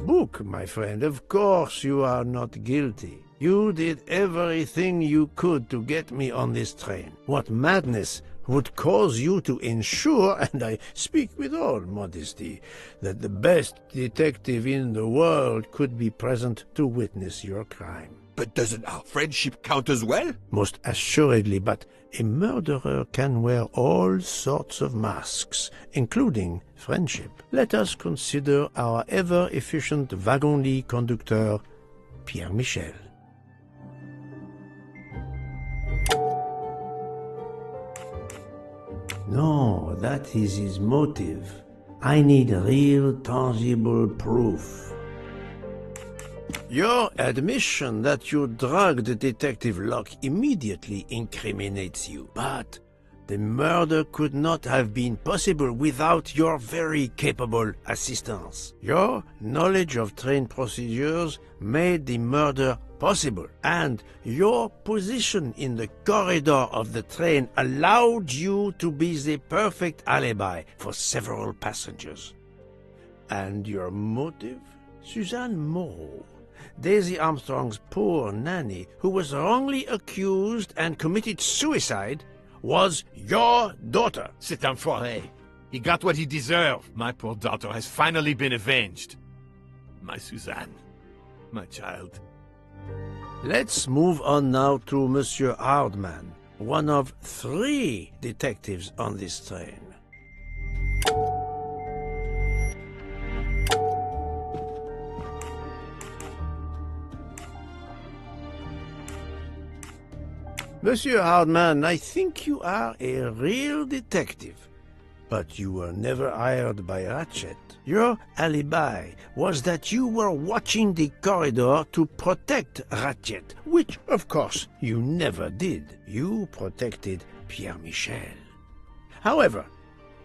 Bouc, my friend, of course you are not guilty. You did everything you could to get me on this train. What madness would cause you to ensure, and I speak with all modesty, that the best detective in the world could be present to witness your crime? But doesn't our friendship count as well? Most assuredly, but a murderer can wear all sorts of masks, including friendship. Let us consider our ever-efficient wagon-lit conductor, Pierre Michel. No, that is his motive. I need real, tangible proof. Your admission that you drugged Detective Locke immediately incriminates you, but the murder could not have been possible without your very capable assistance. Your knowledge of train procedures made the murder possible, and your position in the corridor of the train allowed you to be the perfect alibi for several passengers. And your motive? Suzanne Moreau, Daisy Armstrong's poor nanny, who was wrongly accused and committed suicide, was your daughter. C'est un foiré. He got what he deserved. My poor daughter has finally been avenged. My Suzanne. My child. Let's move on now to Monsieur Hardman, one of 3 detectives on this train. Monsieur Hardman, I think you are a real detective, but you were never hired by Ratchet. Your alibi was that you were watching the corridor to protect Ratchet, which, of course, you never did. You protected Pierre Michel. However,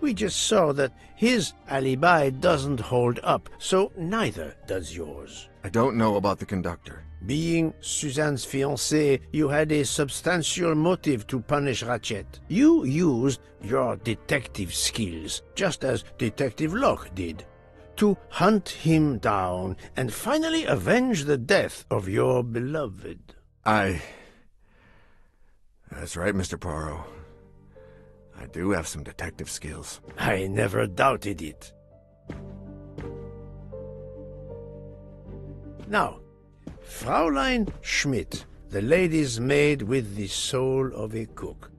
we just saw that his alibi doesn't hold up, so neither does yours. I don't know about the conductor. Being Suzanne's fiancé, you had a substantial motive to punish Ratchet. You used your detective skills, just as Detective Locke did, to hunt him down and finally avenge the death of your beloved. That's right, Mr. Poirot. I do have some detective skills. I never doubted it. Now, Fraulein Schmidt, the lady's maid with the soul of a cook.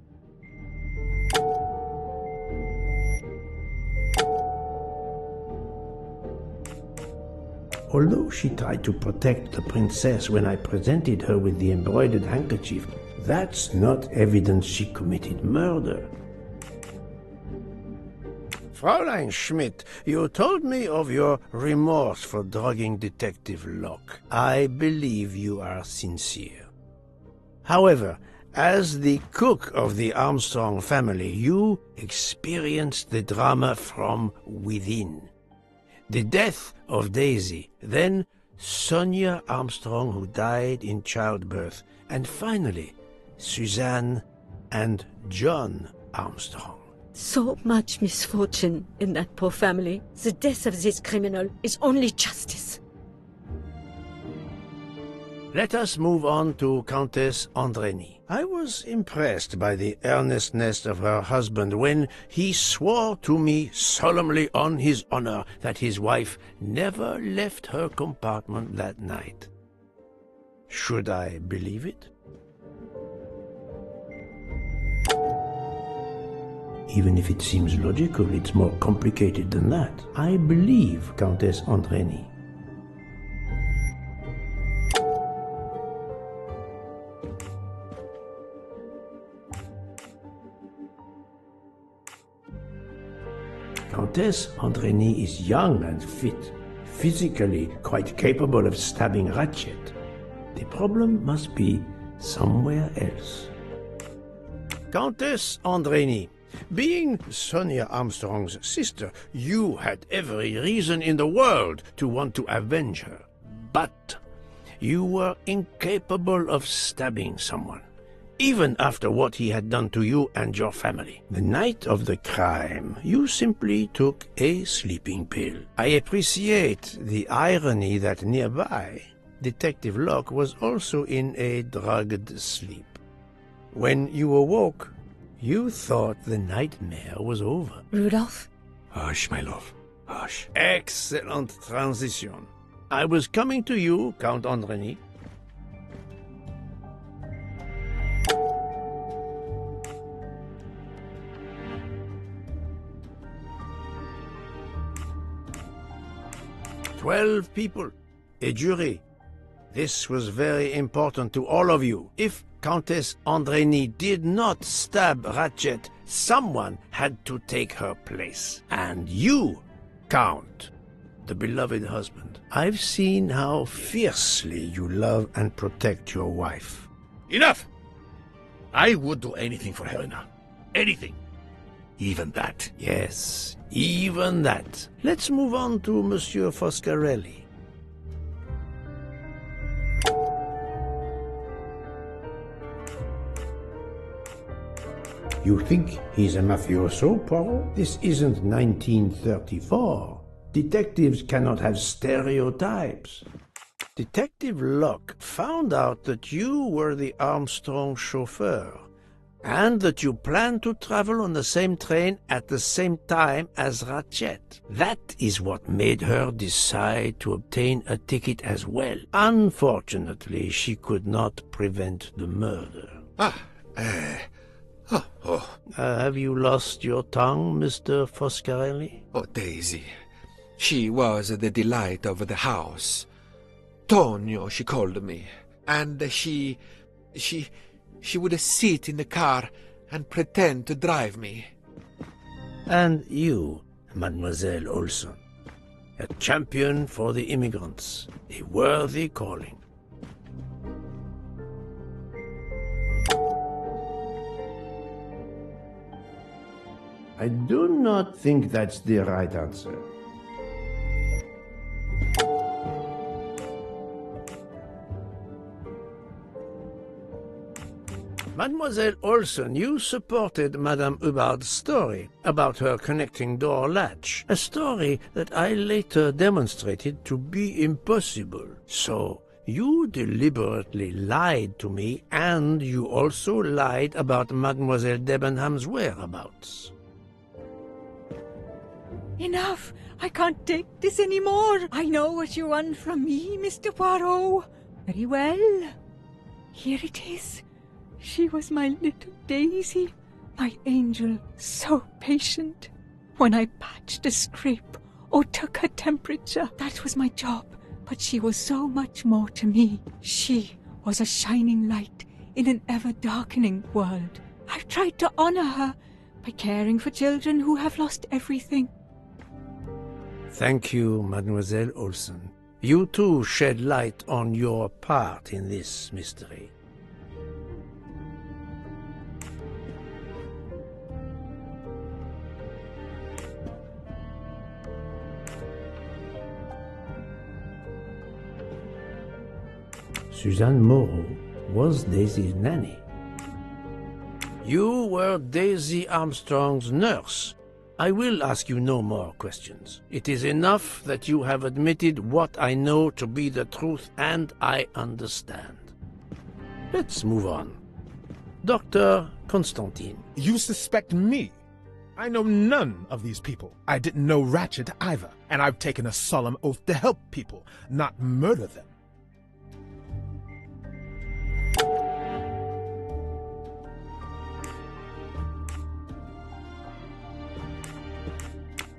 Although she tried to protect the princess when I presented her with the embroidered handkerchief, that's not evidence she committed murder. Fraulein Schmidt, you told me of your remorse for drugging Detective Locke. I believe you are sincere. However, as the cook of the Armstrong family, you experienced the drama from within. The death of Daisy, then Sonia Armstrong, who died in childbirth, and finally Suzanne and John Armstrong. So much misfortune in that poor family. The death of this criminal is only justice. Let us move on to Countess Andreni. I was impressed by the earnestness of her husband when he swore to me solemnly on his honor that his wife never left her compartment that night. Should I believe it? Even if it seems logical, it's more complicated than that. I believe Countess Andreni. Countess Andreni is young and fit, physically quite capable of stabbing Ratchet. The problem must be somewhere else. Countess Andreni, being Sonia Armstrong's sister, you had every reason in the world to want to avenge her. But you were incapable of stabbing someone, even after what he had done to you and your family. The night of the crime, you simply took a sleeping pill. I appreciate the irony that nearby, Detective Locke was also in a drugged sleep. When you awoke, you thought the nightmare was over. Rudolph? Hush, my love. Hush. Excellent transition. I was coming to you, Count Andreni. 12 people, a jury. This was very important to all of you. If Countess Andrény did not stab Ratchet, someone had to take her place. And you, Count, the beloved husband. I've seen how fiercely you love and protect your wife. Enough! I would do anything for Helena. Anything. Even that. Yes, even that. Let's move on to Monsieur Foscarelli. You think he's a mafioso, Poirot? This isn't 1934. Detectives cannot have stereotypes. Detective Locke found out that you were the Armstrong chauffeur, and that you planned to travel on the same train at the same time as Ratchet. That is what made her decide to obtain a ticket as well. Unfortunately, she could not prevent the murder. Have you lost your tongue, Mr. Foscarelli? Oh, Daisy. She was the delight of the house. Tonio, she called me. And she would sit in the car and pretend to drive me. And you, Mademoiselle Olson, a champion for the immigrants, a worthy calling. I do not think that's the right answer. Mademoiselle Olson, you supported Madame Hubbard's story about her connecting door latch, a story that I later demonstrated to be impossible. So, you deliberately lied to me, and you also lied about Mademoiselle Debenham's whereabouts. Enough! I can't take this anymore! I know what you want from me, Mr. Poirot. Very well. Here it is. She was my little Daisy, my angel, so patient. When I patched a scrape or took her temperature, that was my job. But she was so much more to me. She was a shining light in an ever-darkening world. I've tried to honor her by caring for children who have lost everything. Thank you, Mademoiselle Olson. You too shed light on your part in this mystery. Suzanne Moreau was Daisy's nanny. You were Daisy Armstrong's nurse. I will ask you no more questions. It is enough that you have admitted what I know to be the truth, and I understand. Let's move on. Dr. Constantine. You suspect me? I know none of these people. I didn't know Ratchet either, and I've taken a solemn oath to help people, not murder them.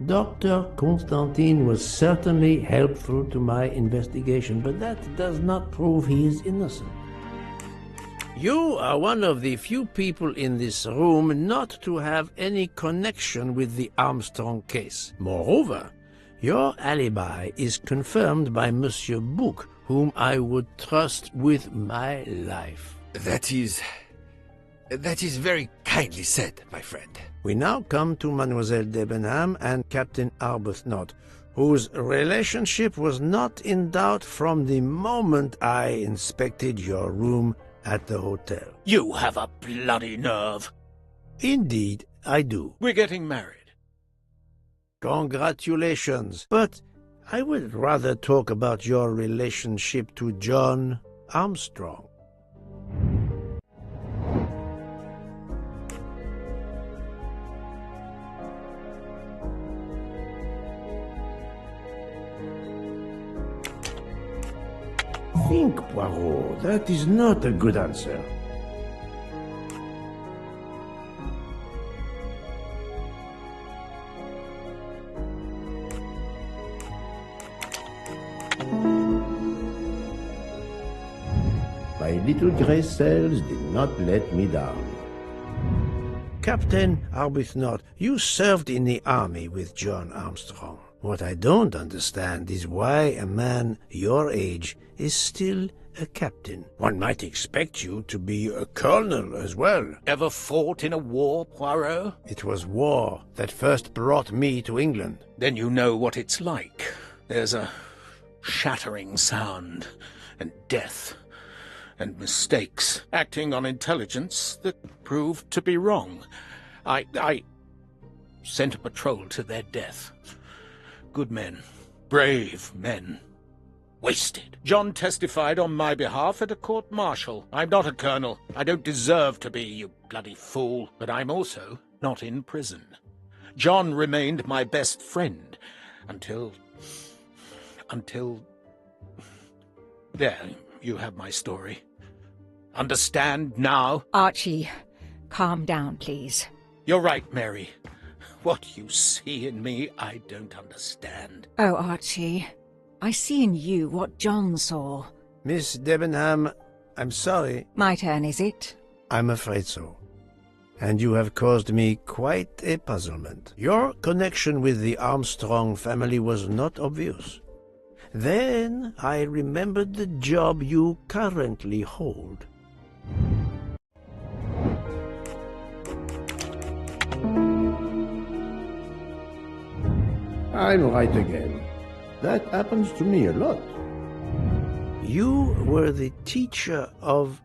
Dr. Constantine was certainly helpful to my investigation, but that does not prove he is innocent. You are one of the few people in this room not to have any connection with the Armstrong case. Moreover, your alibi is confirmed by Monsieur Bouc, whom I would trust with my life. That is very kindly said, my friend. We now come to Mademoiselle Debenham and Captain Arbuthnot, whose relationship was not in doubt from the moment I inspected your room at the hotel. You have a bloody nerve. Indeed, I do. We're getting married. Congratulations. But I would rather talk about your relationship to John Armstrong. Think, Poirot. That is not a good answer. little grey cells did not let me down. Captain Arbuthnot, you served in the army with John Armstrong. What I don't understand is why a man your age is still a captain. One might expect you to be a colonel as well. Ever fought in a war, Poirot? It was war that first brought me to England. Then you know what it's like. There's a shattering sound, and death, and mistakes, acting on intelligence that proved to be wrong. I sent a patrol to their death. Good men, brave men, wasted. John testified on my behalf at a court-martial. I'm not a colonel. I don't deserve to be, you bloody fool. But I'm also not in prison. John remained my best friend until... There, you have my story. Understand now? Archie, calm down, please. You're right, Mary. What you see in me, I don't understand. Oh, Archie, I see in you what John saw. Miss Debenham, I'm sorry. My turn, is it? I'm afraid so. And you have caused me quite a puzzlement. Your connection with the Armstrong family was not obvious. Then I remembered the job you currently hold. I'm right again. That happens to me a lot. You were the teacher of...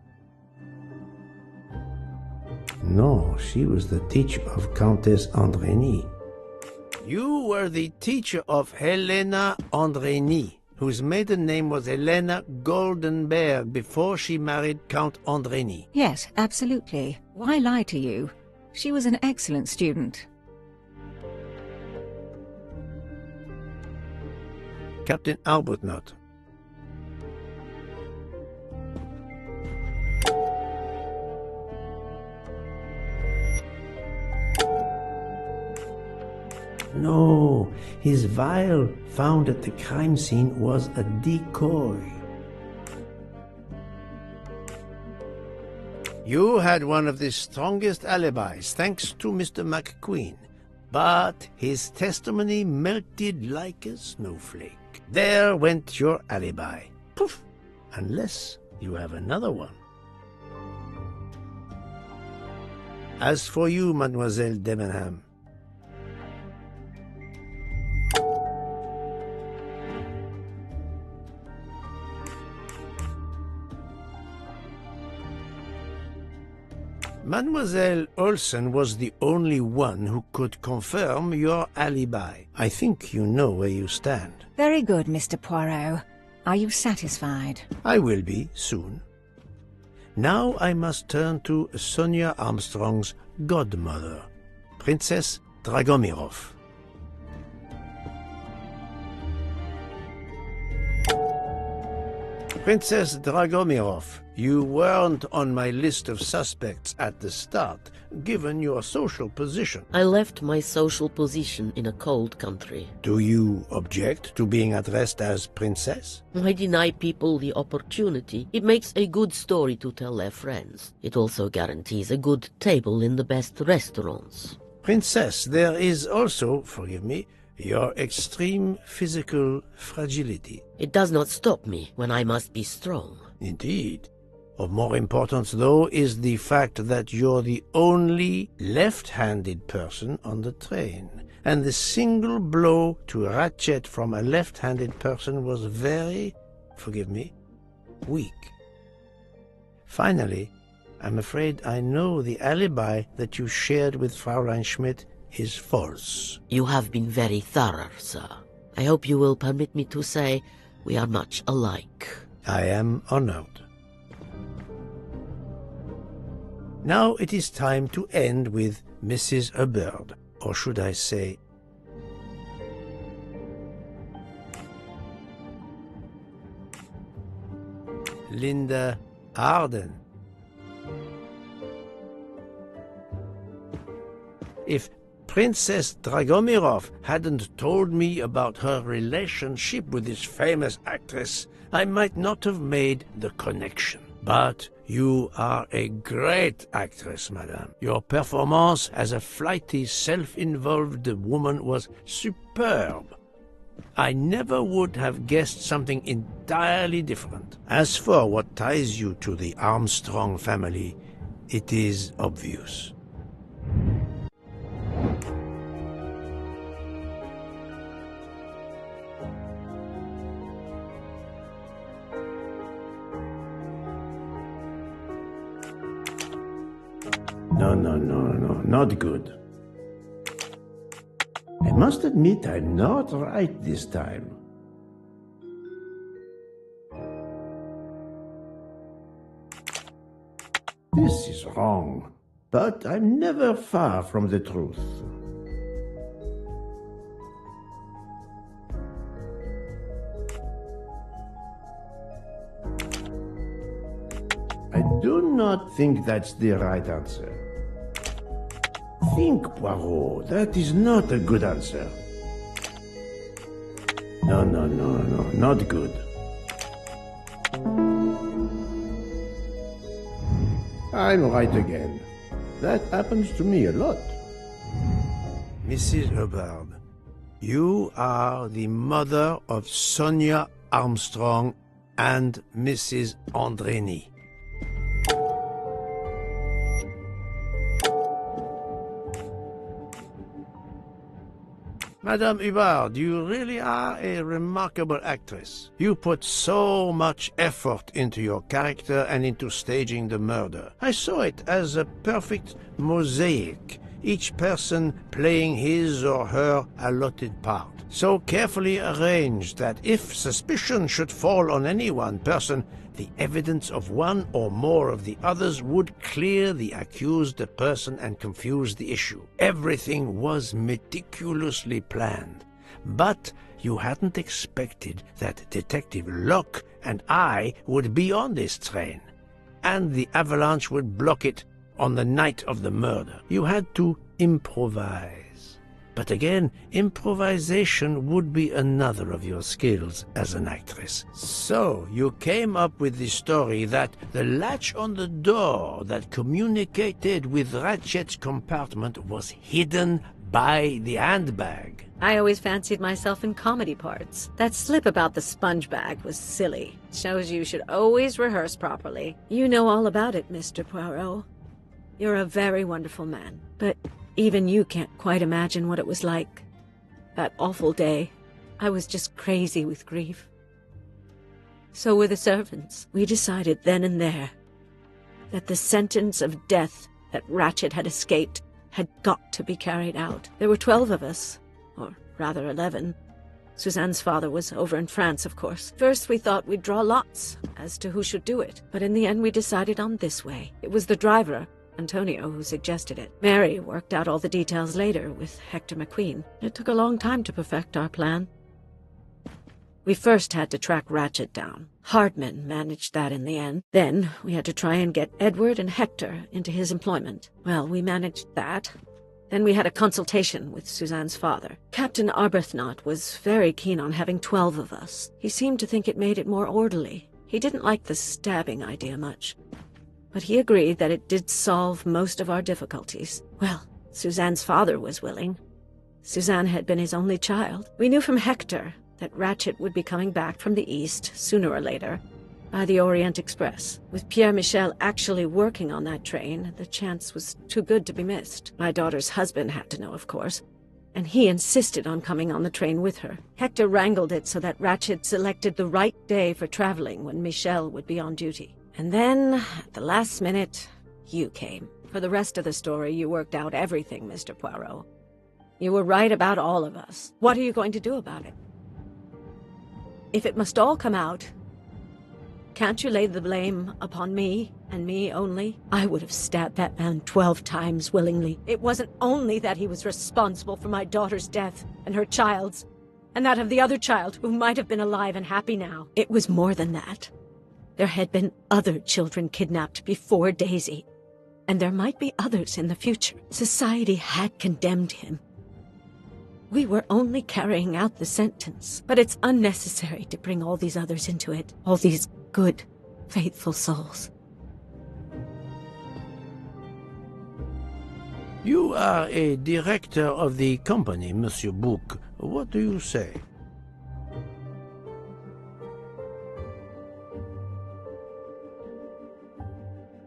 No, she was the teacher of Countess Andrény. You were the teacher of Helena Andrény, whose maiden name was Helena Goldenberg before she married Count Andrény. Yes, absolutely. Why lie to you? She was an excellent student. Captain Arbuthnot. No, his vial found at the crime scene was a decoy. You had one of the strongest alibis, thanks to Mr. McQueen, but his testimony melted like a snowflake. There went your alibi. Poof! Unless you have another one. As for you, Mademoiselle Debenham, Mademoiselle Olsen was the only one who could confirm your alibi. I think you know where you stand. Very good, Mr. Poirot. Are you satisfied? I will be, soon. Now I must turn to Sonia Armstrong's godmother, Princess Dragomirov. Princess Dragomirov, you weren't on my list of suspects at the start, given your social position. I left my social position in a cold country. Do you object to being addressed as Princess? I deny people the opportunity. It makes a good story to tell their friends. It also guarantees a good table in the best restaurants. Princess, there is also, forgive me, your extreme physical fragility. It does not stop me when I must be strong. Indeed. Of more importance, though, is the fact that you're the only left-handed person on the train, and the single blow to ratchet from a left-handed person was very, forgive me, weak. Finally, I'm afraid I know the alibi that you shared with Fraulein Schmidt is false. You have been very thorough, sir. I hope you will permit me to say we are much alike. I am honored. Now it is time to end with Mrs. Hubbard, or should I say, Linda Arden. If Princess Dragomirov hadn't told me about her relationship with this famous actress, I might not have made the connection. But you are a great actress, madame. Your performance as a flighty, self-involved woman was superb. I never would have guessed something entirely different. As for what ties you to the Armstrong family, it is obvious. No, not good. I must admit I'm not right this time. This is wrong, but I'm never far from the truth. I do not think that's the right answer. Think, Poirot. That is not a good answer. No, not good. I'm right again. That happens to me a lot. Mrs. Hubbard, you are the mother of Sonia Armstrong and Mrs. Andreni. Madame Hubbard, you really are a remarkable actress. You put so much effort into your character and into staging the murder. I saw it as a perfect mosaic, each person playing his or her allotted part. So carefully arranged that if suspicion should fall on any one person, the evidence of one or more of the others would clear the accused person and confuse the issue. Everything was meticulously planned. But you hadn't expected that Detective Locke and I would be on this train, and the avalanche would block it on the night of the murder. You had to improvise. But again, improvisation would be another of your skills as an actress. So you came up with the story that the latch on the door that communicated with Ratchet's compartment was hidden by the handbag. I always fancied myself in comedy parts. That slip about the sponge bag was silly. Shows you should always rehearse properly. You know all about it, Mr. Poirot. You're a very wonderful man, but even you can't quite imagine what it was like. That awful day, I was just crazy with grief. So were the servants. We decided then and there that the sentence of death that Ratchet had escaped had got to be carried out. There were 12 of us, or rather 11. Suzanne's father was over in France, of course. First we thought we'd draw lots as to who should do it, but in the end we decided on this way. It was the driver, Antonio, who suggested it. Mary worked out all the details later with Hector McQueen. It took a long time to perfect our plan. We first had to track Ratchet down. Hardman managed that in the end. Then we had to try and get Edward and Hector into his employment. Well, we managed that. Then we had a consultation with Suzanne's father. Captain Arbuthnot was very keen on having 12 of us. He seemed to think it made it more orderly. He didn't like the stabbing idea much, but he agreed that it did solve most of our difficulties. Well, Suzanne's father was willing. Suzanne had been his only child. We knew from Hector that Ratchet would be coming back from the east, sooner or later, by the Orient Express. With Pierre Michel actually working on that train, the chance was too good to be missed. My daughter's husband had to know, of course, and he insisted on coming on the train with her. Hector wrangled it so that Ratchet selected the right day for traveling when Michel would be on duty. And then, at the last minute, you came. For the rest of the story, you worked out everything, Mr. Poirot. You were right about all of us. What are you going to do about it? If it must all come out, can't you lay the blame upon me, and me only? I would have stabbed that man 12 times willingly. It wasn't only that he was responsible for my daughter's death, and her child's, and that of the other child who might have been alive and happy now. It was more than that. There had been other children kidnapped before Daisy, and there might be others in the future. Society had condemned him. We were only carrying out the sentence, but it's unnecessary to bring all these others into it. All these good, Faithful souls. You are a director of the company, Monsieur Bouc. What do you say?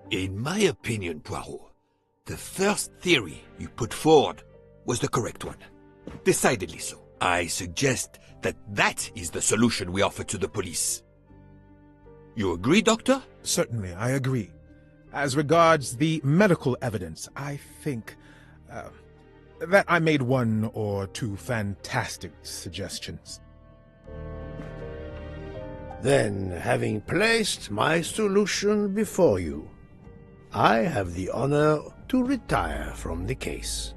In my opinion, Poirot, the first theory you put forward was the correct one. Decidedly so. I suggest that that is the solution we offer to the police. You agree, Doctor? Certainly, I agree. As regards the medical evidence, I think that I made one or two fantastic suggestions. Then, having placed my solution before you, I have the honor to retire from the case.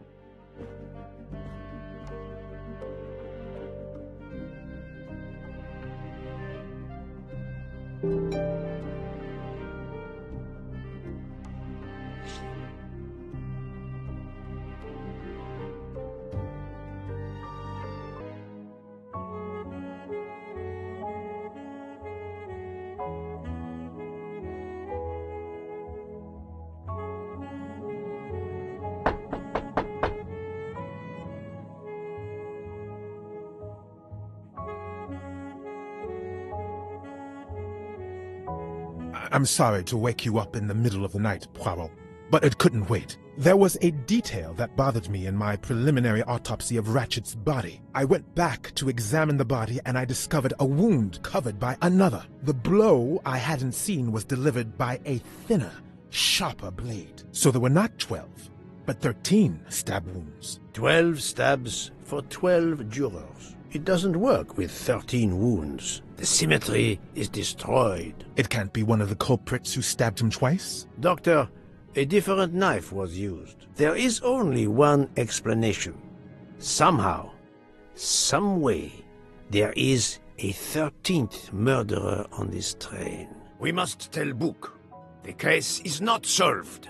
I'm sorry to wake you up in the middle of the night, Poirot, but it couldn't wait. There was a detail that bothered me in my preliminary autopsy of Ratchet's body. I went back to examine the body and I discovered a wound covered by another. The blow I hadn't seen was delivered by a thinner, sharper blade. So there were not 12, but 13 stab wounds. 12 stabs for 12 jurors. It doesn't work with 13 wounds. The symmetry is destroyed. It can't be one of the culprits who stabbed him twice? Doctor, a different knife was used. There is only one explanation. Somehow, some way, there is a 13th murderer on this train. We must tell Bouc. The case is not solved.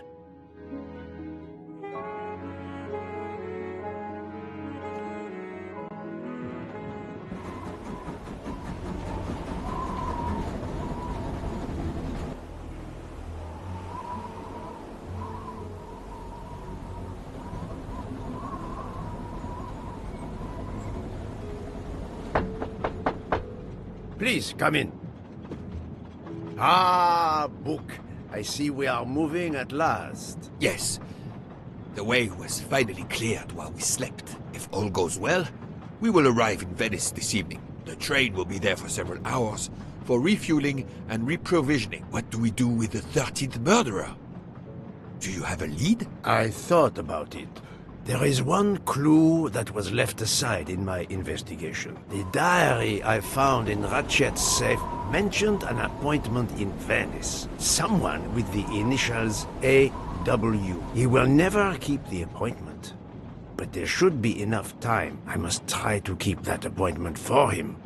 Please, come in. Ah, Bouc. I see we are moving at last. Yes. The way was finally cleared while we slept. If all goes well, we will arrive in Venice this evening. The train will be there for several hours for refueling and reprovisioning. What do we do with the 13th murderer? Do you have a lead? I thought about it. There is one clue that was left aside in my investigation. The diary I found in Ratchet's safe mentioned an appointment in Venice. Someone with the initials A.W. He will never keep the appointment. But there should be enough time. I must try to keep that appointment for him.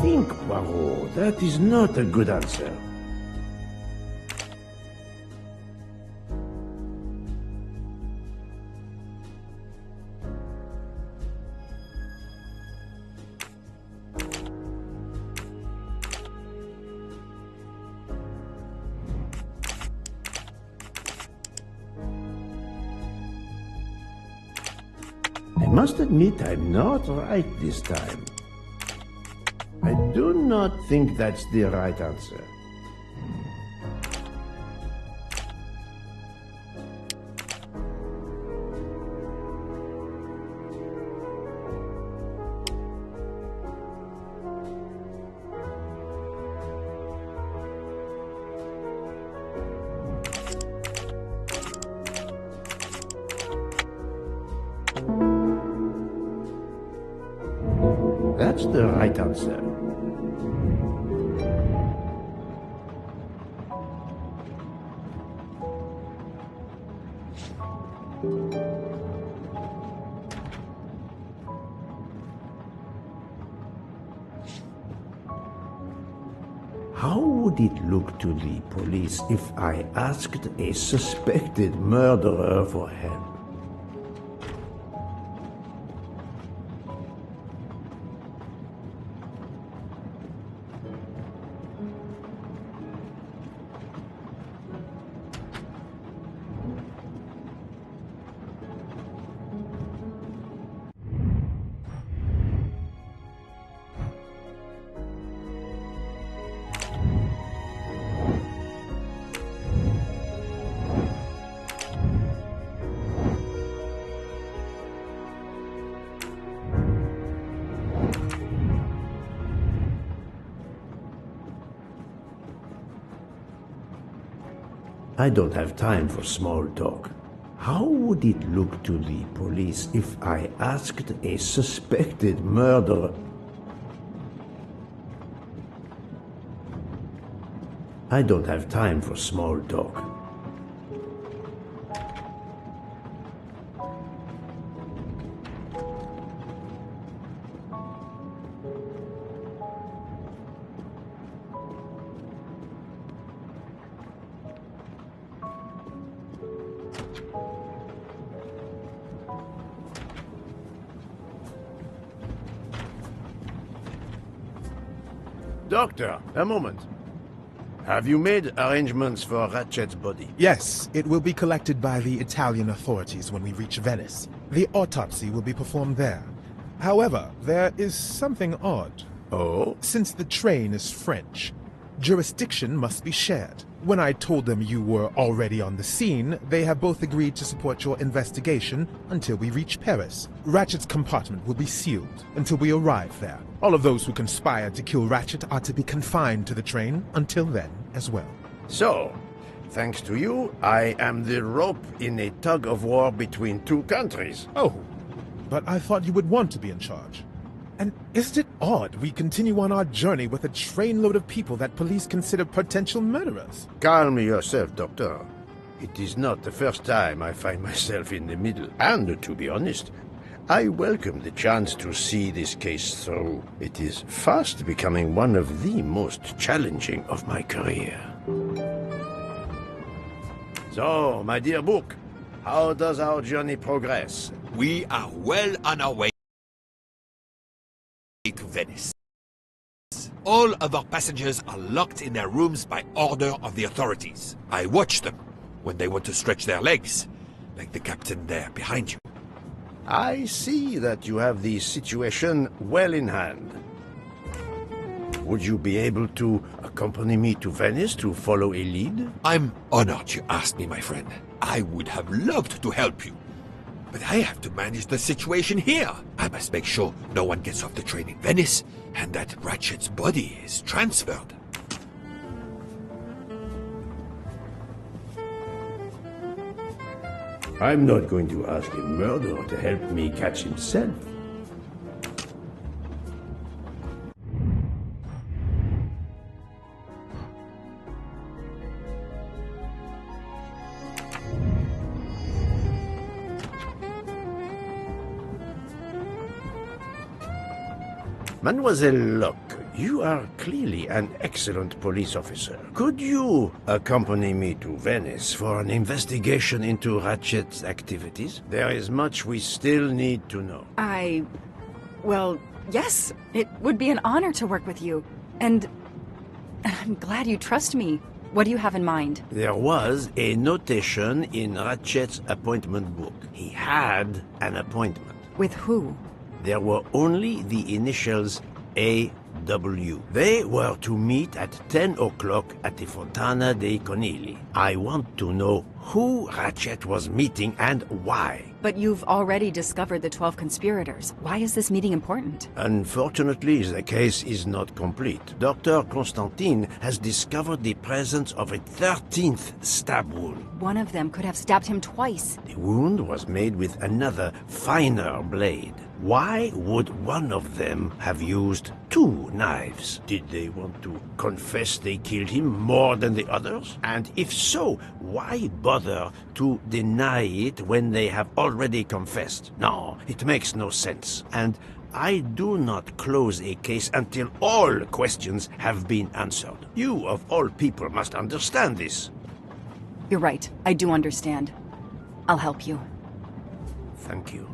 Think, Poirot. That is not a good answer. I must admit I'm not right this time. I do not think that's the right answer. What's the right answer? How would it look to the police if I asked a suspected murderer for help? I don't have time for small talk. How would it look to the police if I asked a suspected murderer? I don't have time for small talk. Doctor, a moment. Have you made arrangements for Ratchet's body? Yes, it will be collected by the Italian authorities when we reach Venice. The autopsy will be performed there. However, there is something odd. Oh? Since the train is French, jurisdiction must be shared. When I told them you were already on the scene, they have both agreed to support your investigation until we reach Paris. Ratchet's compartment will be sealed until we arrive there. All of those who conspired to kill Ratchet are to be confined to the train until then as well. So, thanks to you, I am the rope in a tug-of-war between two countries. Oh, but I thought you would want to be in charge. And isn't it odd we continue on our journey with a trainload of people that police consider potential murderers? Calm yourself, Doctor. It is not the first time I find myself in the middle. And, to be honest, I welcome the chance to see this case through. It is fast becoming one of the most challenging of my career. So, my dear book, how does our journey progress? We are well on our way to Venice. All of our passengers are locked in their rooms by order of the authorities. I watch them when they want to stretch their legs, like the captain there behind you. I see that you have the situation well in hand. Would you be able to accompany me to Venice to follow a lead? I'm honored you asked me, my friend. I would have loved to help you. But I have to manage the situation here. I must make sure no one gets off the train in Venice and that Ratchet's body is transferred. I'm not going to ask a murderer to help me catch himself. Mademoiselle Locke, you are clearly an excellent police officer. Could you accompany me to Venice for an investigation into Ratchet's activities? There is much we still need to know. Well, yes. It would be an honor to work with you. And I'm glad you trust me. What do you have in mind? There was a notation in Ratchet's appointment book. He had an appointment. With who? There were only the initials A.W. They were to meet at 10 o'clock at the Fontana dei Conigli. I want to know who Ratchet was meeting and why. But you've already discovered the 12 conspirators. Why is this meeting important? Unfortunately, the case is not complete. Dr. Constantine has discovered the presence of a 13th stab wound. One of them could have stabbed him twice. The wound was made with another, finer blade. Why would one of them have used 2 knives? Did they want to confess they killed him more than the others? And if so, why bother to deny it when they have already confessed? No, it makes no sense. And I do not close a case until all questions have been answered. You, of all people, must understand this. You're right. I do understand. I'll help you. Thank you.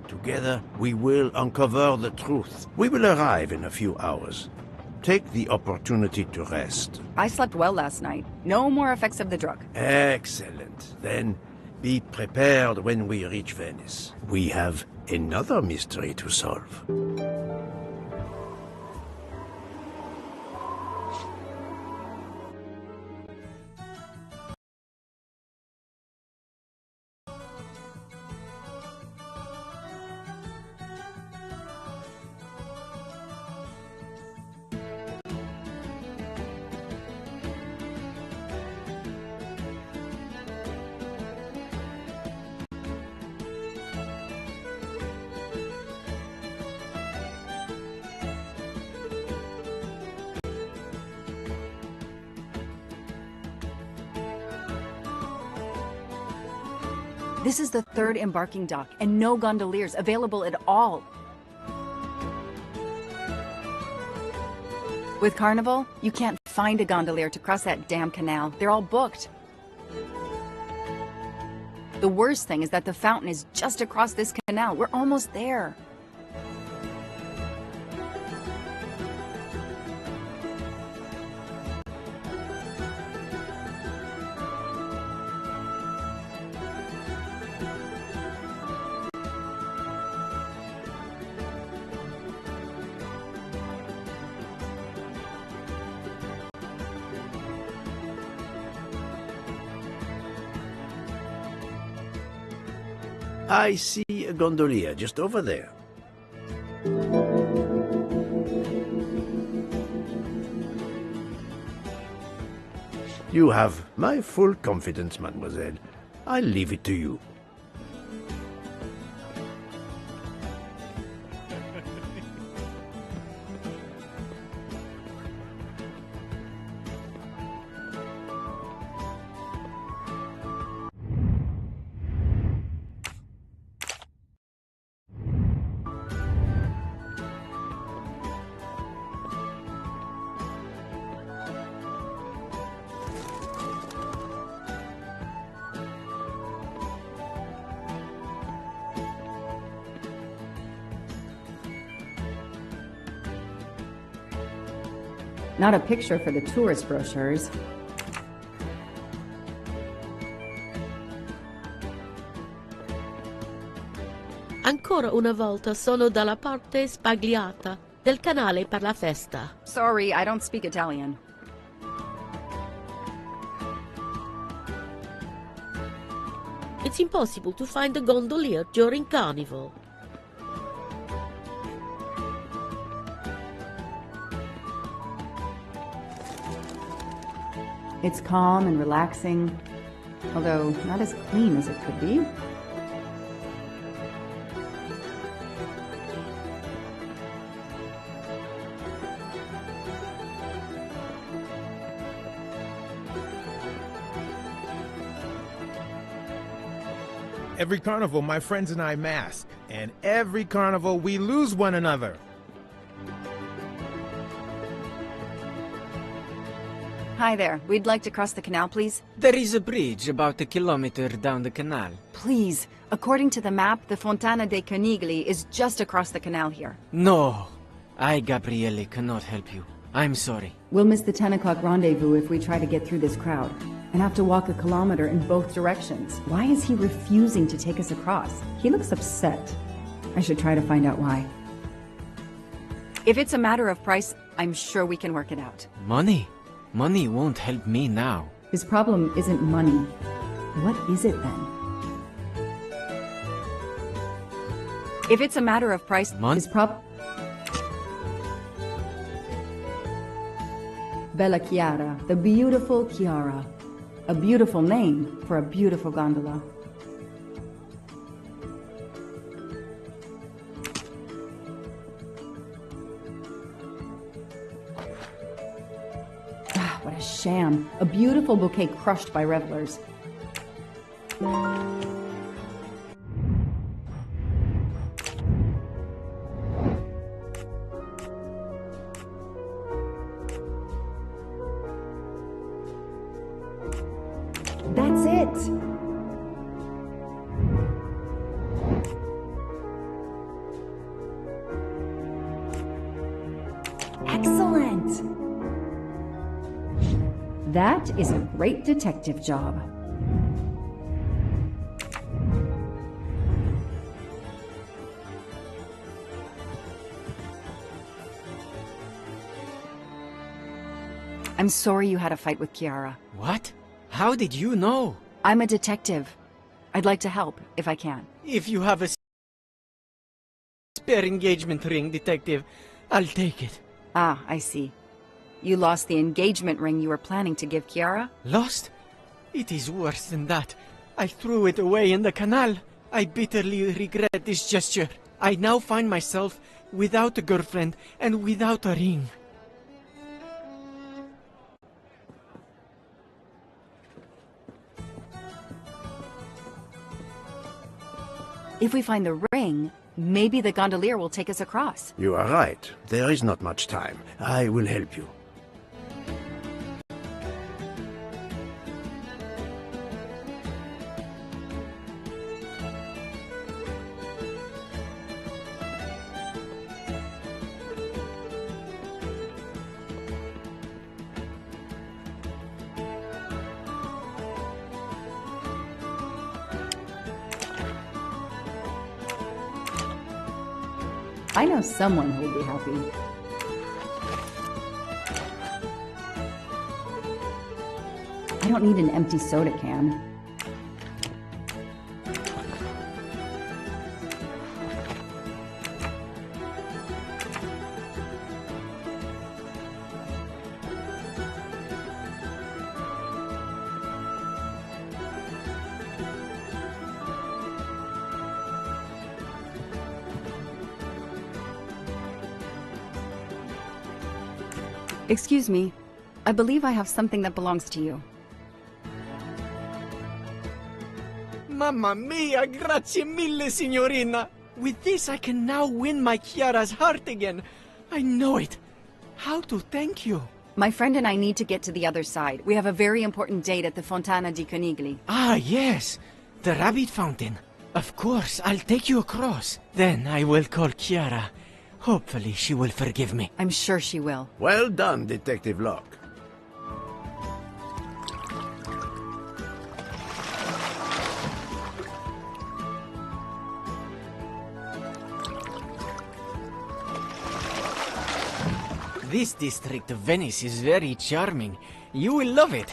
Together, we will uncover the truth. We will arrive in a few hours. Take the opportunity to rest. I slept well last night. No more effects of the drug. Excellent. Then be prepared when we reach Venice. We have another mystery to solve. This is the 3rd embarking dock, and no gondoliers available at all. With Carnival, you can't find a gondolier to cross that damn canal. They're all booked. The worst thing is that the fountain is just across this canal. We're almost there. I see a gondolier just over there. You have my full confidence, mademoiselle. I'll leave it to you. Not a picture for the tourist brochures. Ancora una volta sono dalla parte spagliata del canale per la festa. Sorry, I don't speak Italian. It's impossible to find a gondolier during Carnival. It's calm and relaxing, although not as clean as it could be. Every carnival, my friends and I mask, and every carnival, we lose one another. Hi there. We'd like to cross the canal, please. There is a bridge about a kilometer down the canal. Please. According to the map, the Fontana dei Conigli is just across the canal here. No. I, Gabriele, cannot help you. I'm sorry. We'll miss the 10 o'clock rendezvous if we try to get through this crowd, and have to walk a kilometer in both directions. Why is he refusing to take us across? He looks upset. I should try to find out why. If it's a matter of price, I'm sure we can work it out. Money? Money won't help me now. His problem isn't money. What is it then? If it's a matter of price, Month? Bella Chiara, the beautiful Chiara. A beautiful name for a beautiful gondola. Ah, what a sham. A beautiful bouquet crushed by revelers. That's it! Excellent! That is a great detective job. I'm sorry you had a fight with Chiara. What? How did you know? I'm a detective. I'd like to help, if I can. If you have a spare engagement ring, detective, I'll take it. Ah, I see. You lost the engagement ring you were planning to give Chiara? Lost? It is worse than that. I threw it away in the canal. I bitterly regret this gesture. I now find myself without a girlfriend and without a ring. If we find the ring, maybe the gondolier will take us across. You are right. There is not much time. I will help you. I know someone who will be happy. I don't need an empty soda can. Excuse me. I believe I have something that belongs to you. Mamma mia, grazie mille, signorina. With this, I can now win my Chiara's heart again. I know it. How to thank you? My friend and I need to get to the other side. We have a very important date at the Fontana di Conigli. Ah, yes. The rabbit fountain. Of course, I'll take you across. Then I will call Chiara. Hopefully she will forgive me. I'm sure she will. Well done, Detective Locke. This district of Venice is very charming. You will love it.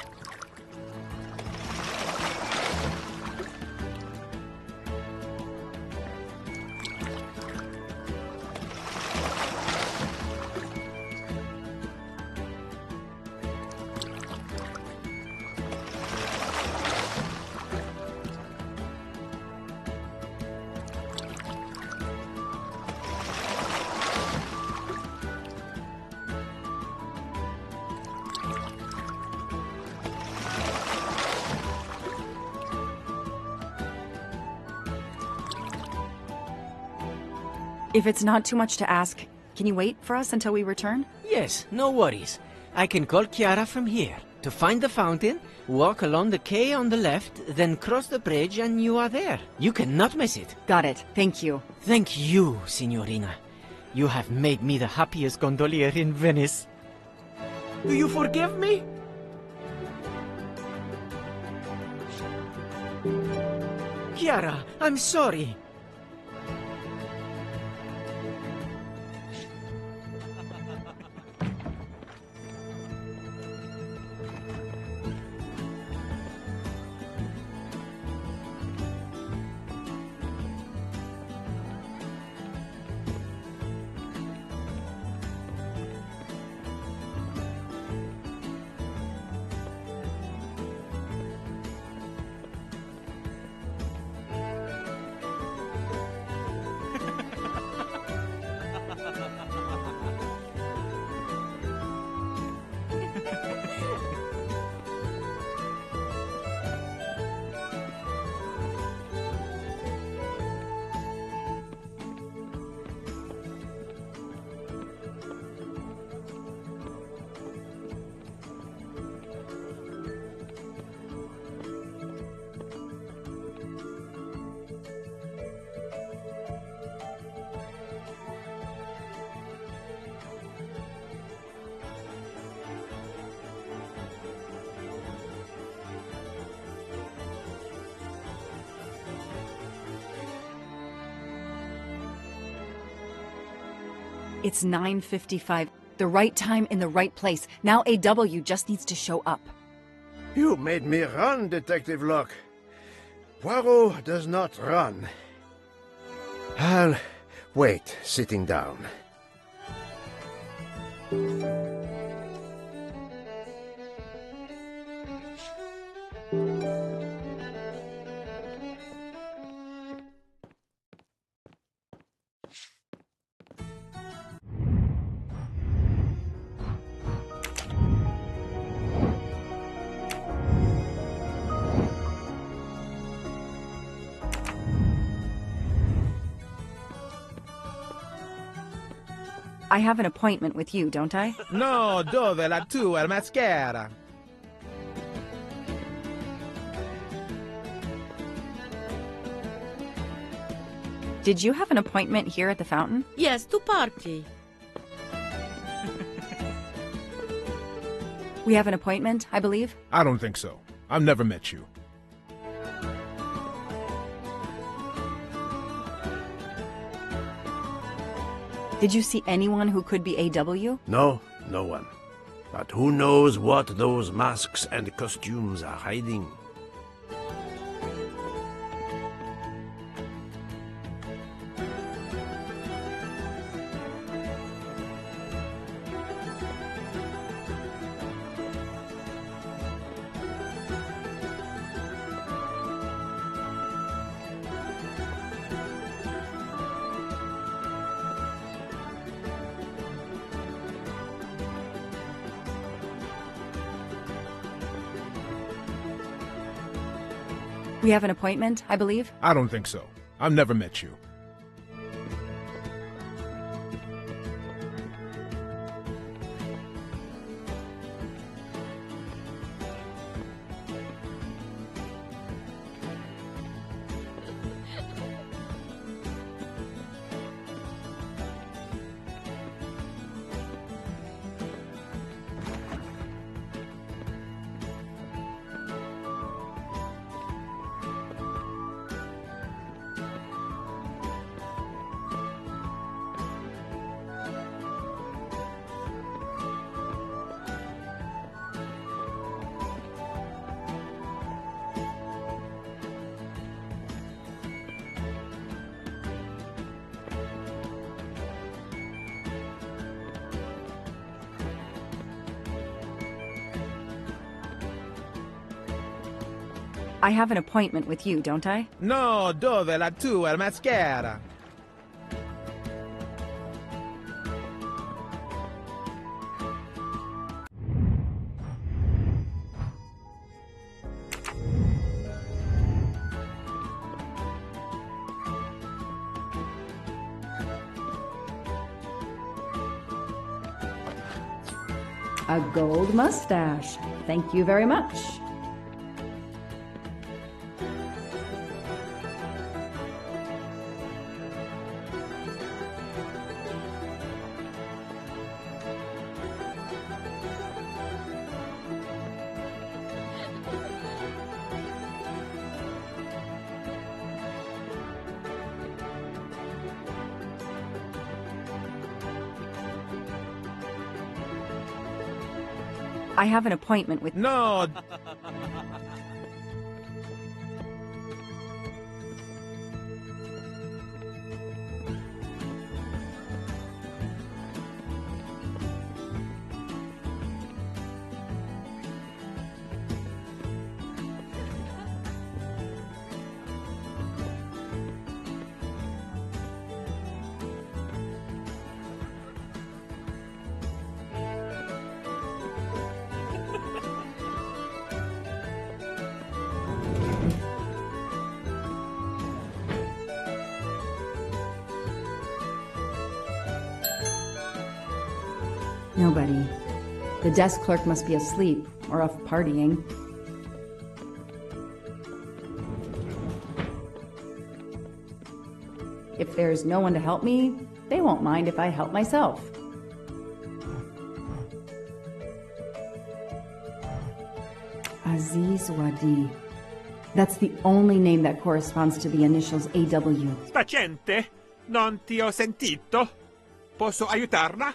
If it's not too much to ask, can you wait for us until we return? Yes, no worries. I can call Chiara from here. To find the fountain, walk along the quay on the left, then cross the bridge and you are there. You cannot miss it. Got it. Thank you. Thank you, signorina. You have made me the happiest gondolier in Venice. Do you forgive me? Chiara, I'm sorry. It's 9:55. The right time in the right place. Now AW just needs to show up. You made me run, Detective Locke. Poirot does not run. I'll wait, sitting down. I have an appointment with you, don't I? No, dove la tua mascara? Did you have an appointment here at the fountain? Yes, to party. We have an appointment, I believe? I don't think so. I've never met you. Did you see anyone who could be AW? No, no one. But who knows what those masks and costumes are hiding? We have an appointment, I believe? I don't think so. I've never met you. I have an appointment with you, don't I? No, dove la tua mascara? A gold mustache. Thank you very much. I have an appointment with... No! Nobody. The desk clerk must be asleep or off partying. If there's no one to help me, they won't mind if I help myself. Aziz Wadi. That's the only name that corresponds to the initials AW. Paziente, non ti ho sentito. Posso aiutarla?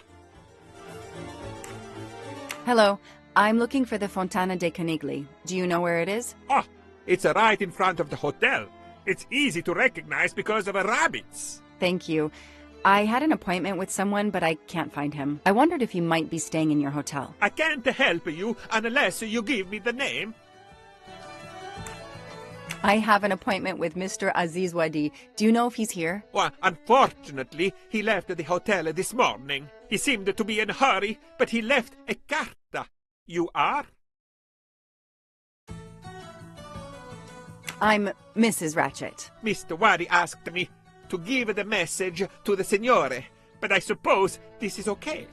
Hello. I'm looking for the Fontana dei Conigli. Do you know where it is? Oh, it's right in front of the hotel. It's easy to recognize because of rabbits. Thank you. I had an appointment with someone, but I can't find him. I wondered if he might be staying in your hotel. I can't help you unless you give me the name. I have an appointment with Mr. Aziz Wadi. Do you know if he's here? Well, unfortunately, he left the hotel this morning. He seemed to be in a hurry, but he left a carta. You are? I'm Mrs. Ratchet. Mr. Wadi asked me to give the message to the signore, but I suppose this is okay.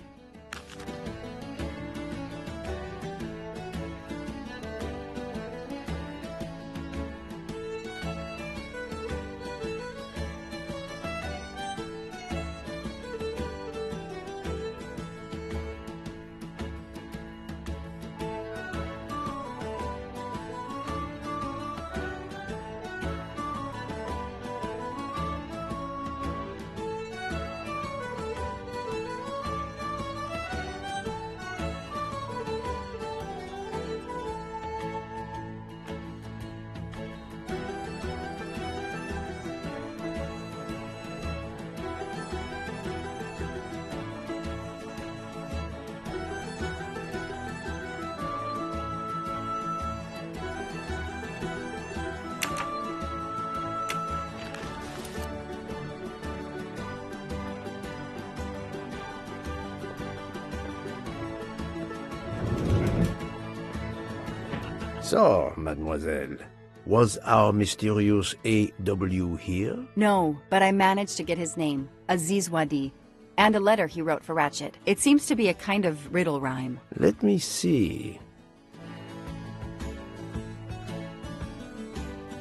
So, mademoiselle, was our mysterious A.W. here? No, but I managed to get his name, Aziz Wadi, and a letter he wrote for Ratchet. It seems to be a kind of riddle rhyme. Let me see.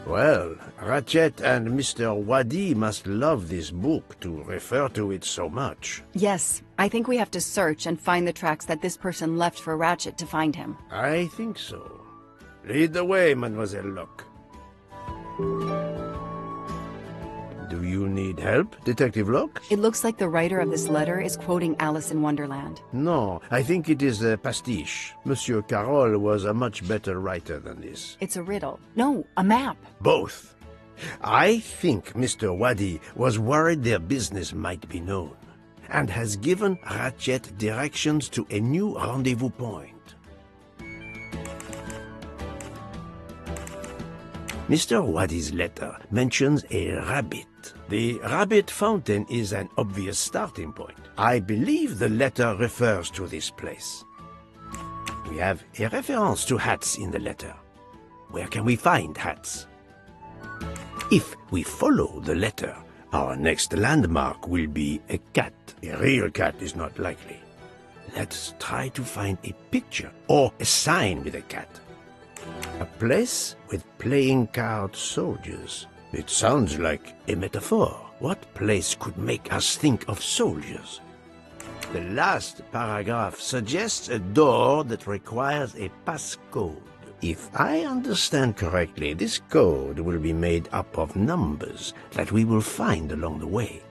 Well, Ratchet and Mr. Wadi must love this book to refer to it so much. Yes, I think we have to search and find the tracks that this person left for Ratchet to find him. I think so. Lead the way, Mademoiselle Locke. Do you need help, Detective Locke? It looks like the writer of this letter is quoting Alice in Wonderland. No, I think it is a pastiche. Monsieur Carroll was a much better writer than this. It's a riddle. No, a map. Both. I think Mr. Wadi was worried their business might be known, and has given Ratchet directions to a new rendezvous point. Mr. Wadi's letter mentions a rabbit. The rabbit fountain is an obvious starting point. I believe the letter refers to this place. We have a reference to hats in the letter. Where can we find hats? If we follow the letter, our next landmark will be a cat. A real cat is not likely. Let's try to find a picture or a sign with a cat. A place with playing card soldiers. It sounds like a metaphor. What place could make us think of soldiers? The last paragraph suggests a door that requires a passcode. If I understand correctly, this code will be made up of numbers that we will find along the way.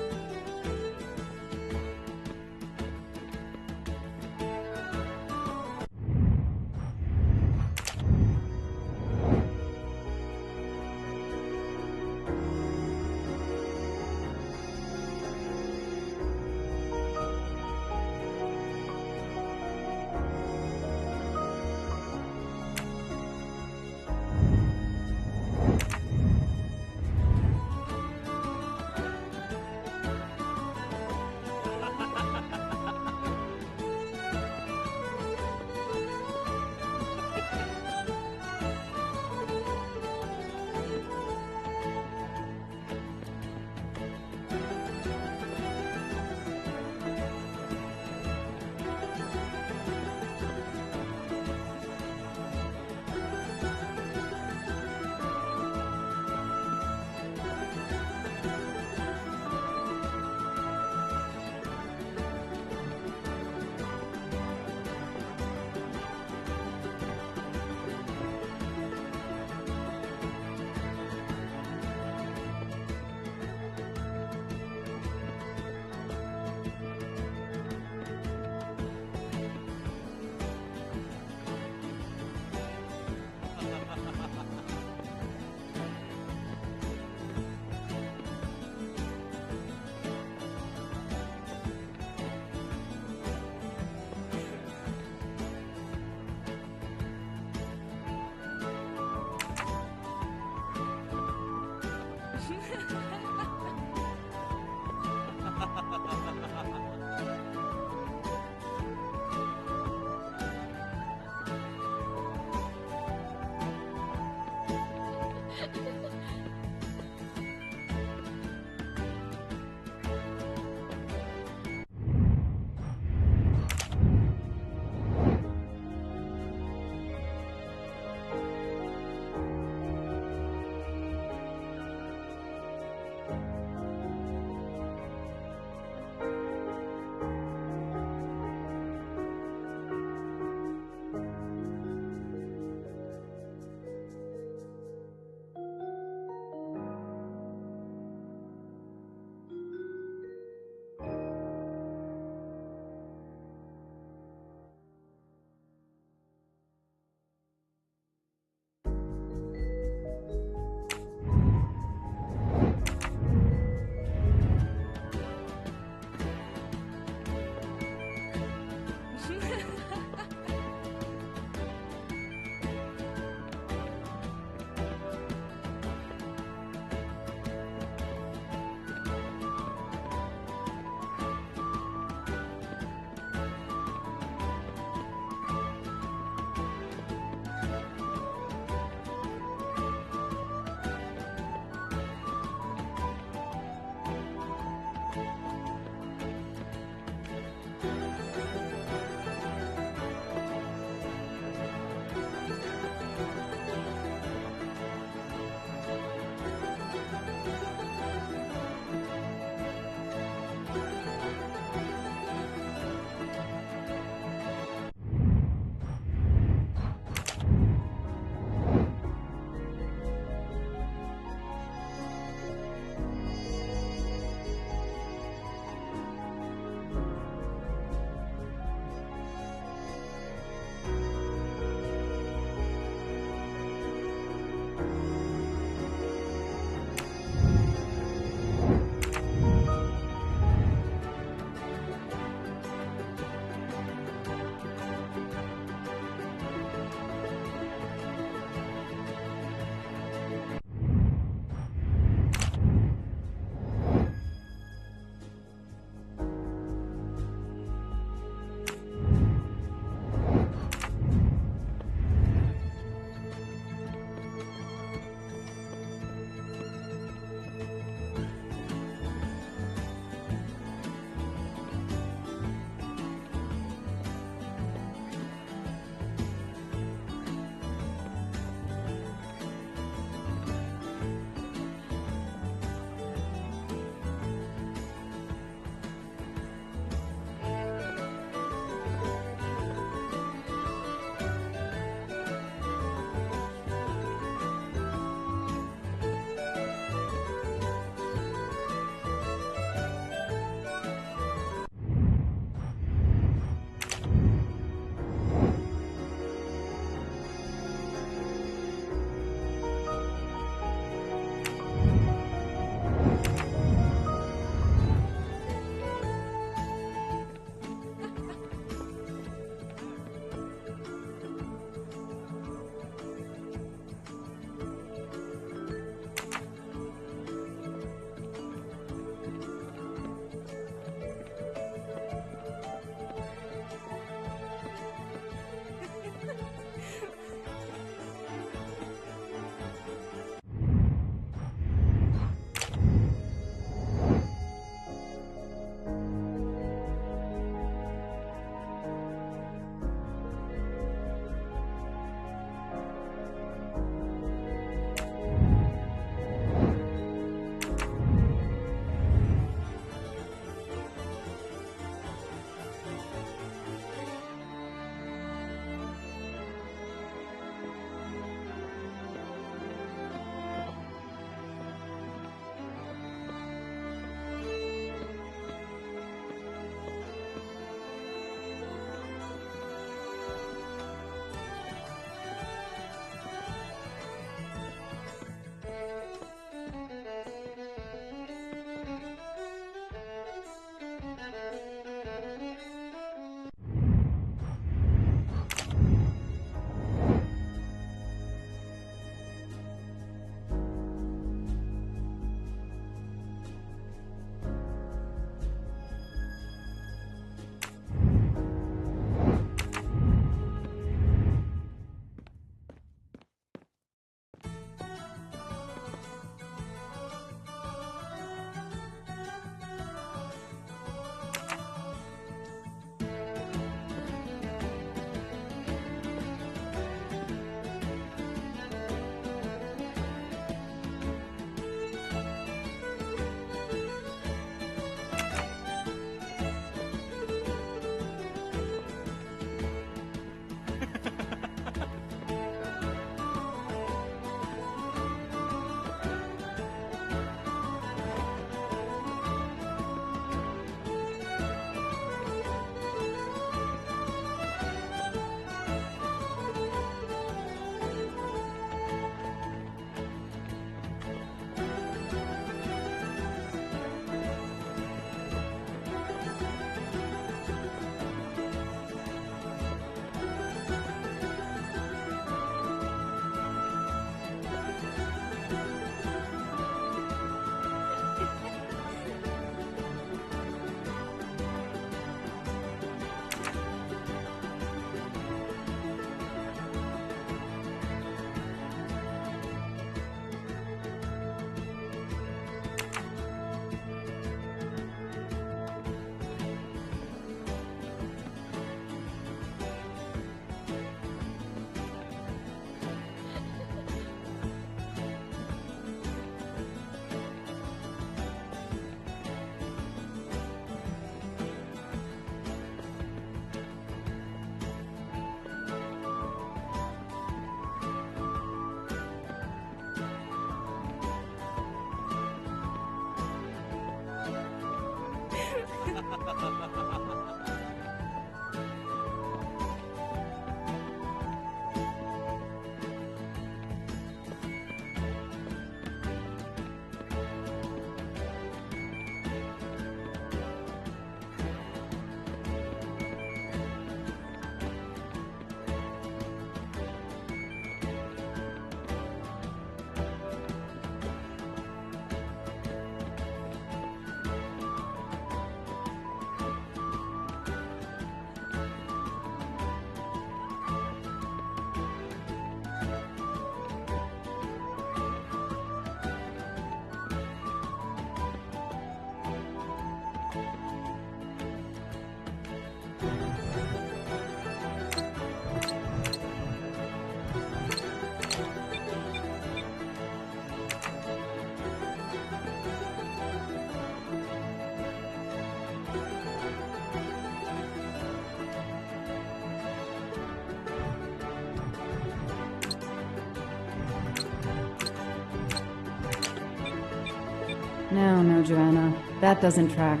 No, Joanna. That doesn't track.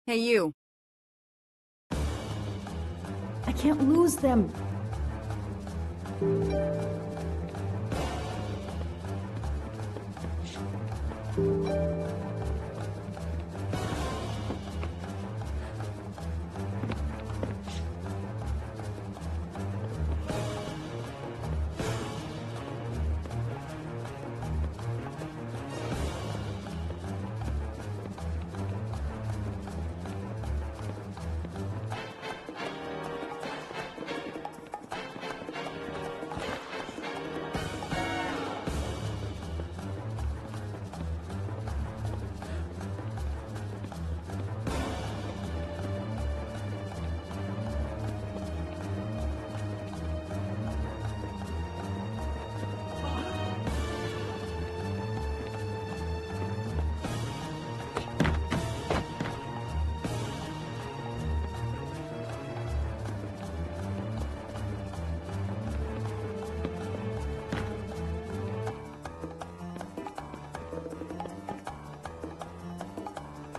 Hey, you. I can't lose them.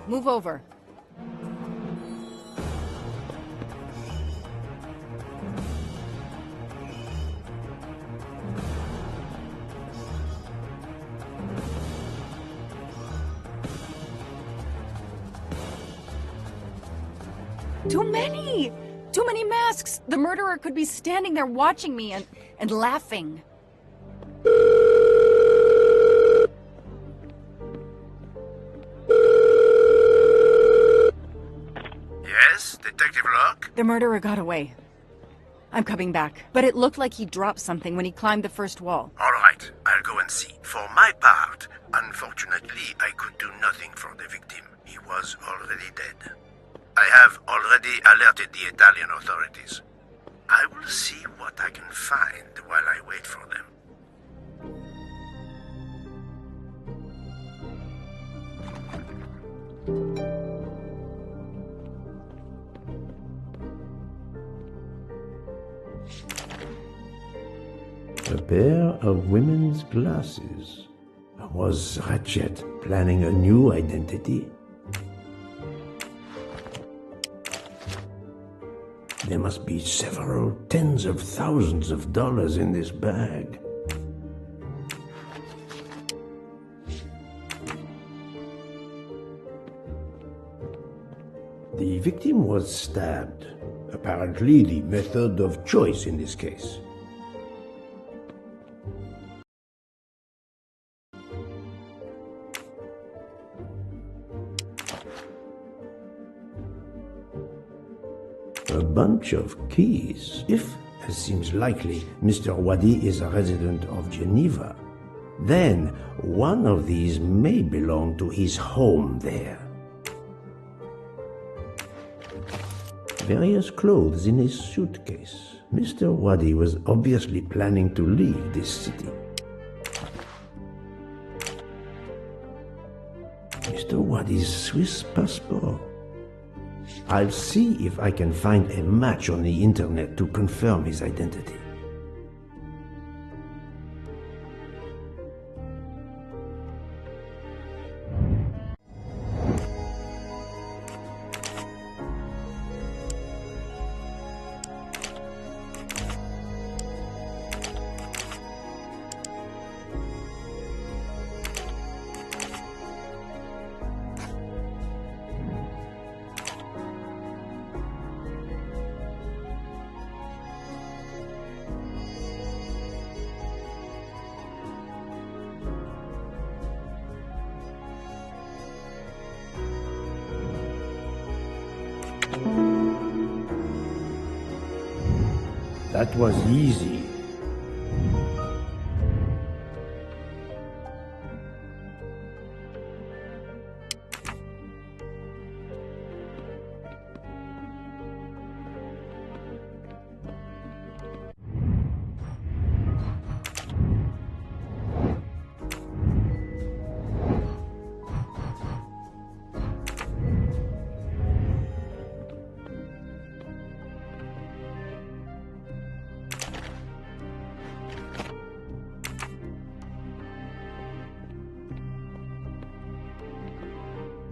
Move over. Too many! Too many masks! The murderer could be standing there watching me and laughing. Yes, Detective Locke? The murderer got away. I'm coming back. But it looked like he dropped something when he climbed the first wall. All right, I'll go and see. For my part, unfortunately, I could do nothing for the victim. He was already dead. I have already alerted the Italian authorities. I will see what I can find while I wait for them. A pair of women's glasses. Was Ratchet planning a new identity? There must be several tens of thousands of dollars in this bag. The victim was stabbed. Apparently the method of choice in this case. A bunch of keys. If, as seems likely, Mr. Wadi is a resident of Geneva, then one of these may belong to his home there. Various clothes in his suitcase. Mr. Wadi was obviously planning to leave this city. Mr. Wadi's Swiss passport. I'll see if I can find a match on the internet to confirm his identity. That was easy.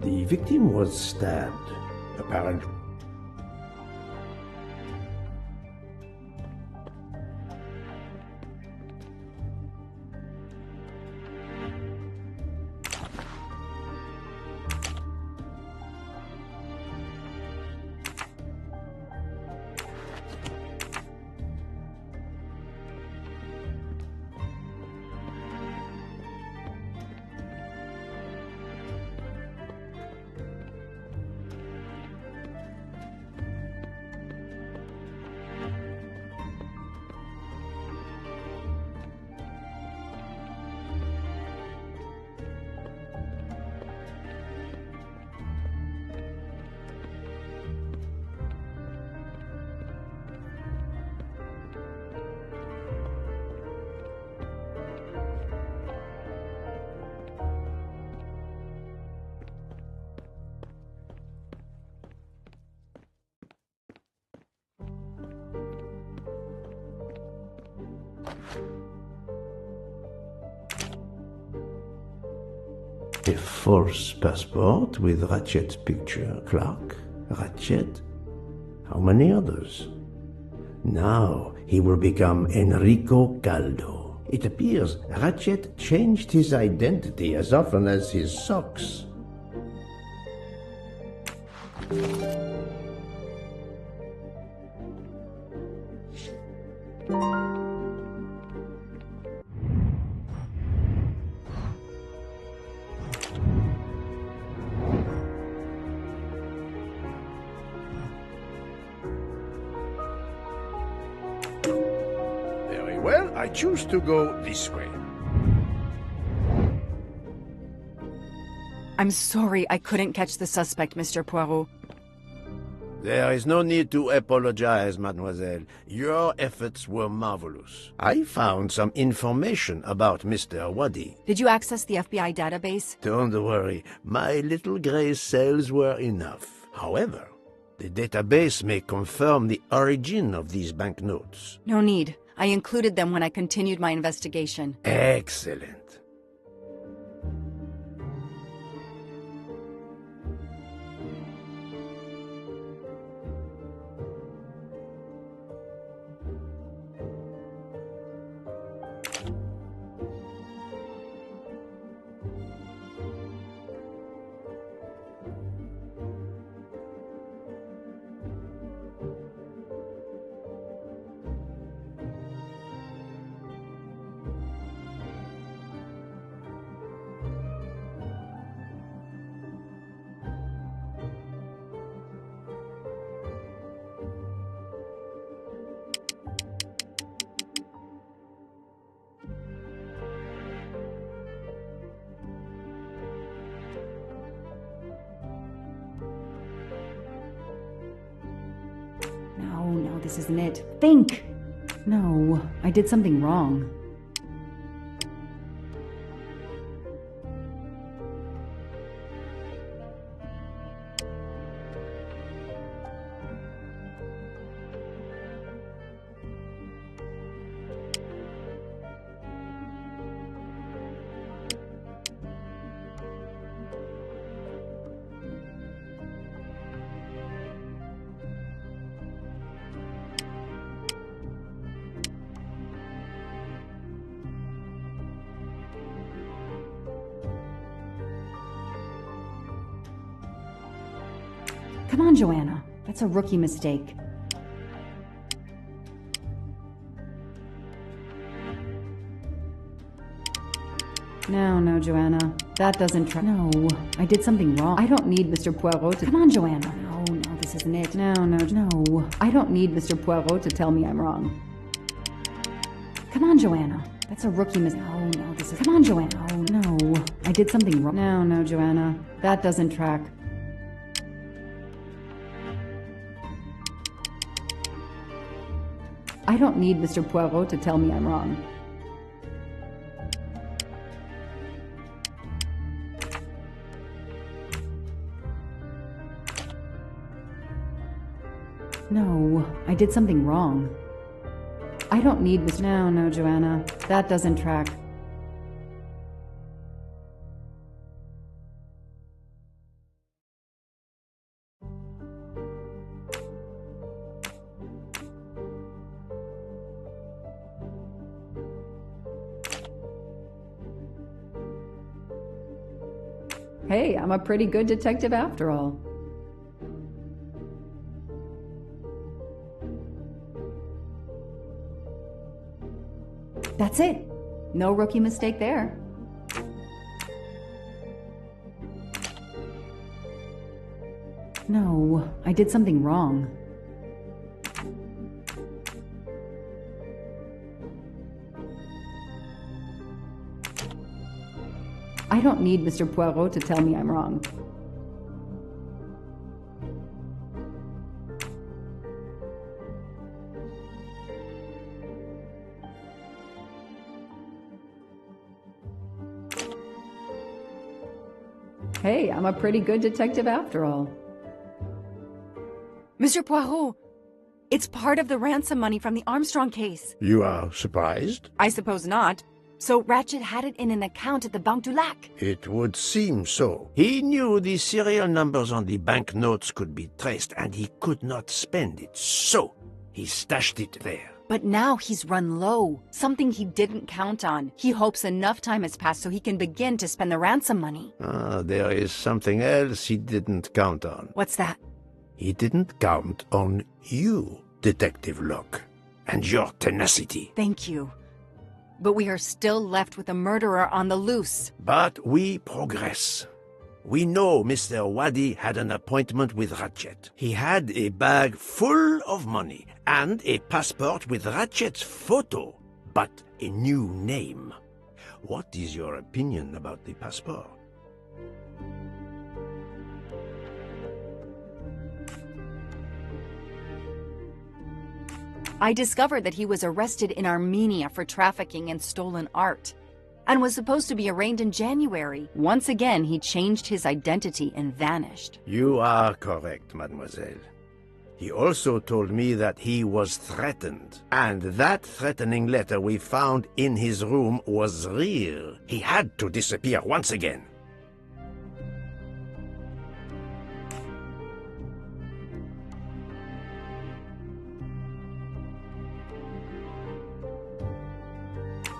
The victim was stabbed. apparently. A false passport with Ratchet's picture. Clark? Ratchet? How many others? Now he will become Enrico Caldo. It appears Ratchet changed his identity as often as his socks. Very well, I choose to go this way. I'm sorry I couldn't catch the suspect, Mr. Poirot. There is no need to apologize, mademoiselle. Your efforts were marvelous. I found some information about Mr. Wadi. Did you access the FBI database? Don't worry, my little gray cells were enough. However, the database may confirm the origin of these banknotes. No need. I included them when I continued my investigation. Excellent. No, this isn't it. Think! No, I did something wrong. Come on, Joanna. That's a rookie mistake. No, Joanna. That doesn't try. No, I did something wrong. I don't need Mr. Poirot to... Come on, Joanna. No, this isn't it. No. I don't need Mr. Poirot to tell me I'm wrong. Come on, Joanna. That's a rookie mistake. No, this is... Come on, Joanna. No. I did something wrong. No, Joanna. That doesn't track. I don't need Mr. Poirot to tell me I'm wrong. No, I did something wrong. I don't need Mr. No, Joanna. That doesn't track. Hey, I'm a pretty good detective after all. That's it. No rookie mistake there. No, I did something wrong. I don't need Mr. Poirot to tell me I'm wrong. Hey, I'm a pretty good detective after all. Mr. Poirot, it's part of the ransom money from the Armstrong case. You are surprised? I suppose not. So Ratchet had it in an account at the Banque du Lac. It would seem so. He knew the serial numbers on the banknotes could be traced, and he could not spend it, so he stashed it there. But now he's run low, something he didn't count on. He hopes enough time has passed so he can begin to spend the ransom money. There is something else he didn't count on. What's that? He didn't count on you, Detective Locke, and your tenacity. Thank you. But we are still left with a murderer on the loose. But we progress. We know Mr. Wadi had an appointment with Ratchet. He had a bag full of money and a passport with Ratchet's photo, but a new name. What is your opinion about the passport? I discovered that he was arrested in Armenia for trafficking in stolen art, and was supposed to be arraigned in January. Once again, he changed his identity and vanished. You are correct, mademoiselle. He also told me that he was threatened, and that threatening letter we found in his room was real. He had to disappear once again.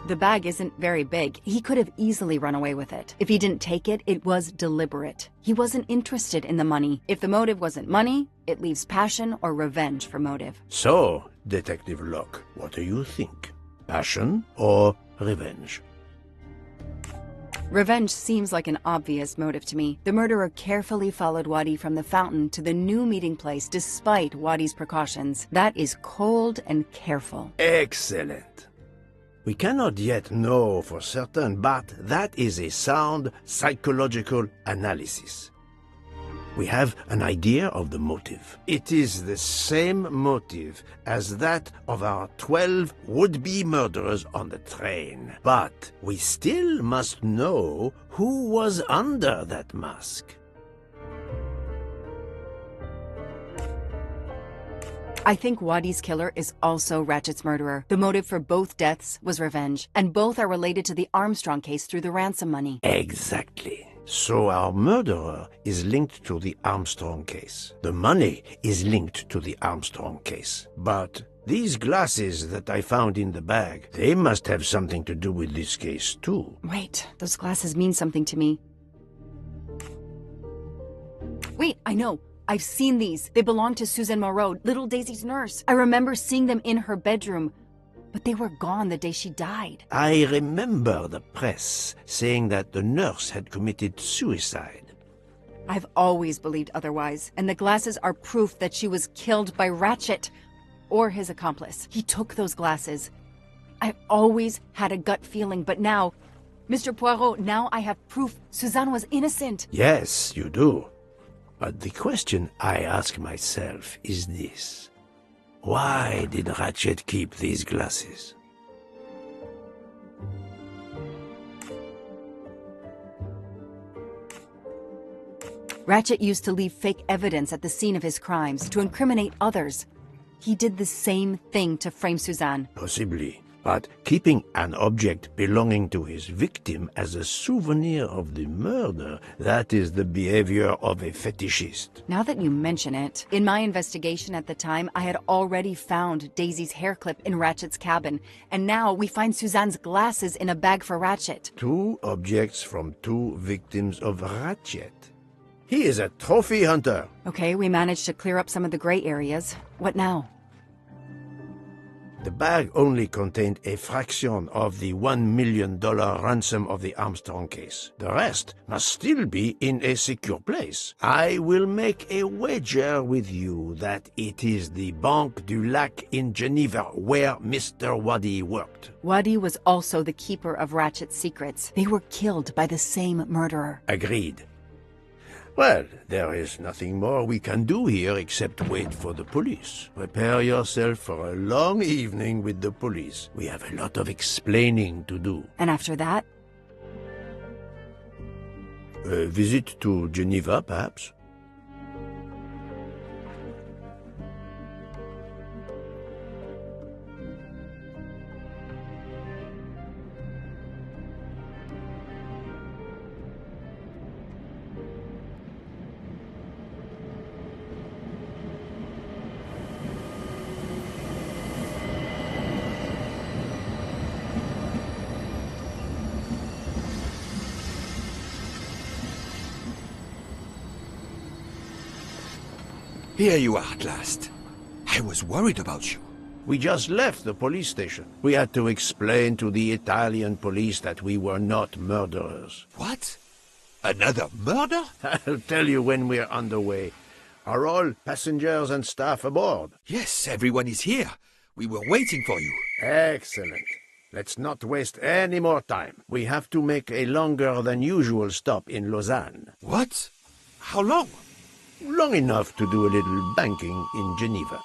The bag isn't very big. He could have easily run away with it. If he didn't take it, it was deliberate. He wasn't interested in the money. If the motive wasn't money, it leaves passion or revenge for motive. So, Detective Locke, what do you think? Passion or revenge? Revenge seems like an obvious motive to me. The murderer carefully followed Wadi from the fountain to the new meeting place despite Wadi's precautions. That is cold and careful. Excellent. We cannot yet know for certain, but that is a sound psychological analysis. We have an idea of the motive. It is the same motive as that of our 12 would-be murderers on the train. But we still must know who was under that mask. I think Wadi's killer is also Ratchet's murderer. The motive for both deaths was revenge, and both are related to the Armstrong case through the ransom money. Exactly. So our murderer is linked to the Armstrong case. The money is linked to the Armstrong case. But these glasses that I found in the bag, they must have something to do with this case too. Wait, those glasses mean something to me. Wait, I know. I've seen these. They belong to Suzanne Moreau, little Daisy's nurse. I remember seeing them in her bedroom, but they were gone the day she died. I remember the press saying that the nurse had committed suicide. I've always believed otherwise, and the glasses are proof that she was killed by Ratchet, or his accomplice. He took those glasses. I've always had a gut feeling, but now, Mr. Poirot, now I have proof Suzanne was innocent. Yes, you do. But the question I ask myself is this. Why did Ratchet keep these glasses? Ratchet used to leave fake evidence at the scene of his crimes to incriminate others. He did the same thing to frame Suzanne. Possibly. But keeping an object belonging to his victim as a souvenir of the murder, that is the behavior of a fetishist. Now that you mention it, in my investigation at the time, I had already found Daisy's hair clip in Ratchet's cabin, and now we find Suzanne's glasses in a bag for Ratchet. 2 objects from 2 victims of Ratchet. He is a trophy hunter. Okay, we managed to clear up some of the gray areas. What now? The bag only contained a fraction of the $1 million ransom of the Armstrong case. The rest must still be in a secure place. I will make a wager with you that it is the Banque du Lac in Geneva where Mr. Wadi worked. Wadi was also the keeper of Ratchet's secrets. They were killed by the same murderer. Agreed. Well, there is nothing more we can do here except wait for the police. Prepare yourself for a long evening with the police. We have a lot of explaining to do. And after that? A visit to Geneva, perhaps? Here you are at last. I was worried about you. We just left the police station. We had to explain to the Italian police that we were not murderers. What? Another murder? I'll tell you when we're underway. Are all passengers and staff aboard? Yes, everyone is here. We were waiting for you. Excellent. Let's not waste any more time. We have to make a longer than usual stop in Lausanne. What? How long? Long enough to do a little banking in Geneva.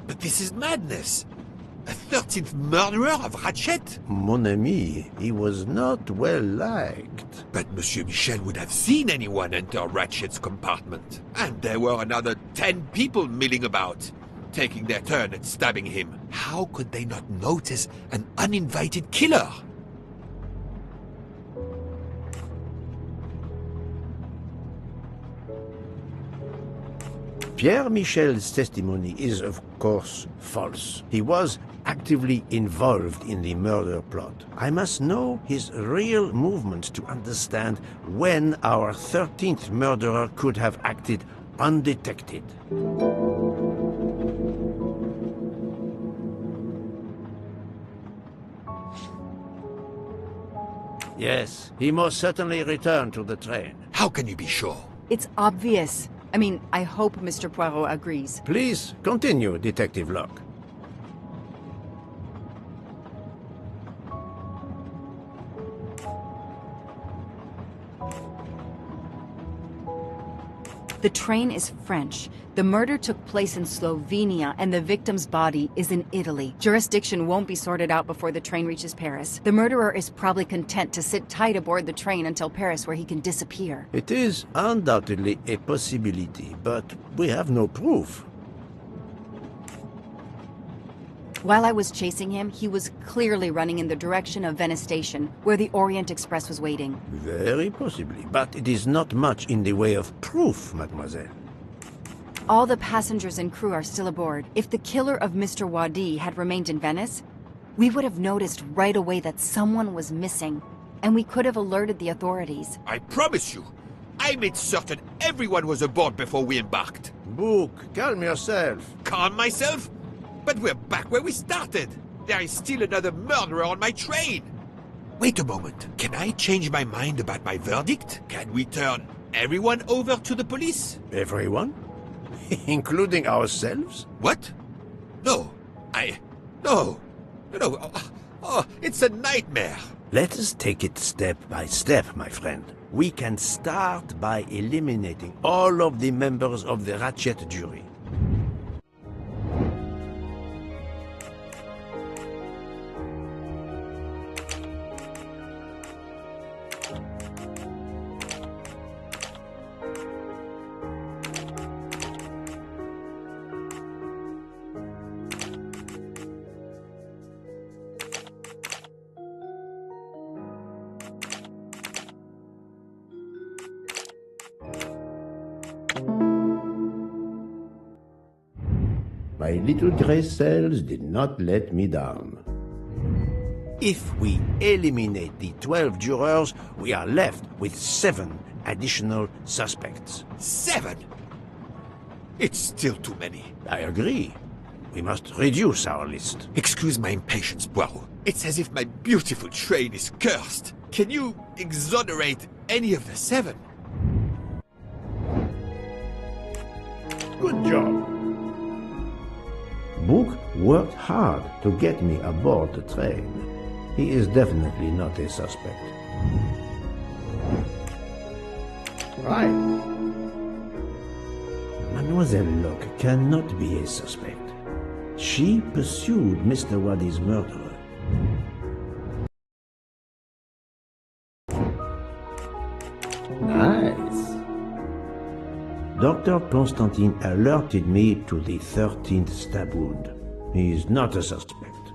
But this is madness. A 13th murderer of Ratchet? Mon ami, he was not well liked. But Monsieur Michel would have seen anyone enter Ratchet's compartment. And there were another 10 people milling about, taking their turn at stabbing him. How could they not notice an uninvited killer? Pierre Michel's testimony is, of course, false. He was actively involved in the murder plot. I must know his real movements to understand when our 13th murderer could have acted undetected. Yes, he most certainly returned to the train. How can you be sure? It's obvious. I mean, I hope Mr. Poirot agrees. Please continue, Detective Locke. The train is French. The murder took place in Slovenia, and the victim's body is in Italy. Jurisdiction won't be sorted out before the train reaches Paris. The murderer is probably content to sit tight aboard the train until Paris, where he can disappear. It is undoubtedly a possibility, but we have no proof. While I was chasing him, he was clearly running in the direction of Venice Station, where the Orient Express was waiting. Very possibly, but it is not much in the way of proof, mademoiselle. All the passengers and crew are still aboard. If the killer of Mr. Wadi had remained in Venice, we would have noticed right away that someone was missing, and we could have alerted the authorities. I promise you, I made certain everyone was aboard before we embarked. Book, calm yourself. Calm myself? But we're back where we started. There is still another murderer on my train. Wait a moment. Can I change my mind about my verdict? Can we turn everyone over to the police? Everyone? Including ourselves? What? No. No. Oh, it's a nightmare. Let us take it step by step, my friend. We can start by eliminating all of the members of the Ratchet jury. My little grey cells did not let me down. If we eliminate the 12 jurors, we are left with 7 additional suspects. 7? It's still too many. I agree. We must reduce our list. Excuse my impatience, Poirot. It's as if my beautiful train is cursed. Can you exonerate any of the 7? Good job. Book worked hard to get me aboard the train. He is definitely not a suspect. Right. Mademoiselle Locke cannot be a suspect. She pursued Mr. Wadi's murderer. Nice. Dr. Constantine alerted me to the 13th stab wound. He is not a suspect.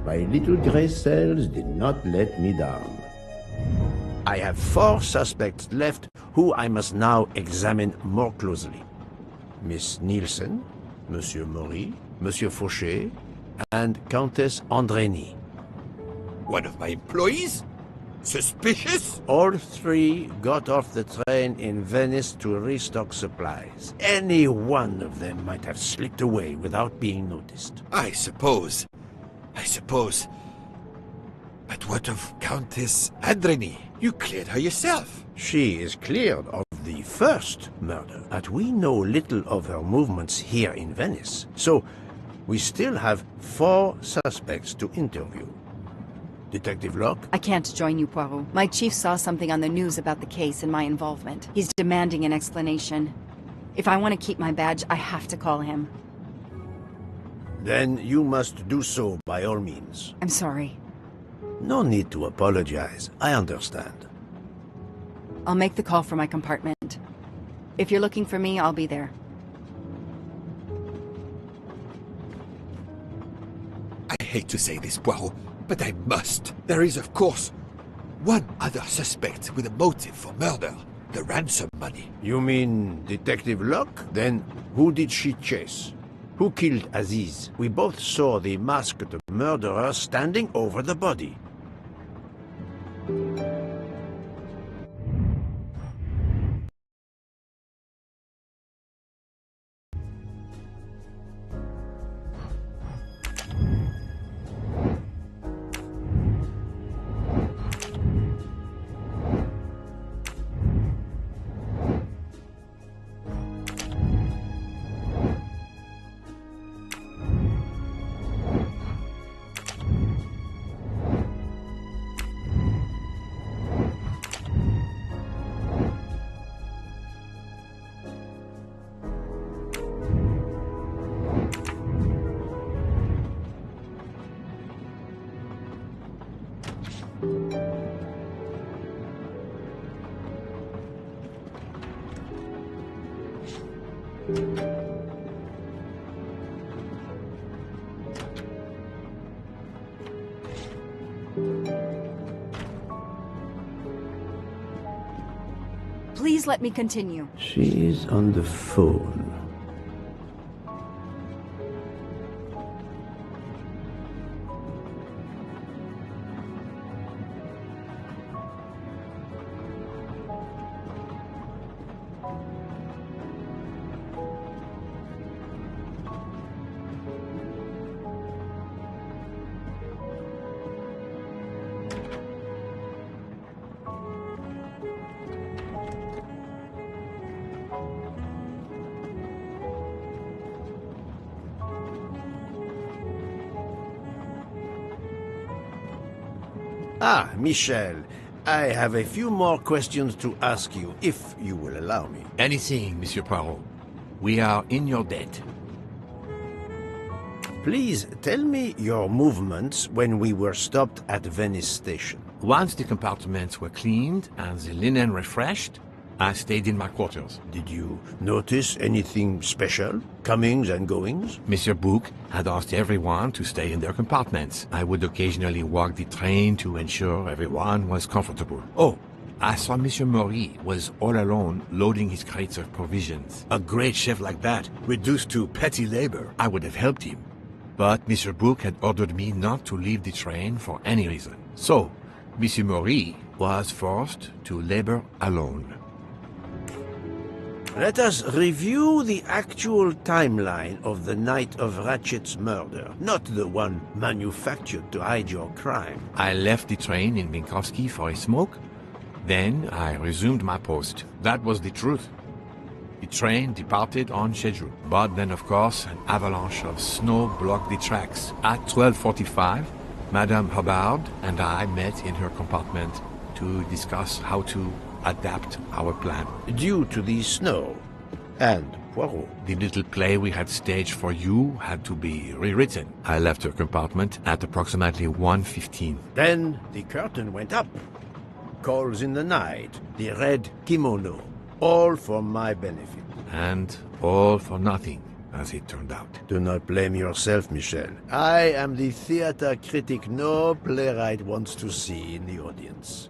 My little grey cells did not let me down. I have 4 suspects left who I must now examine more closely. Miss Nielsen, Monsieur Maury, Monsieur Fauché, and Countess Andrény. One of my employees? Suspicious? All 3 got off the train in Venice to restock supplies. Any one of them might have slipped away without being noticed. I suppose. But what of Countess Andrény? You cleared her yourself. She is cleared of the first murder, but we know little of her movements here in Venice. So, we still have 4 suspects to interview. Detective Locke? I can't join you, Poirot. My chief saw something on the news about the case and my involvement. He's demanding an explanation. If I want to keep my badge, I have to call him. Then you must do so by all means. I'm sorry. No need to apologize. I understand. I'll make the call for my compartment. If you're looking for me, I'll be there. I hate to say this, Poirot, but I must. There is, of course, one other suspect with a motive for murder. The ransom money. You mean Detective Locke? Then who did she chase? Who killed Aziz? We both saw the masked murderer standing over the body. Please let me continue. She is on the phone. Ah, Michel, I have a few more questions to ask you, if you will allow me. Anything, Monsieur Poirot. We are in your debt. Please tell me your movements when we were stopped at Venice Station. Once the compartments were cleaned and the linen refreshed, I stayed in my quarters. Did you notice anything special? Comings and goings? Monsieur Bouc had asked everyone to stay in their compartments. I would occasionally walk the train to ensure everyone was comfortable. Oh, I saw Monsieur Maury was all alone loading his crates of provisions. A great chef like that, reduced to petty labor, I would have helped him. But Monsieur Book had ordered me not to leave the train for any reason. So, Monsieur Maury was forced to labor alone. Let us review the actual timeline of the night of Ratchet's murder, not the one manufactured to hide your crime. I left the train in Minkowski for a smoke. Then I resumed my post. That was the truth. The train departed on schedule. But then, of course, an avalanche of snow blocked the tracks. At 12:45, Madame Hubbard and I met in her compartment to discuss how to adapt our plan. Due to the snow and Poirot. The little play we had staged for you had to be rewritten. I left her compartment at approximately 1:15. Then the curtain went up. Calls in the night, the red kimono, all for my benefit. And all for nothing, as it turned out. Do not blame yourself, Michel. I am the theater critic no playwright wants to see in the audience.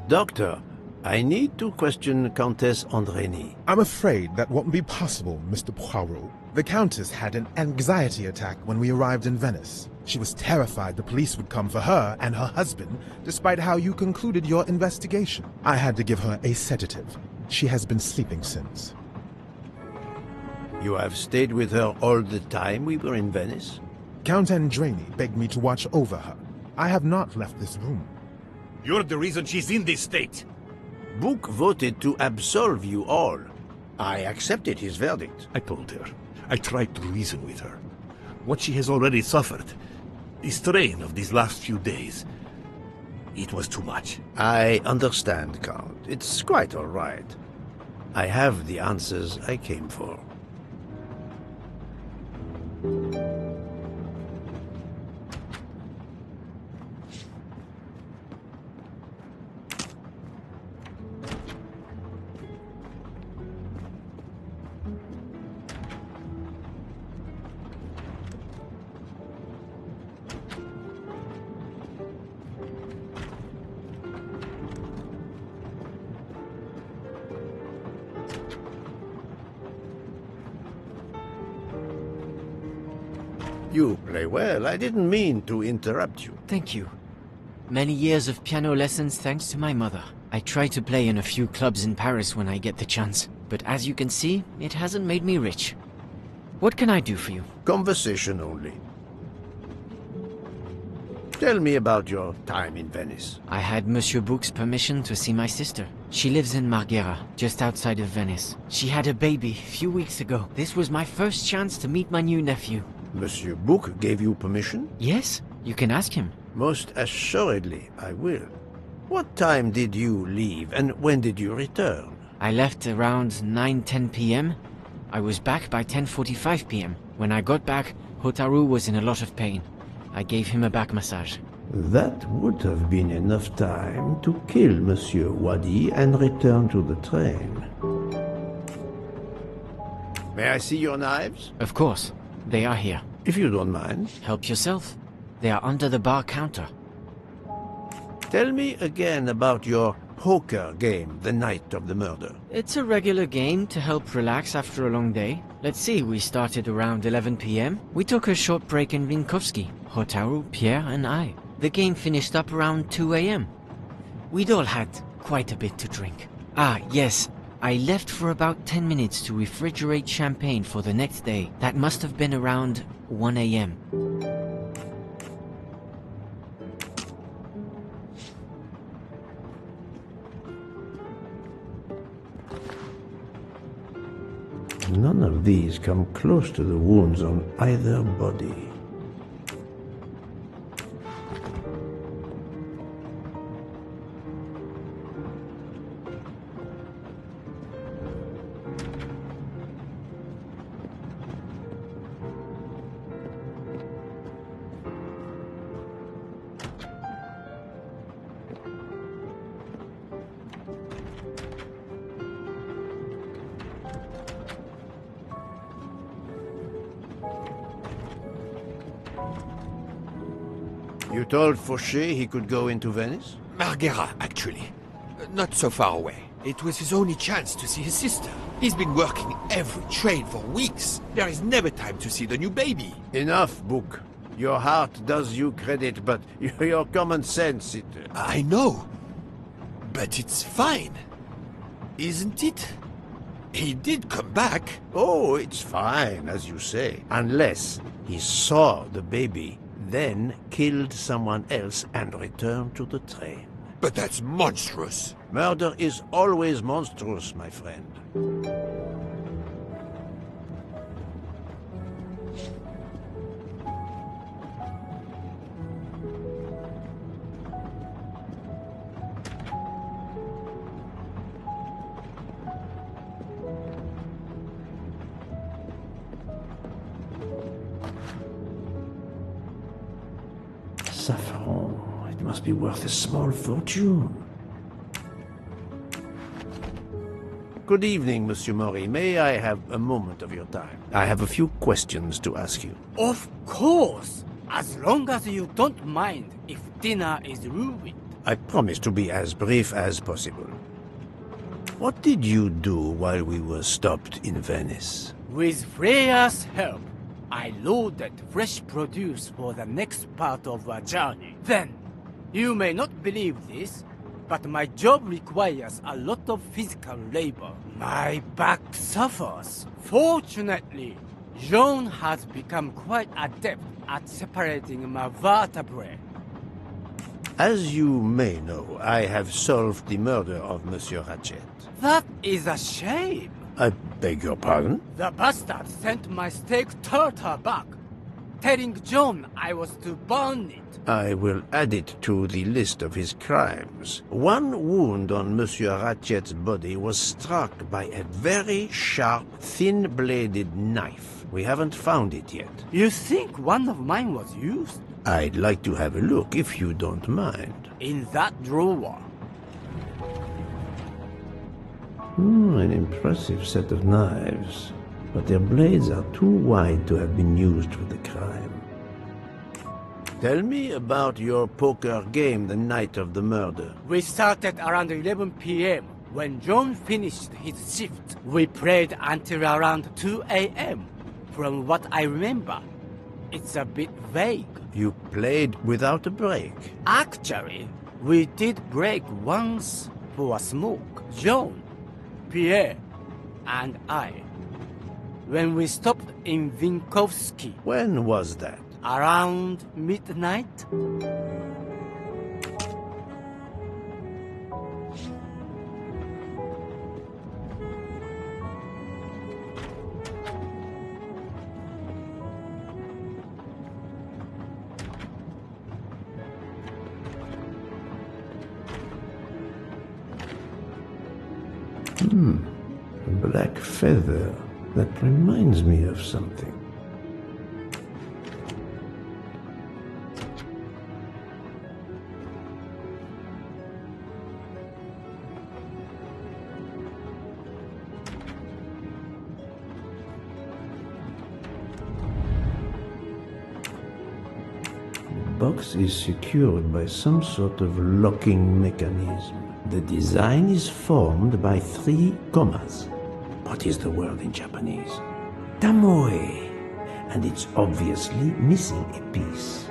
Doctor, I need to question Countess Andrény. I'm afraid that won't be possible, Mr. Poirot. The Countess had an anxiety attack when we arrived in Venice. She was terrified the police would come for her and her husband, despite how you concluded your investigation. I had to give her a sedative. She has been sleeping since. You have stayed with her all the time we were in Venice? Count Andrény begged me to watch over her. I have not left this room. You're the reason she's in this state. Book voted to absolve you all. I accepted his verdict. I told her. I tried to reason with her. What she has already suffered, the strain of these last few days, it was too much. I understand, Count. It's quite all right. I have the answers I came for. You play well. I didn't mean to interrupt you. Thank you. Many years of piano lessons thanks to my mother. I try to play in a few clubs in Paris when I get the chance, but as you can see, it hasn't made me rich. What can I do for you? Conversation only. Tell me about your time in Venice. I had Monsieur Book's permission to see my sister. She lives in Marghera, just outside of Venice. She had a baby a few weeks ago. This was my first chance to meet my new nephew. Monsieur Book gave you permission? Yes, you can ask him. Most assuredly, I will. What time did you leave, and when did you return? I left around 9:10 p.m. I was back by 10:45 p.m. When I got back, Hotaru was in a lot of pain. I gave him a back massage. That would have been enough time to kill Monsieur Wadi and return to the train. May I see your knives? Of course. They are here. If you don't mind. Help yourself. They are under the bar counter. Tell me again about your poker game the night of the murder. It's a regular game to help relax after a long day. Let's see, we started around 11 p.m. We took a short break in Minkowski, Hotaru, Pierre and I. The game finished up around 2 a.m. We'd all had quite a bit to drink. Ah, yes. I left for about 10 minutes to refrigerate champagne for the next day. That must have been around 1 a.m. None of these come close to the wounds on either body. You told Fauché he could go into Venice? Marghera, actually. Not so far away. It was his only chance to see his sister. He's been working every train for weeks. There is never time to see the new baby. Enough, Book. Your heart does you credit, but your common sense, it... I know. But it's fine. Isn't it? He did come back. Oh, it's fine, as you say. Unless he saw the baby, then killed someone else and returned to the train. But that's monstrous. Murder is always monstrous, my friend. Saffron. It must be worth a small fortune. Good evening, Monsieur Maury. May I have a moment of your time? I have a few questions to ask you. Of course! As long as you don't mind if dinner is ruined. I promise to be as brief as possible. What did you do while we were stopped in Venice? With Freya's help, I loaded fresh produce for the next part of our journey. Then, you may not believe this, but my job requires a lot of physical labor. My back suffers. Fortunately, Jean has become quite adept at separating my vertebrae. As you may know, I have solved the murder of Monsieur Ratchet. That is a shame. I beg your pardon? The bastard sent my steak tartar back, telling John I was to burn it. I will add it to the list of his crimes. One wound on Monsieur Ratchet's body was struck by a very sharp, thin-bladed knife. We haven't found it yet. You think one of mine was used? I'd like to have a look, if you don't mind. In that drawer. An impressive set of knives, but their blades are too wide to have been used for the crime. Tell me about your poker game the night of the murder. We started around 11 p.m. When John finished his shift, we played until around 2 a.m. From what I remember, it's a bit vague. You played without a break? Actually, we did break once for a smoke. John, Pierre, and I. When we stopped in Vinkovsky. When was that? Around midnight? A black feather. That reminds me of something. The box is secured by some sort of locking mechanism. The design is formed by 3 commas. What is the word in Japanese? Tamoe. And it's obviously missing a piece.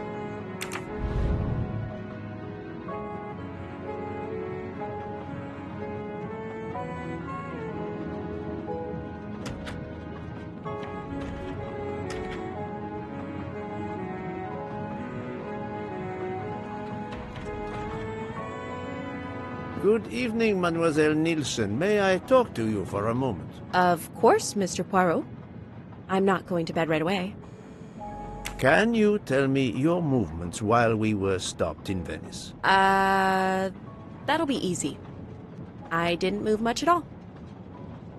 Good evening, Mademoiselle Nielsen. May I talk to you for a moment? Of course, Mr. Poirot. I'm not going to bed right away. Can you tell me your movements while we were stopped in Venice? That'll be easy. I didn't move much at all.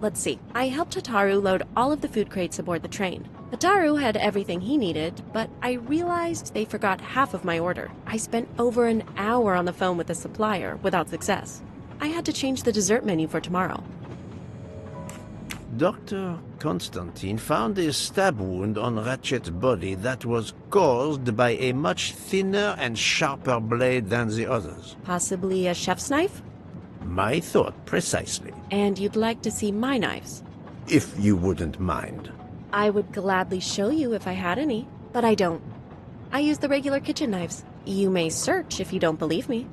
Let's see. I helped Hataru load all of the food crates aboard the train. Hataru had everything he needed, but I realized they forgot half of my order. I spent over an hour on the phone with the supplier without success. I had to change the dessert menu for tomorrow. Dr. Constantine found a stab wound on Ratchet's body that was caused by a much thinner and sharper blade than the others. Possibly a chef's knife? My thought, precisely. And you'd like to see my knives? If you wouldn't mind. I would gladly show you if I had any, but I don't. I use the regular kitchen knives. You may search if you don't believe me.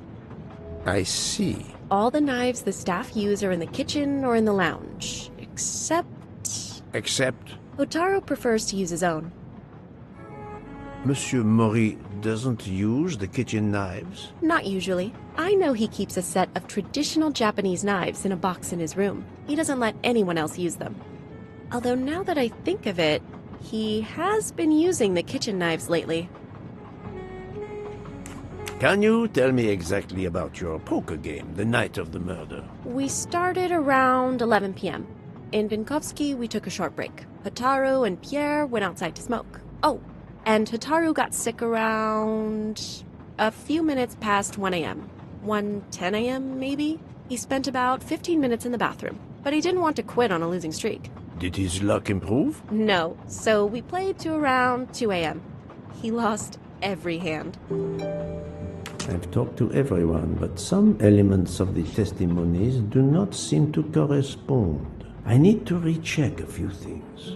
I see. All the knives the staff use are in the kitchen or in the lounge, except... Except? Hotaru prefers to use his own. Monsieur Mori doesn't use the kitchen knives? Not usually. I know he keeps a set of traditional Japanese knives in a box in his room. He doesn't let anyone else use them. Although now that I think of it, he has been using the kitchen knives lately. Can you tell me exactly about your poker game the night of the murder? We started around 11 p.m. In Vinkovsky, we took a short break. Hotaru and Pierre went outside to smoke. Oh, and Hotaru got sick around a few minutes past 1 a.m. 1:10 a.m. maybe? He spent about 15 minutes in the bathroom, but he didn't want to quit on a losing streak. Did his luck improve? No, so we played to around 2 a.m. He lost every hand. I've talked to everyone, but some elements of the testimonies do not seem to correspond. I need to recheck a few things.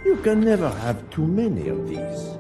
You can never have too many of these.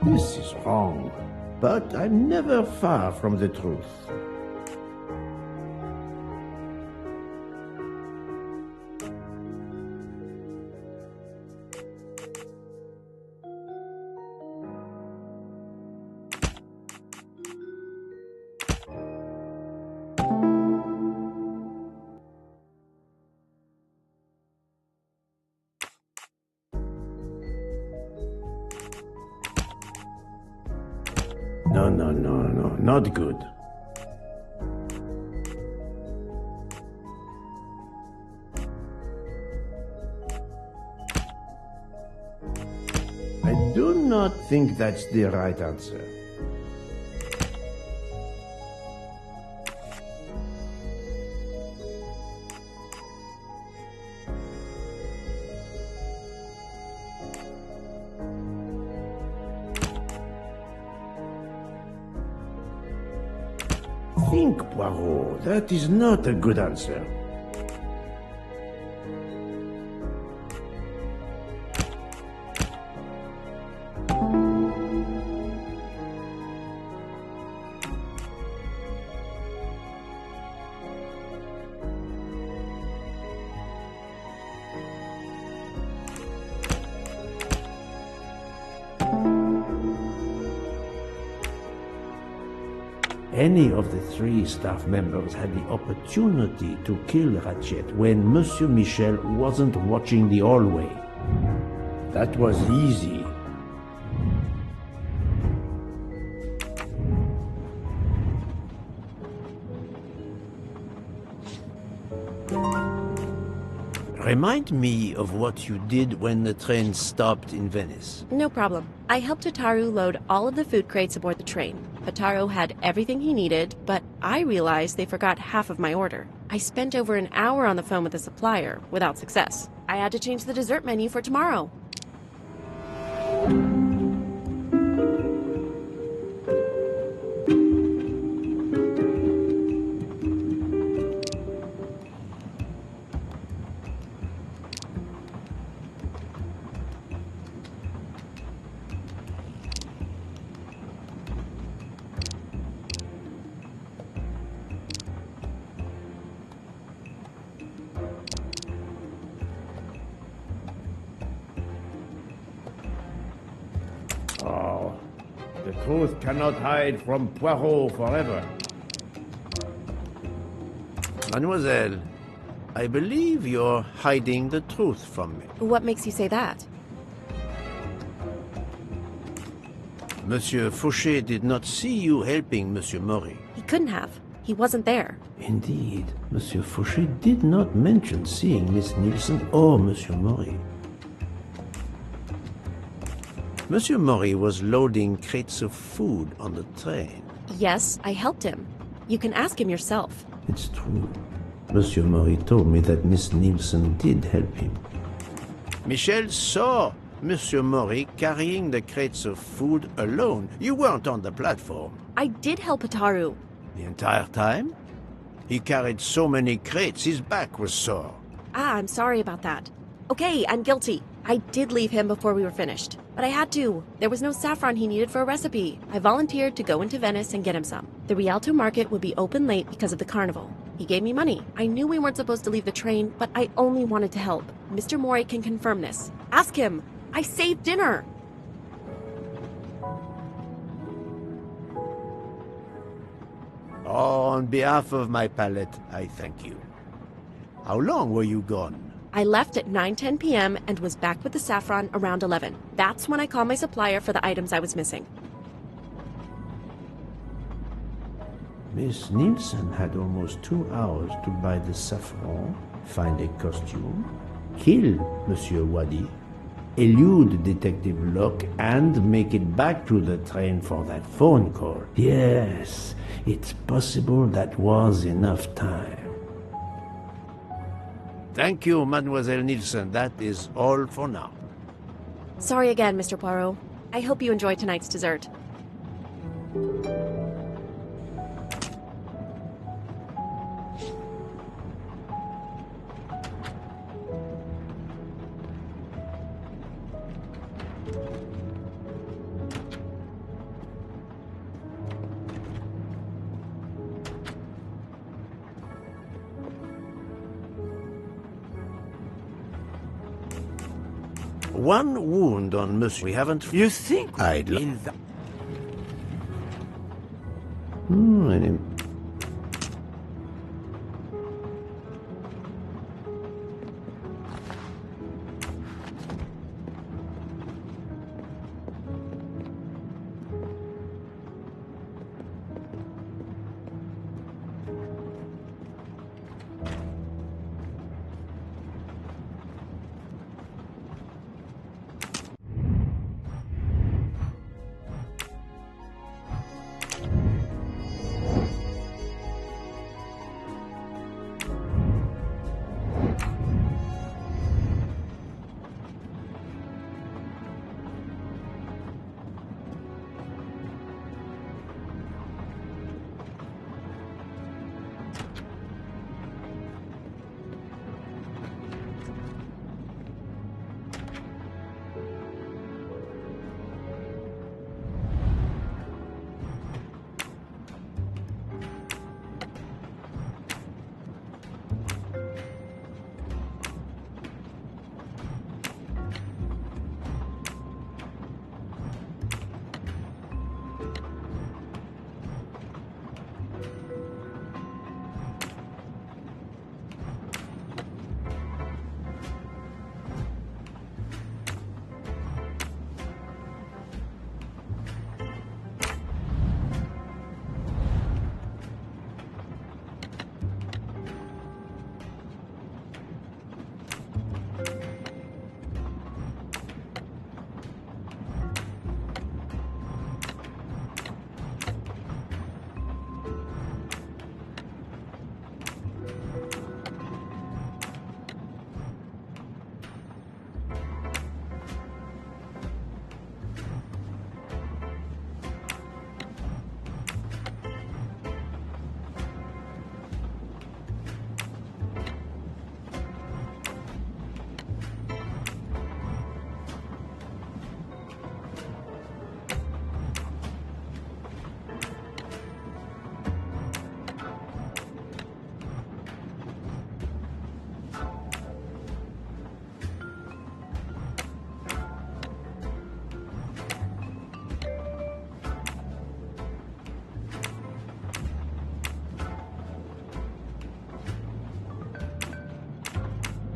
This is wrong, but I'm never far from the truth. No, not good. I do not think that's the right answer. Think, Poirot. That is not a good answer. Any of the three staff members had the opportunity to kill Ratchet when Monsieur Michel wasn't watching the hallway. That was easy. Remind me of what you did when the train stopped in Venice. No problem. I helped Hotaru load all of the food crates aboard the train. Hotaru had everything he needed, but I realized they forgot half of my order. I spent over an hour on the phone with the supplier, without success. I had to change the dessert menu for tomorrow. The truth cannot hide from Poirot forever. Mademoiselle, I believe you're hiding the truth from me. What makes you say that? Monsieur Fauché did not see you helping Monsieur Maury. He couldn't have. He wasn't there. Indeed, Monsieur Fauché did not mention seeing Miss Nielsen or Monsieur Maury. Monsieur Maury was loading crates of food on the train. Yes, I helped him. You can ask him yourself. It's true. Monsieur Maury told me that Miss Nielsen did help him. Michel saw Monsieur Maury carrying the crates of food alone. You weren't on the platform. I did help Ataru. The entire time? He carried so many crates, his back was sore. I'm sorry about that. Okay, I'm guilty. I did leave him before we were finished. But I had to. There was no saffron he needed for a recipe. I volunteered to go into Venice and get him some. The Rialto market would be open late because of the carnival. He gave me money. I knew we weren't supposed to leave the train, but I only wanted to help. Mr. Mori can confirm this. Ask him. I saved dinner. On behalf of my palate, I thank you. How long were you gone? I left at 9:10 p.m. and was back with the saffron around 11. That's when I called my supplier for the items I was missing. Miss Nielsen had almost 2 hours to buy the saffron, find a costume, kill Monsieur Wadi, elude Detective Locke, and make it back to the train for that phone call. Yes, it's possible that was enough time. Thank you, Mademoiselle Nielsen. That is all for now. Sorry again, Mr. Poirot. I hope you enjoy tonight's dessert. One wound on Monsieur. We haven't. You think I'd in the...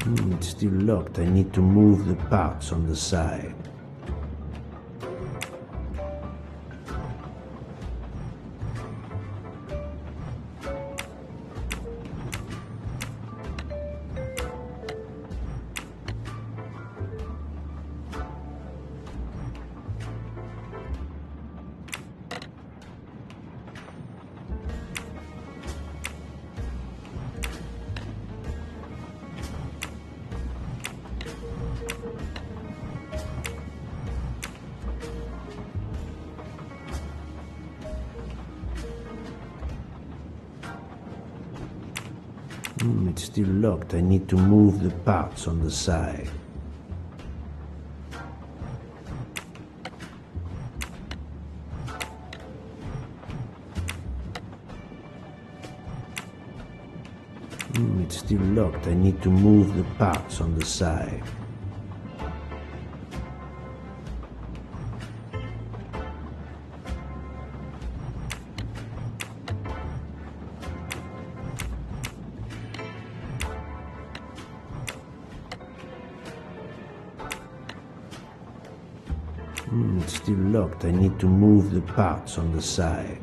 It's still locked. I need to move the parts on the side. It's still locked. I need to move the parts on the side. It's still locked. I need to move the parts on the side. It's still locked. I need to move the parts on the side.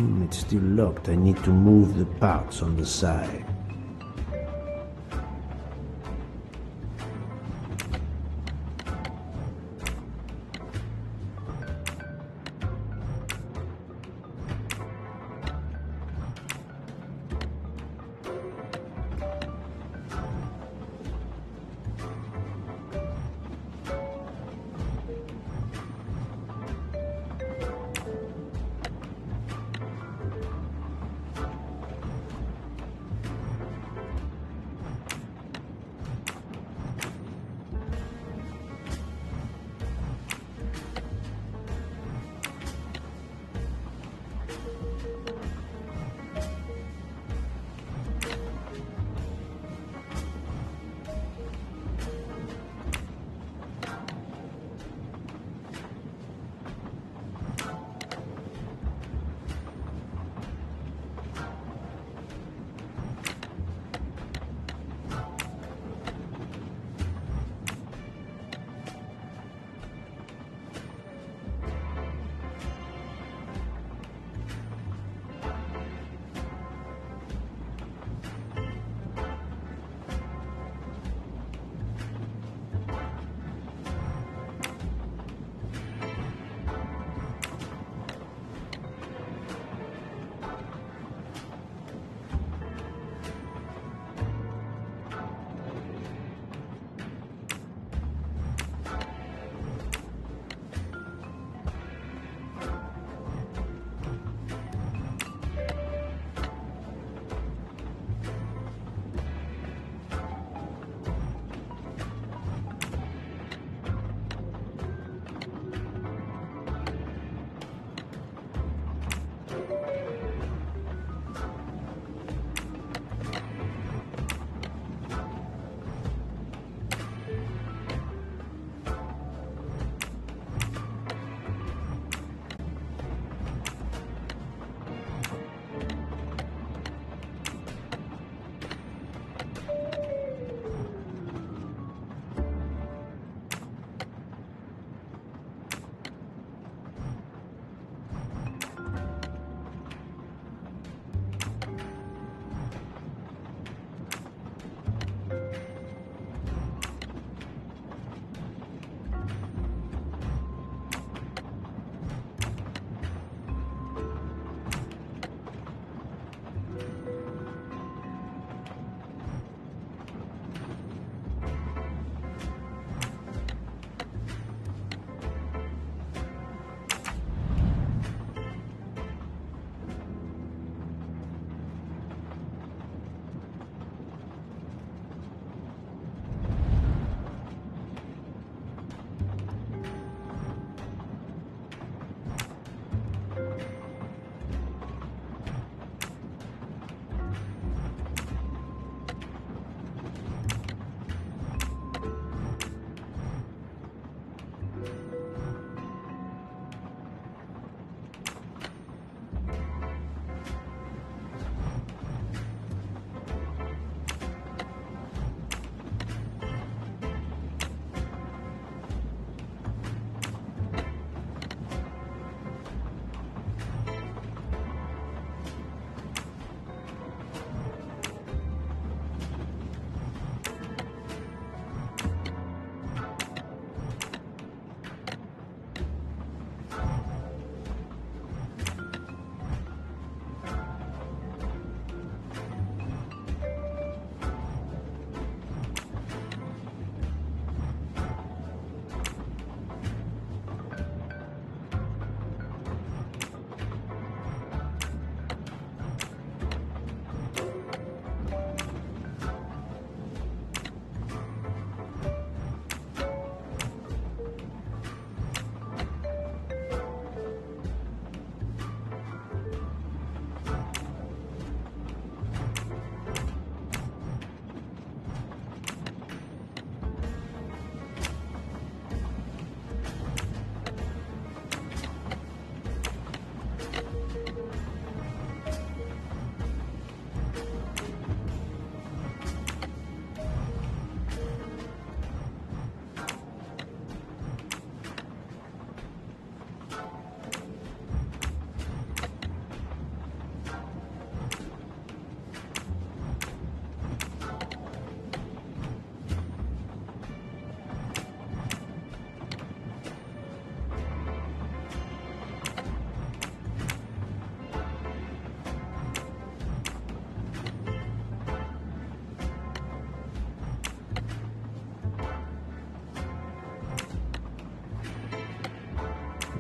It's still locked. I need to move the parts on the side.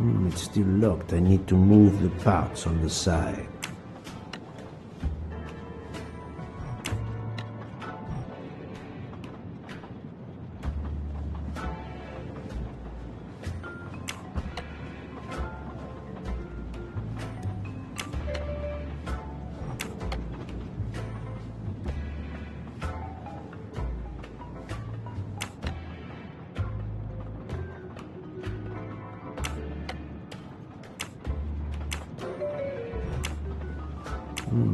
It's still locked. I need to move the parts on the side.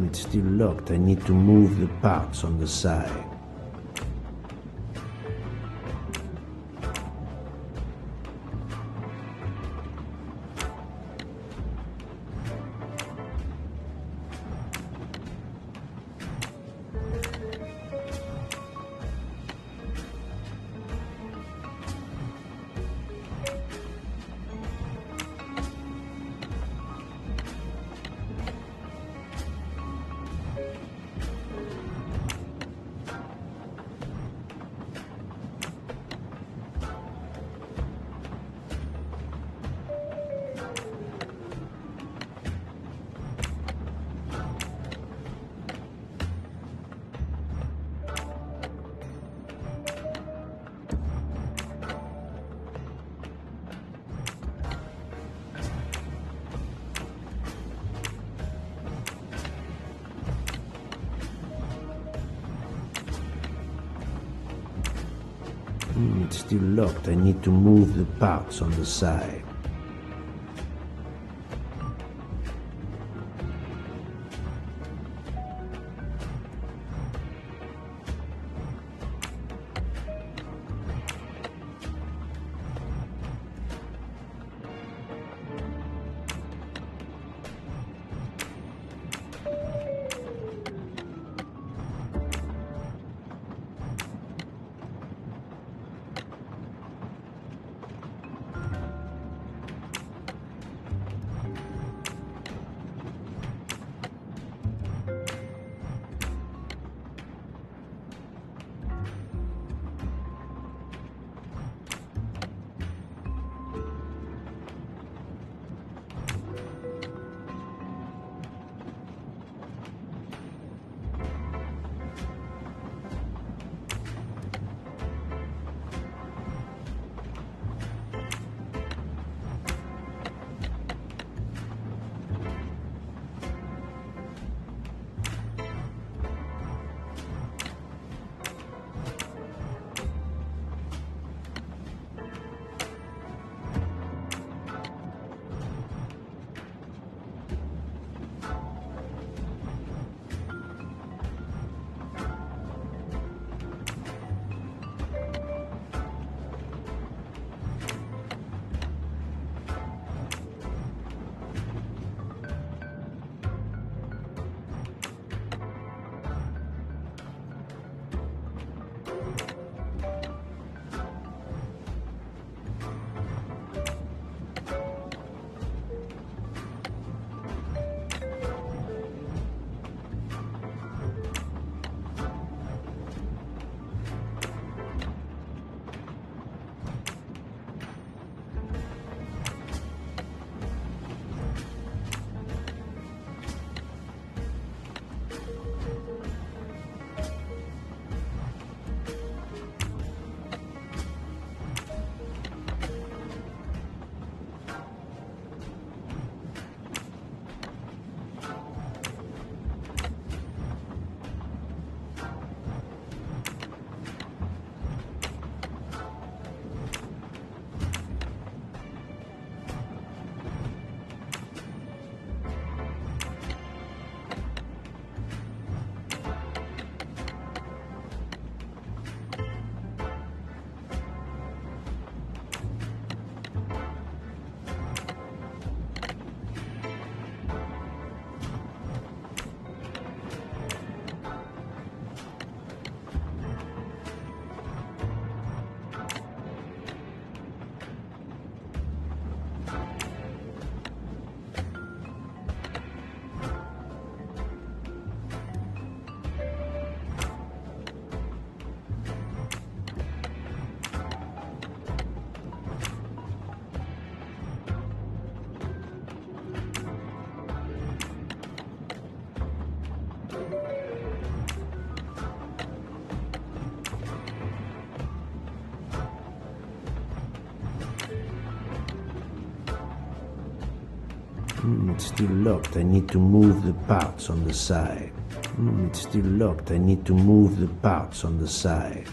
It's still locked. I need to move the parts on the side. It's still locked. I need to move the parts on the side. It's still locked. I need to move the parts on the side. It's still locked. I need to move the parts on the side.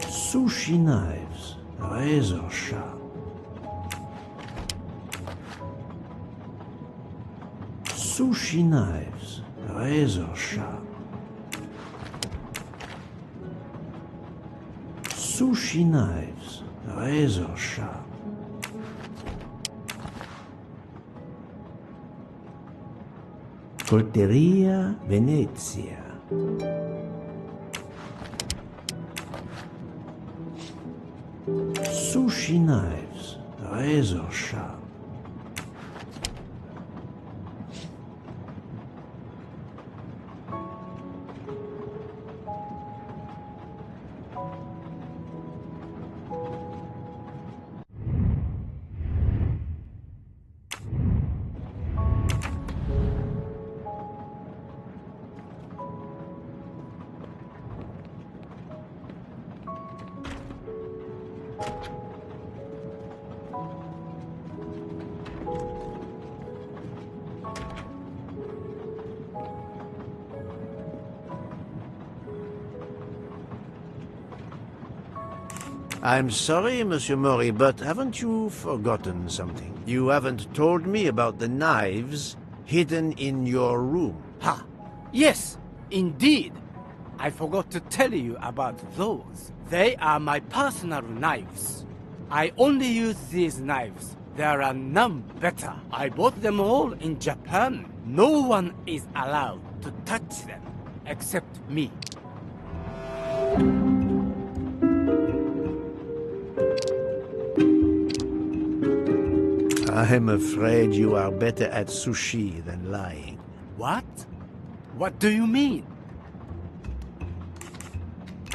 Sushi knives, razor sharp. Sushi knives, razor sharp. Sushi knives, razor sharp. Colteria Venezia. Sushi knives, razor sharp. I'm sorry, Monsieur Mori, but haven't you forgotten something? You haven't told me about the knives hidden in your room. Ha! Yes, indeed. I forgot to tell you about those. They are my personal knives. I only use these knives. There are none better. I bought them all in Japan. No one is allowed to touch them, except me. I'm afraid you are better at sushi than lying. What? What do you mean?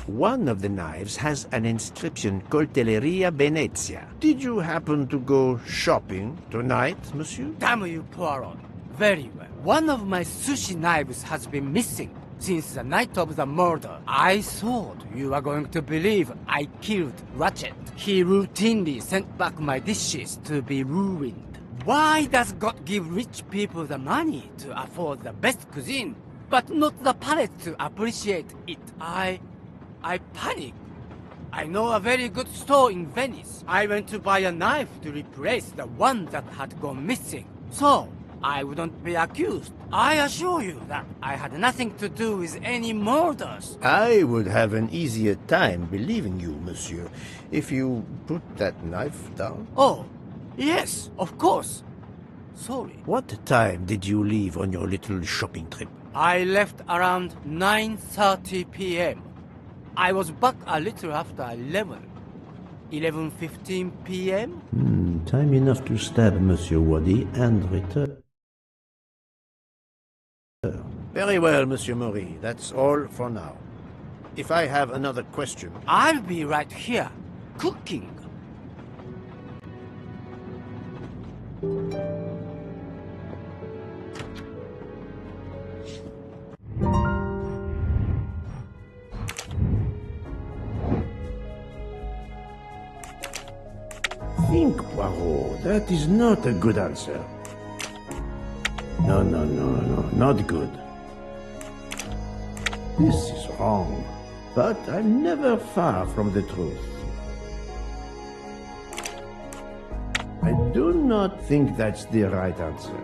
One of the knives has an inscription, Coltelleria Venezia. Did you happen to go shopping tonight, monsieur? Damn you, Poirot. Very well. One of my sushi knives has been missing since the night of the murder. I thought you were going to believe I killed Ratchet. He routinely sent back my dishes to be ruined. Why does God give rich people the money to afford the best cuisine, but not the palate to appreciate it? I panic. I know a very good store in Venice. I went to buy a knife to replace the one that had gone missing, so I wouldn't be accused. I assure you that I had nothing to do with any murders. I would have an easier time believing you, monsieur, if you put that knife down. Oh, yes, of course. Sorry. What time did you leave on your little shopping trip? I left around 9:30 p.m. I was back a little after 11:15 p.m. Time enough to stab Monsieur Wadi and return. Very well, Monsieur Maury. That's all for now. If I have another question... I'll be right here, cooking. Think, Poirot. That is not a good answer. No, not good. This is wrong, but I'm never far from the truth. I do not think that's the right answer.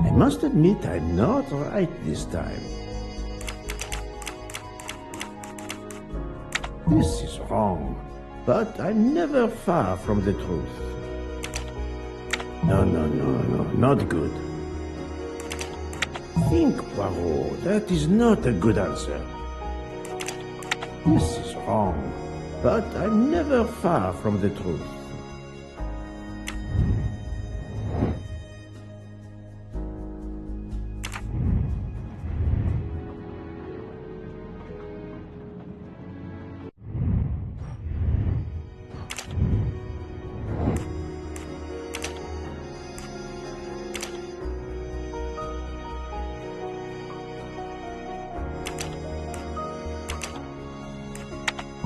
I must admit I'm not right this time. This is wrong, but I'm never far from the truth. No, not good. Think, Poirot. That is not a good answer. This is wrong, but I'm never far from the truth.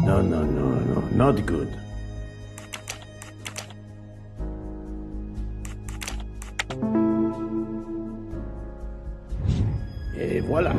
No, not good. Et voilà.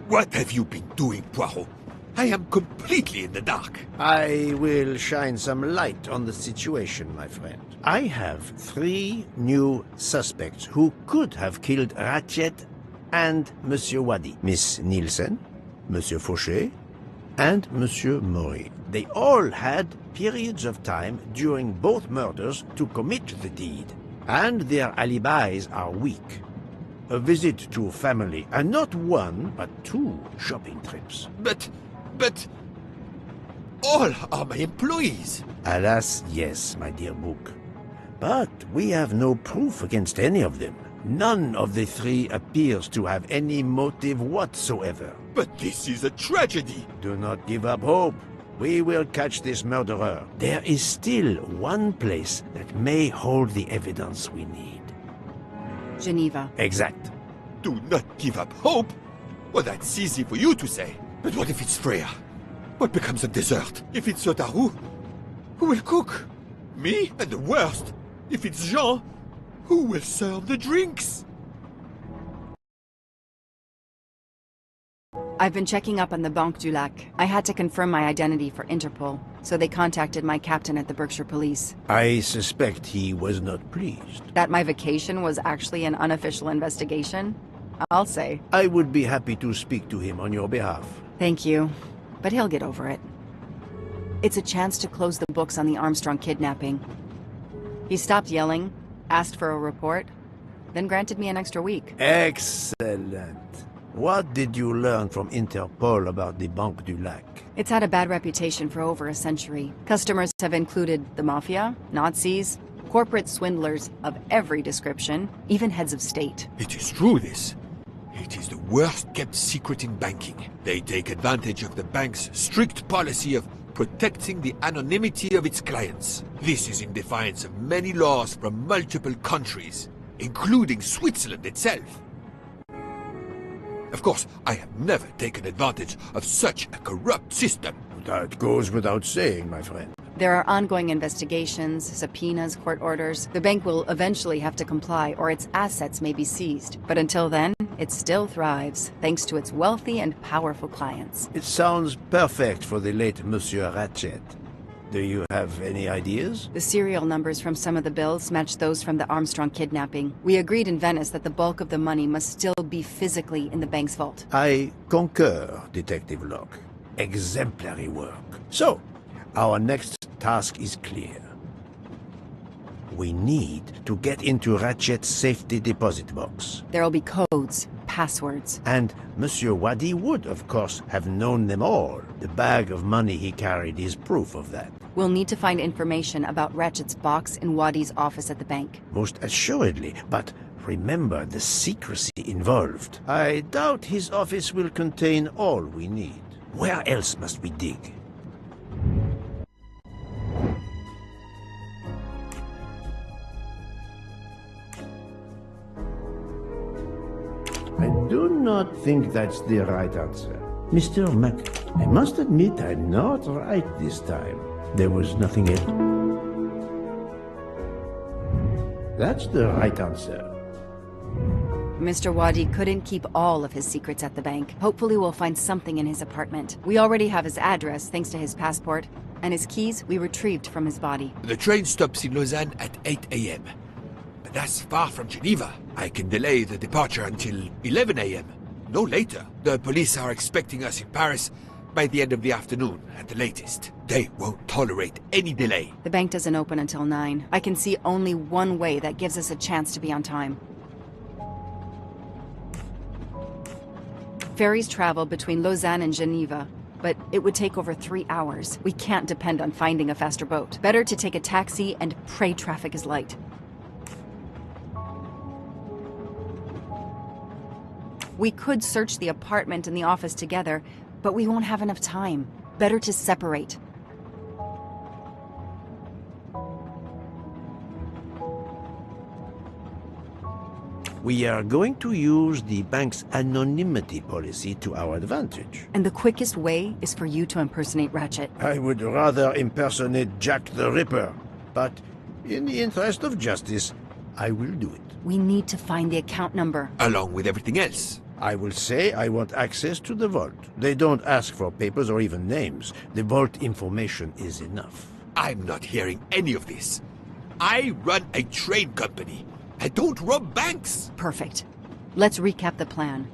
What have you been doing, Poirot? I am completely in the dark. I will shine some light on the situation, my friend. I have 3 new suspects who could have killed Ratchet and Monsieur Wadi. Miss Nielsen, Monsieur Fauché, and Monsieur Maury. They all had periods of time during both murders to commit the deed, and their alibis are weak. A visit to family, and not 1, but 2 shopping trips. But... all are my employees. Alas, yes, my dear Book. But we have no proof against any of them. None of the 3 appears to have any motive whatsoever. But this is a tragedy. Do not give up hope. We will catch this murderer. There is still one place that may hold the evidence we need. Geneva. Exact. Do not give up hope. Well, that's easy for you to say. But what if it's Freya? What becomes of dessert? If it's Sotaru, who will cook? Me? And the worst, if it's Jean, who will serve the drinks? I've been checking up on the Banque du Lac. I had to confirm my identity for Interpol, so they contacted my captain at the Berkshire Police. I suspect he was not pleased. That my vacation was actually an unofficial investigation? I'll say. I would be happy to speak to him on your behalf. Thank you, but he'll get over it. It's a chance to close the books on the Armstrong kidnapping. He stopped yelling, asked for a report, then granted me an extra week. Excellent. What did you learn from Interpol about the Banque du Lac? It's had a bad reputation for over a century. Customers have included the mafia, Nazis, corporate swindlers of every description, even heads of state. It is true, this. It is the worst-kept secret in banking. They take advantage of the bank's strict policy of protecting the anonymity of its clients. This is in defiance of many laws from multiple countries, including Switzerland itself. Of course, I have never taken advantage of such a corrupt system. That goes without saying, my friend. There are ongoing investigations, subpoenas, court orders. The bank will eventually have to comply, or its assets may be seized. But until then, it still thrives, thanks to its wealthy and powerful clients. It sounds perfect for the late Monsieur Ratchet. Do you have any ideas? The serial numbers from some of the bills match those from the Armstrong kidnapping. We agreed in Venice that the bulk of the money must still be physically in the bank's vault. I concur, Detective Locke. Exemplary work. So, our next task is clear. We need to get into Ratchet's safety deposit box. There'll be codes, passwords. And Monsieur Wadi would, of course, have known them all. The bag of money he carried is proof of that. We'll need to find information about Ratchet's box in Wadi's office at the bank. Most assuredly, but remember the secrecy involved. I doubt his office will contain all we need. Where else must we dig? I do not think that's the right answer. Mr. Mac, I must admit I'm not right this time. There was nothing else. That's the right answer. Mr. Wadi couldn't keep all of his secrets at the bank. Hopefully we'll find something in his apartment. We already have his address thanks to his passport, and his keys we retrieved from his body. The train stops in Lausanne at 8 a.m. But that's far from Geneva. I can delay the departure until 11 a.m. No later. The police are expecting us in Paris by the end of the afternoon at the latest. They won't tolerate any delay. The bank doesn't open until 9. I can see only one way that gives us a chance to be on time. Ferries travel between Lausanne and Geneva, but it would take over 3 hours. We can't depend on finding a faster boat. Better to take a taxi and pray traffic is light. We could search the apartment and the office together, but we won't have enough time. Better to separate. We are going to use the bank's anonymity policy to our advantage. And the quickest way is for you to impersonate Ratchet. I would rather impersonate Jack the Ripper, but in the interest of justice, I will do it. We need to find the account number. Along with everything else. I will say I want access to the vault. They don't ask for papers or even names. The vault information is enough. I'm not hearing any of this. I run a train company. I don't rob banks. Perfect. Let's recap the plan.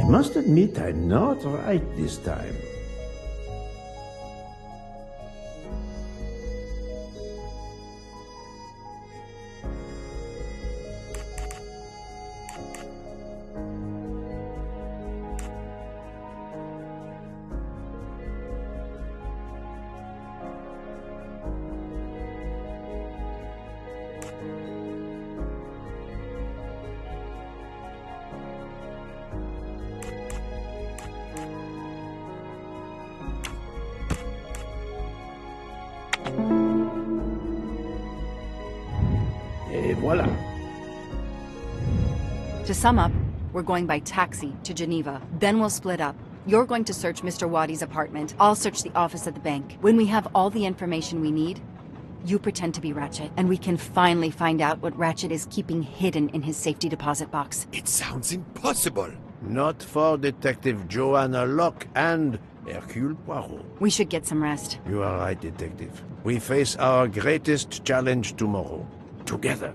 must admit I'm not right this time. Et voilà. To sum up, we're going by taxi to Geneva. Then we'll split up. You're going to search Mr. Wadi's apartment. I'll search the office at the bank. When we have all the information we need, you pretend to be Ratchet, and we can finally find out what Ratchet is keeping hidden in his safety deposit box. It sounds impossible. Not for Detective Joanna Locke and Hercule Poirot. We should get some rest. You are right, Detective. We face our greatest challenge tomorrow. Together.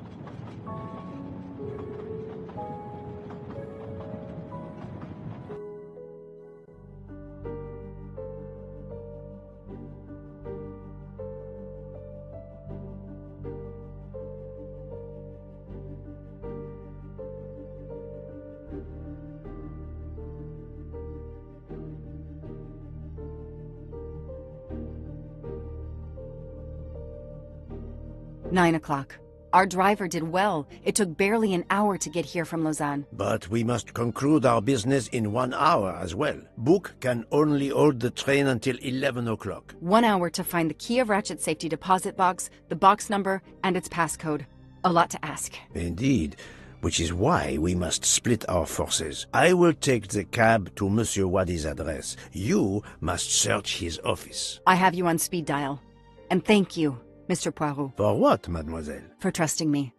Nine o'clock. Our driver did well. It took barely an hour to get here from Lausanne. But we must conclude our business in 1 hour as well. Book can only hold the train until 11 o'clock. 1 hour to find the key of Ratchet's safety deposit box, the box number, and its passcode. A lot to ask. Indeed, which is why we must split our forces. I will take the cab to Monsieur Wadi's address. You must search his office. I have you on speed dial. And thank you, Mr. Poirot. For what, mademoiselle? For trusting me.